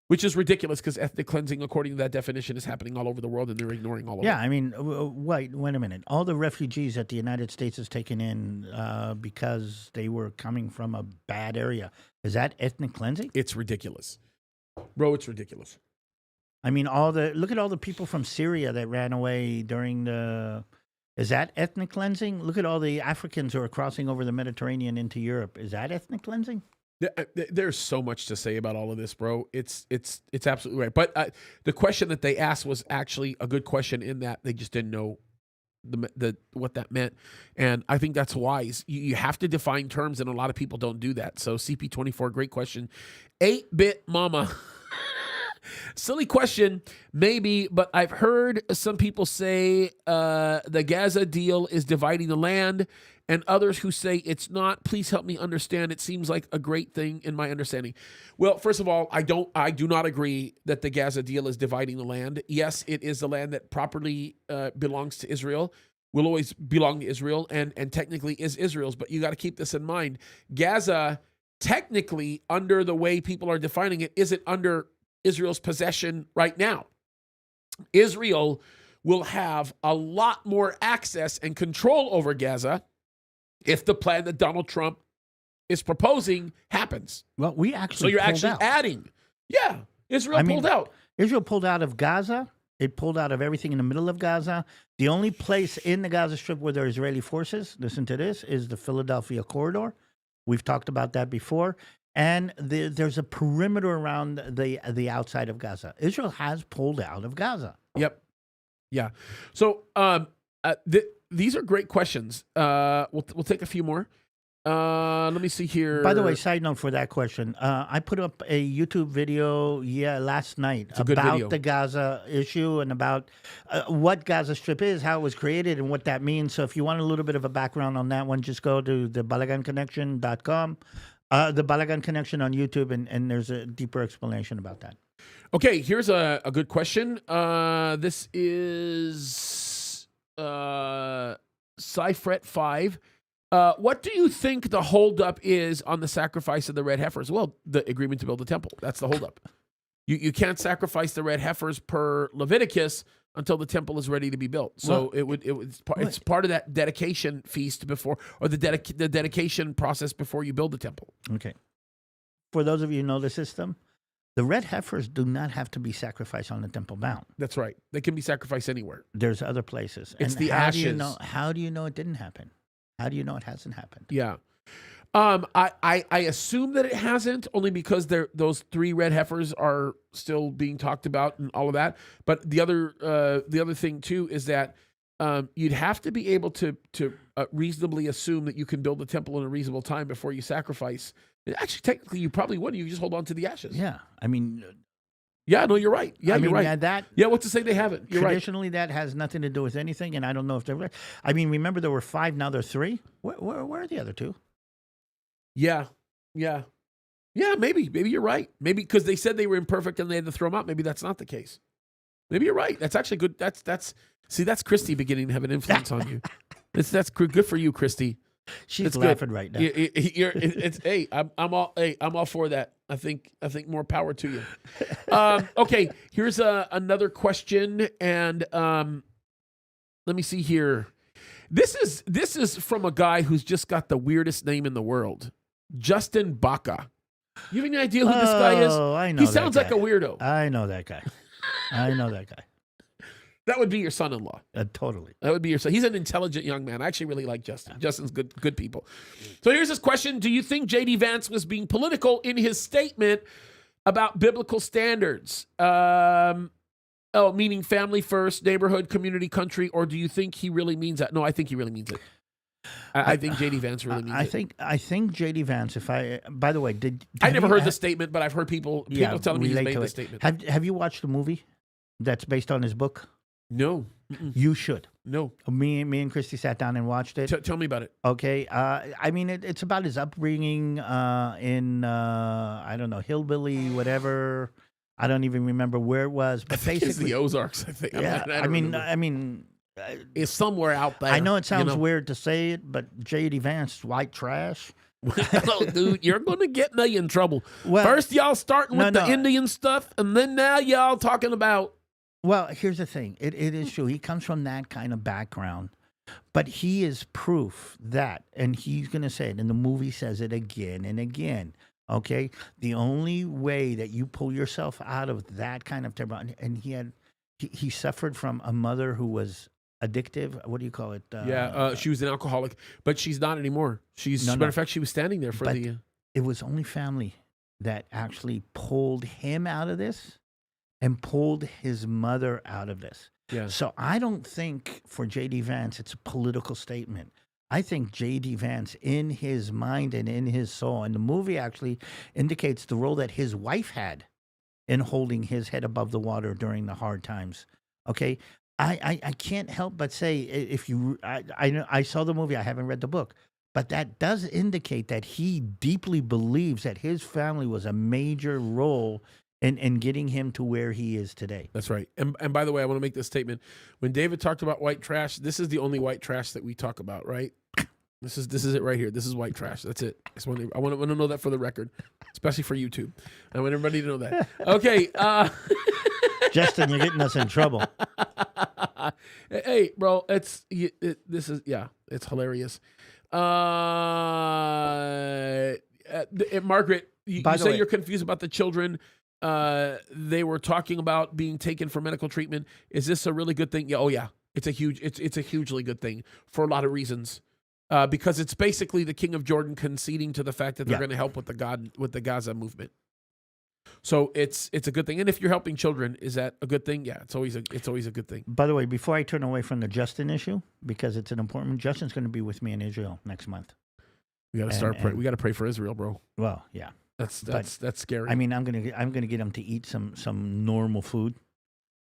which is ridiculous because ethnic cleansing, according to that definition, is happening all over the world, and they're ignoring all of it. Yeah, I mean, wait a minute. All the refugees that the United States has taken in because they were coming from a bad area, is that ethnic cleansing? It's ridiculous. Bro, it's ridiculous. I mean, look at all the people from Syria that ran away during is that ethnic cleansing? Look at all the Africans who are crossing over the Mediterranean into Europe. Is that ethnic cleansing? There's so much to say about all of this, bro. It's absolutely right. But the question that they asked was actually a good question in that they just didn't know what that meant. And I think that's wise. You have to define terms, and a lot of people don't do that. So CP24, great question. 8-bit mama. Silly question, maybe, but I've heard some people say the Gaza deal is dividing the land, and others who say it's not. Please help me understand. It seems like a great thing in my understanding. Well, first of all, I do not agree that the Gaza deal is dividing the land. Yes, it is the land that properly belongs to Israel, will always belong to Israel, and technically is Israel's. But you got to keep this in mind. Gaza, technically, under the way people are defining it, isn't under Israel's possession right now. Israel will have a lot more access and control over Gaza if the plan that Donald Trump is proposing happens. Well, so you're actually adding. Yeah, Israel pulled out. Israel pulled out of Gaza. It pulled out of everything in the middle of Gaza. The only place in the Gaza Strip where there are Israeli forces, listen to this, is the Philadelphia corridor. We've talked about that before. And there's a perimeter around the outside of Gaza. Israel has pulled out of Gaza. Yep. Yeah. So these are great questions. We'll take a few more. Let me see here. By the way, side note for that question, I put up a YouTube video last night about the Gaza issue and about what Gaza Strip is, how it was created, and what that means. So if you want a little bit of a background on that one, just go to thebalaganconnection.com. The Balagan Connection on YouTube, and there's a deeper explanation about that. Okay, here's a good question. This is Cyfret 5. What do you think the holdup is on the sacrifice of the red heifers? Well, the agreement to build the temple. That's the holdup. You can't sacrifice the red heifers per Leviticus until the temple is ready to be built. So it's part of that dedication feast before, or the dedication process before you build the temple. Okay. For those of you who know the system, the red heifers do not have to be sacrificed on the Temple Mount. That's right. They can be sacrificed anywhere. There's other places. It's the ashes. How do you know it didn't happen? How do you know it hasn't happened? Yeah. I assume that it hasn't, only because those 3 red heifers are still being talked about and all of that. But the other thing too is that you'd have to be able to reasonably assume that you can build the temple in a reasonable time before you sacrifice. Actually, technically, you probably wouldn't. You just hold on to the ashes. Yeah, I mean. Yeah, no, you're right. Yeah, you're right. What's to say they haven't? You're traditionally, right. That has nothing to do with anything, and I don't know if they're. I mean, remember there were 5, now there are 3. Where are the other 2? Yeah. Maybe you're right. Maybe because they said they were imperfect and they had to throw them out. Maybe that's not the case. Maybe you're right. That's actually good. That's Christy beginning to have an influence on you. That's good for you, Christy. She's It's laughing good. right now. Hey, I'm all for that. I think more power to you. Okay, here's another question, and let me see here. This is from a guy who's just got the weirdest name in the world, Justin Baca. You have any idea who this guy is? I know. He sounds like a weirdo. I know that guy. I know that guy. That would be your son-in-law. Totally. That would be your son. He's an intelligent young man. I actually really like Justin. Justin's good people. So here's this question. Do you think J.D. Vance was being political in his statement about biblical standards? Meaning family first, neighborhood, community, country, or do you think he really means that? No, I think he really means it. I think J.D. Vance really means it. I think J.D. Vance, by the way, I never heard the statement, but I've heard people telling me he's made the statement. Have you watched the movie that's based on his book? No. You should. No. Me and Christy sat down and watched it. Tell me about it. Okay. I mean, it's about his upbringing in, I don't know, hillbilly, whatever. I don't even remember where it was. But basically, it's the Ozarks, I think. Yeah. I mean, it's somewhere out there. I know it sounds weird to say it, but J.D. Vance, white trash. Well, dude, you're going to get me in trouble. Well, first, y'all starting with the Indian stuff, and then now y'all talking about. Well, here's the thing. It is true. He comes from that kind of background, but he is proof that, and he's going to say it, and the movie says it again and again. Okay, the only way that you pull yourself out of that kind of terrible, and he suffered from a mother who was addictive. What do you call it? She was an alcoholic, but she's not anymore. Matter of fact, she was standing there for the. It was only family that actually pulled him out of this, and pulled his mother out of this. Yeah. So I don't think for J.D. Vance it's a political statement. I think J.D. Vance, in his mind and in his soul, and the movie actually indicates the role that his wife had in holding his head above the water during the hard times. Okay, I can't help but say, I saw the movie, I haven't read the book, but that does indicate that he deeply believes that his family was a major role in getting him to where he is today. That's right. And by the way, I want to make this statement. When David talked about white trash, this is the only white trash that we talk about, right? This is it right here. This is white trash. That's it. I want to know that for the record, especially for YouTube. I want everybody to know that. Okay. Justin, you're getting us in trouble. Hey, bro, it's hilarious. Margaret, you say you're confused about the children. They were talking about being taken for medical treatment. Is this a really good thing? Yeah. Oh yeah. It's a hugely good thing for a lot of reasons. Because it's basically the King of Jordan conceding to the fact that they're going to help with the Gaza movement. So it's a good thing. And if you're helping children, is that a good thing? Yeah, it's always a good thing. By the way, before I turn away from the Justin issue, because it's an important one, Justin's going to be with me in Israel next month. We got to start praying. We got to pray for Israel, bro. Well, yeah. That's scary. I mean, I'm gonna get him to eat some normal food.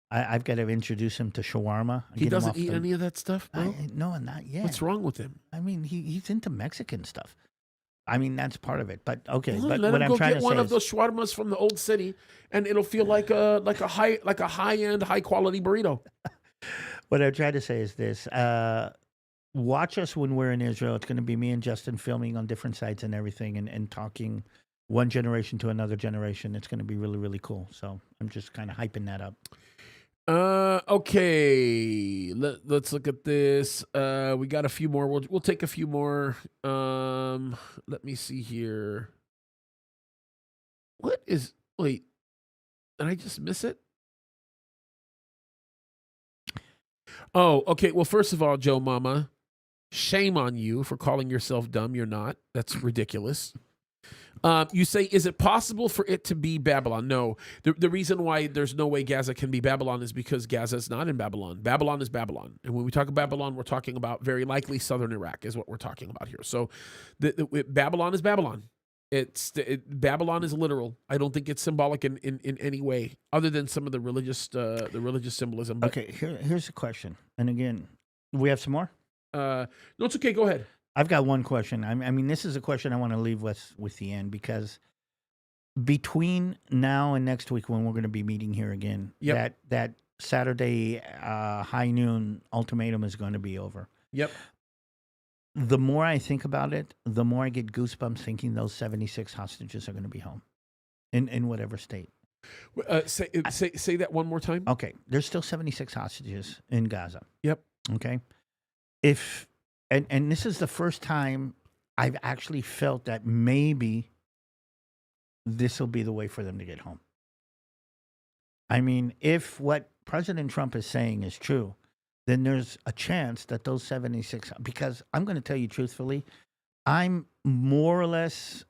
I've got to introduce him to shawarma. He doesn't eat any of that stuff, bro? No, not yet. What's wrong with him? I mean, he's into Mexican stuff. I mean, that's part of it. But okay, well, but let what him I'm go trying get to one say of those shawarmas from the old city, and it'll feel like a high-end, high-quality burrito. What I'm trying to say is this: watch us when we're in Israel. It's going to be me and Justin filming on different sites and everything, and talking one generation to another generation. It's going to be really, really cool. So I'm just kind of hyping that up. Okay. Let's look at this. We got a few more. We'll take a few more. Let me see here. Wait, did I just miss it? Oh, okay. Well, first of all, Joe Mama, shame on you for calling yourself dumb. You're not. That's ridiculous. You say, is it possible for it to be Babylon? No. The reason why there's no way Gaza can be Babylon is because Gaza is not in Babylon. Babylon is Babylon. And when we talk about Babylon, we're talking about very likely southern Iraq is what we're talking about here. So Babylon is Babylon. Babylon is literal. I don't think it's symbolic in any way other than some of the religious symbolism. But, okay, here's the question. And again, we have some more? No, it's okay. Go ahead. I've got one question. I mean, this is a question I want to leave with the end, because between now and next week when we're going to be meeting here again, that Saturday high noon ultimatum is going to be over. Yep. the more I think about it, the more I get goosebumps thinking those 76 hostages are going to be home in whatever state. Say that one more time. Okay, there's still 76 hostages in Gaza. Yep. Okay. If and this is the first time I've actually felt that maybe this will be the way for them to get home. I mean, if what President Trump is saying is true, then there's a chance that those 76, because I'm going to tell you truthfully, I'm more or less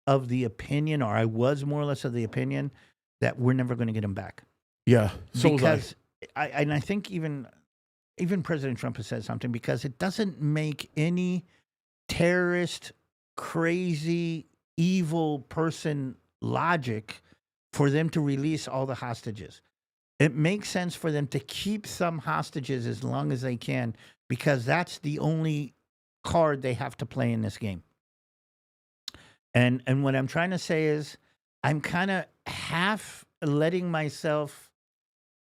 of the opinion, or I was more or less of the opinion, that we're never going to get them back. Yeah. So because I think even President Trump has said something, because it doesn't make any terrorist, crazy, evil person logic for them to release all the hostages. It makes sense for them to keep some hostages as long as they can, because that's the only card they have to play in this game. And what I'm trying to say is, I'm kind of half letting myself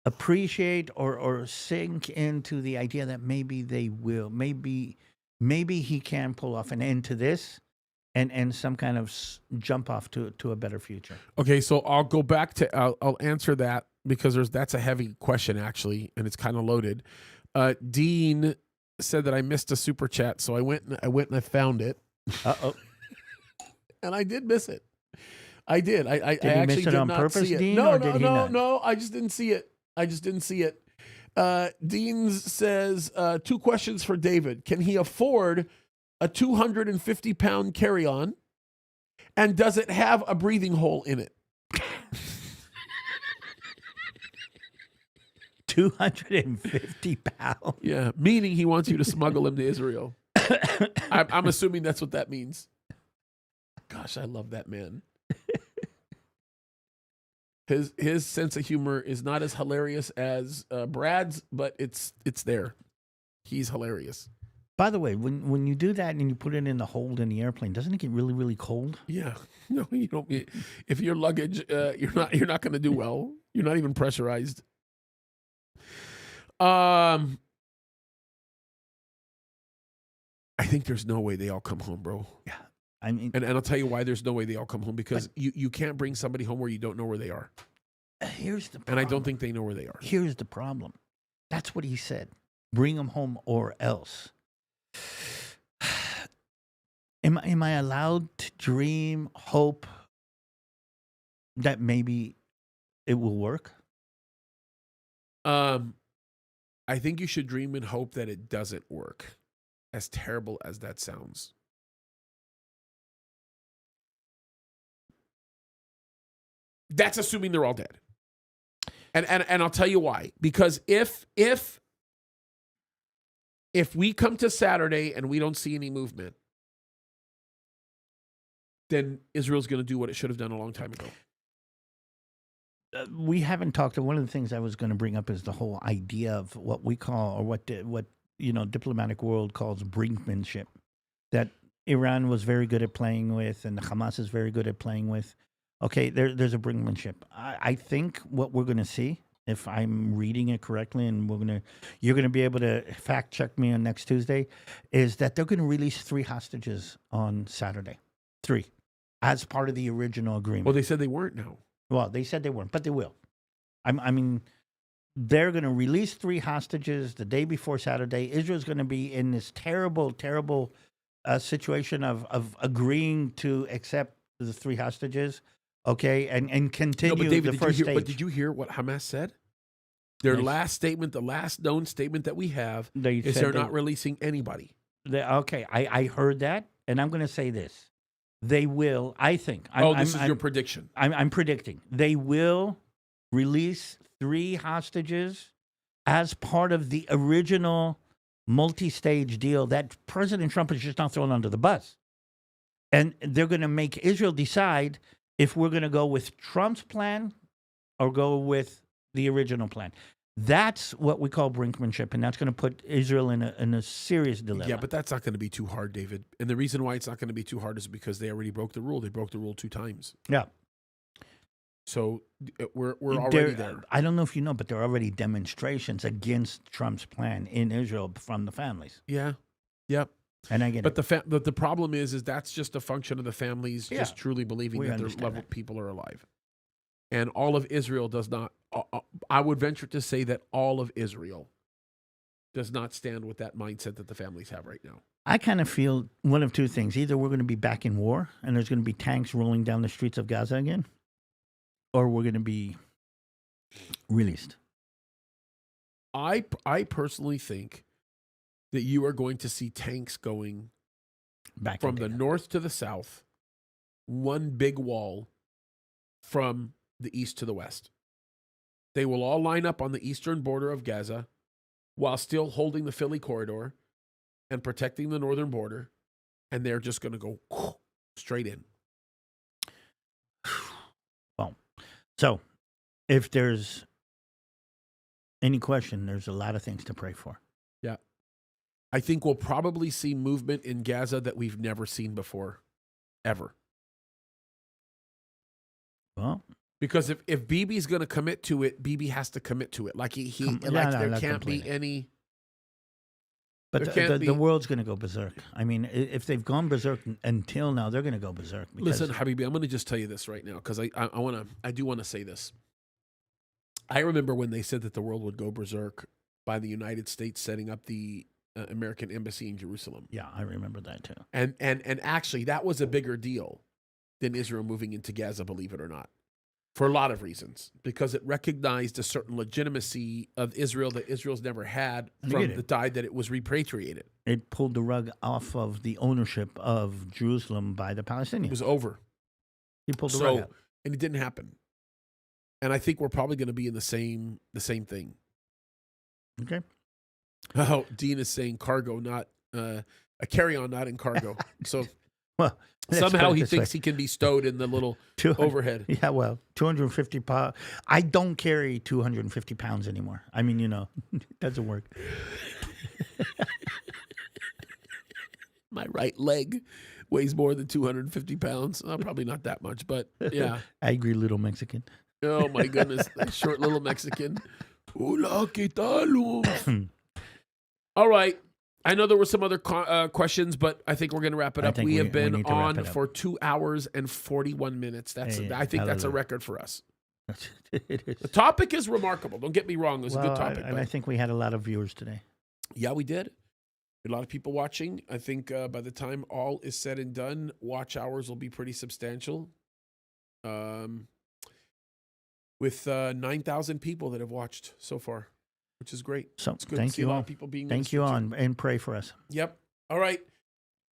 appreciate or sink into the idea that maybe they will, maybe he can pull off an end to this and some kind of jump off to a better future. Okay, so I'll go back to I'll answer that, because that's a heavy question actually, and it's kind of loaded. Dean said that I missed a super chat, so I went and I found it. And I did miss it. I did. I actually miss it did on not purpose, see it. Dean, No, or did he not? no. I just didn't see it. Dean says 2 questions for David. Can he afford a 250-pound carry-on? And does it have a breathing hole in it? 250 pounds. Yeah, meaning he wants you to smuggle him to Israel. I'm assuming that's what that means. Gosh, I love that man. His sense of humor is not as hilarious as Brad's, but it's there. He's hilarious. By the way, when you do that and you put it in the hold in the airplane, doesn't it get really, really cold? Yeah. No, you don't. If your luggage, you're not going to do well. You're not even pressurized. I think there's no way they all come home, bro. Yeah. I mean, and I'll tell you why there's no way they all come home, because you can't bring somebody home where you don't know where they are. Here's the problem. And I don't think they know where they are. Here's the problem. That's what he said. Bring them home or else. Am I allowed to dream, hope that maybe it will work? I think you should dream and hope that it doesn't work, as terrible as that sounds. That's assuming they're all dead. And I'll tell you why. Because if we come to Saturday and we don't see any movement, then Israel's going to do what it should have done a long time ago. We haven't talked. One of the things I was going to bring up is the whole idea of what we call, or what diplomatic world calls brinkmanship, that Iran was very good at playing with, and the Hamas is very good at playing with. Okay, there's a brinkmanship. I think what we're going to see, if I'm reading it correctly, and you're going to be able to fact check me on next Tuesday, is that they're going to release 3 hostages on Saturday. 3, as part of the original agreement. Well, they said they weren't now. Well, they said they weren't, but they will. I mean, they're going to release 3 hostages the day before Saturday. Israel's going to be in this terrible, terrible situation of agreeing to accept the 3 hostages, okay, and continue no, but David, the first stage. But did you hear what Hamas said? Their last statement, the last known statement that we have, is they're not releasing anybody. Okay, I heard that, and I'm going to say this. They will, I think. This is your prediction. I'm predicting. They will release 3 hostages as part of the original multi-stage deal that President Trump is just not thrown under the bus. And they're going to make Israel decide if we're going to go with Trump's plan or go with the original plan. That's what we call brinkmanship, and that's going to put Israel in a serious dilemma. Yeah, but that's not going to be too hard, David. And the reason why it's not going to be too hard is because they already broke the rule. They broke the rule 2 times. Yeah. So we're already there. I don't know if you know, but there are already demonstrations against Trump's plan in Israel from the families. Yeah. Yep. And I get But it. the problem is that's just a function of the families just truly believing We that their understand loved that. people are alive. And all of Israel does not, I would venture to say that all of Israel does not stand with that mindset that the families have right now. I kind of feel one of two things. Either we're going to be back in war and there's going to be tanks rolling down the streets of Gaza again, or we're going to be released. I personally think that you are going to see tanks going Back from into the Gaza. north to the south, one big wall from the east to the west. They will all line up on the eastern border of Gaza while still holding the Philly corridor and protecting the northern border, and they're just going to go straight in. Well, so if there's any question, there's a lot of things to pray for. Yeah. I think we'll probably see movement in Gaza that we've never seen before, ever. Well, because if Bibi's going to commit to it, Bibi has to commit to it. Like there can't be any. But the world's going to go berserk. I mean, if they've gone berserk until now, they're going to go berserk. Listen, Habibi, I'm going to just tell you this right now because I do want to say this. I remember when they said that the world would go berserk by the United States setting up the American embassy in Jerusalem. Yeah, I remember that too. And actually, that was a bigger deal than Israel moving into Gaza, believe it or not, for a lot of reasons. Because it recognized a certain legitimacy of Israel that Israel's never had from the time that it was repatriated. It pulled the rug off of the ownership of Jerusalem by the Palestinians. It was over. He pulled the rug out. And it didn't happen. And I think we're probably going to be in the same thing. Okay. Oh, Dean is saying cargo, not a carry-on, not in cargo. So well, somehow he thinks he can be stowed in the little overhead. Yeah, well, 250 pounds. I don't carry 250 pounds anymore. I mean, it doesn't work. My right leg weighs more than 250 pounds. Probably not that much, but yeah. Angry little Mexican. Oh, my goodness. That short little Mexican. Hola, ¿qué tal? All right. I know there were some other questions, but I think we're going to wrap it up. We have been on for 2 hours and 41 minutes. I think that's a record for us. It is. The topic is remarkable. Don't get me wrong. It was a good topic. And I think we had a lot of viewers today. Yeah, we did. A lot of people watching. I think by the time all is said and done, watch hours will be pretty substantial. With 9,000 people that have watched so far, which is great. So it's good thank to see you a lot all. of people being Thank you on and pray for us. Yep. All right.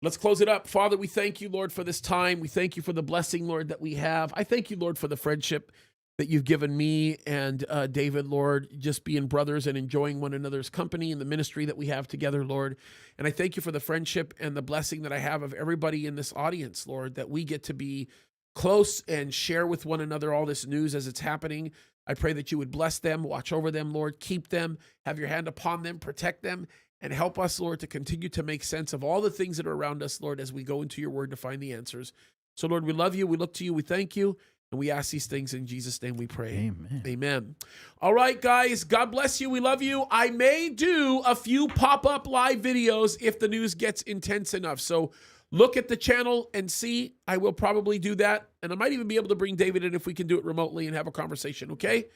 Let's close it up. Father, we thank you, Lord, for this time. We thank you for the blessing, Lord, that we have. I thank you, Lord, for the friendship that you've given me and David, Lord, just being brothers and enjoying one another's company and the ministry that we have together, Lord. And I thank you for the friendship and the blessing that I have of everybody in this audience, Lord, that we get to be close and share with one another all this news as it's happening. I pray that you would bless them, watch over them, Lord, keep them, have your hand upon them, protect them, and help us, Lord, to continue to make sense of all the things that are around us, Lord, as we go into your word to find the answers. So, Lord, we love you, we look to you, we thank you, and we ask these things in Jesus' name we pray. Amen. Amen. All right, guys, God bless you, we love you. I may do a few pop-up live videos if the news gets intense enough. So look at the channel and see. I will probably do that. And I might even be able to bring David in if we can do it remotely and have a conversation, okay?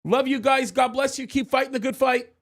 Love you guys. God bless you. Keep fighting the good fight.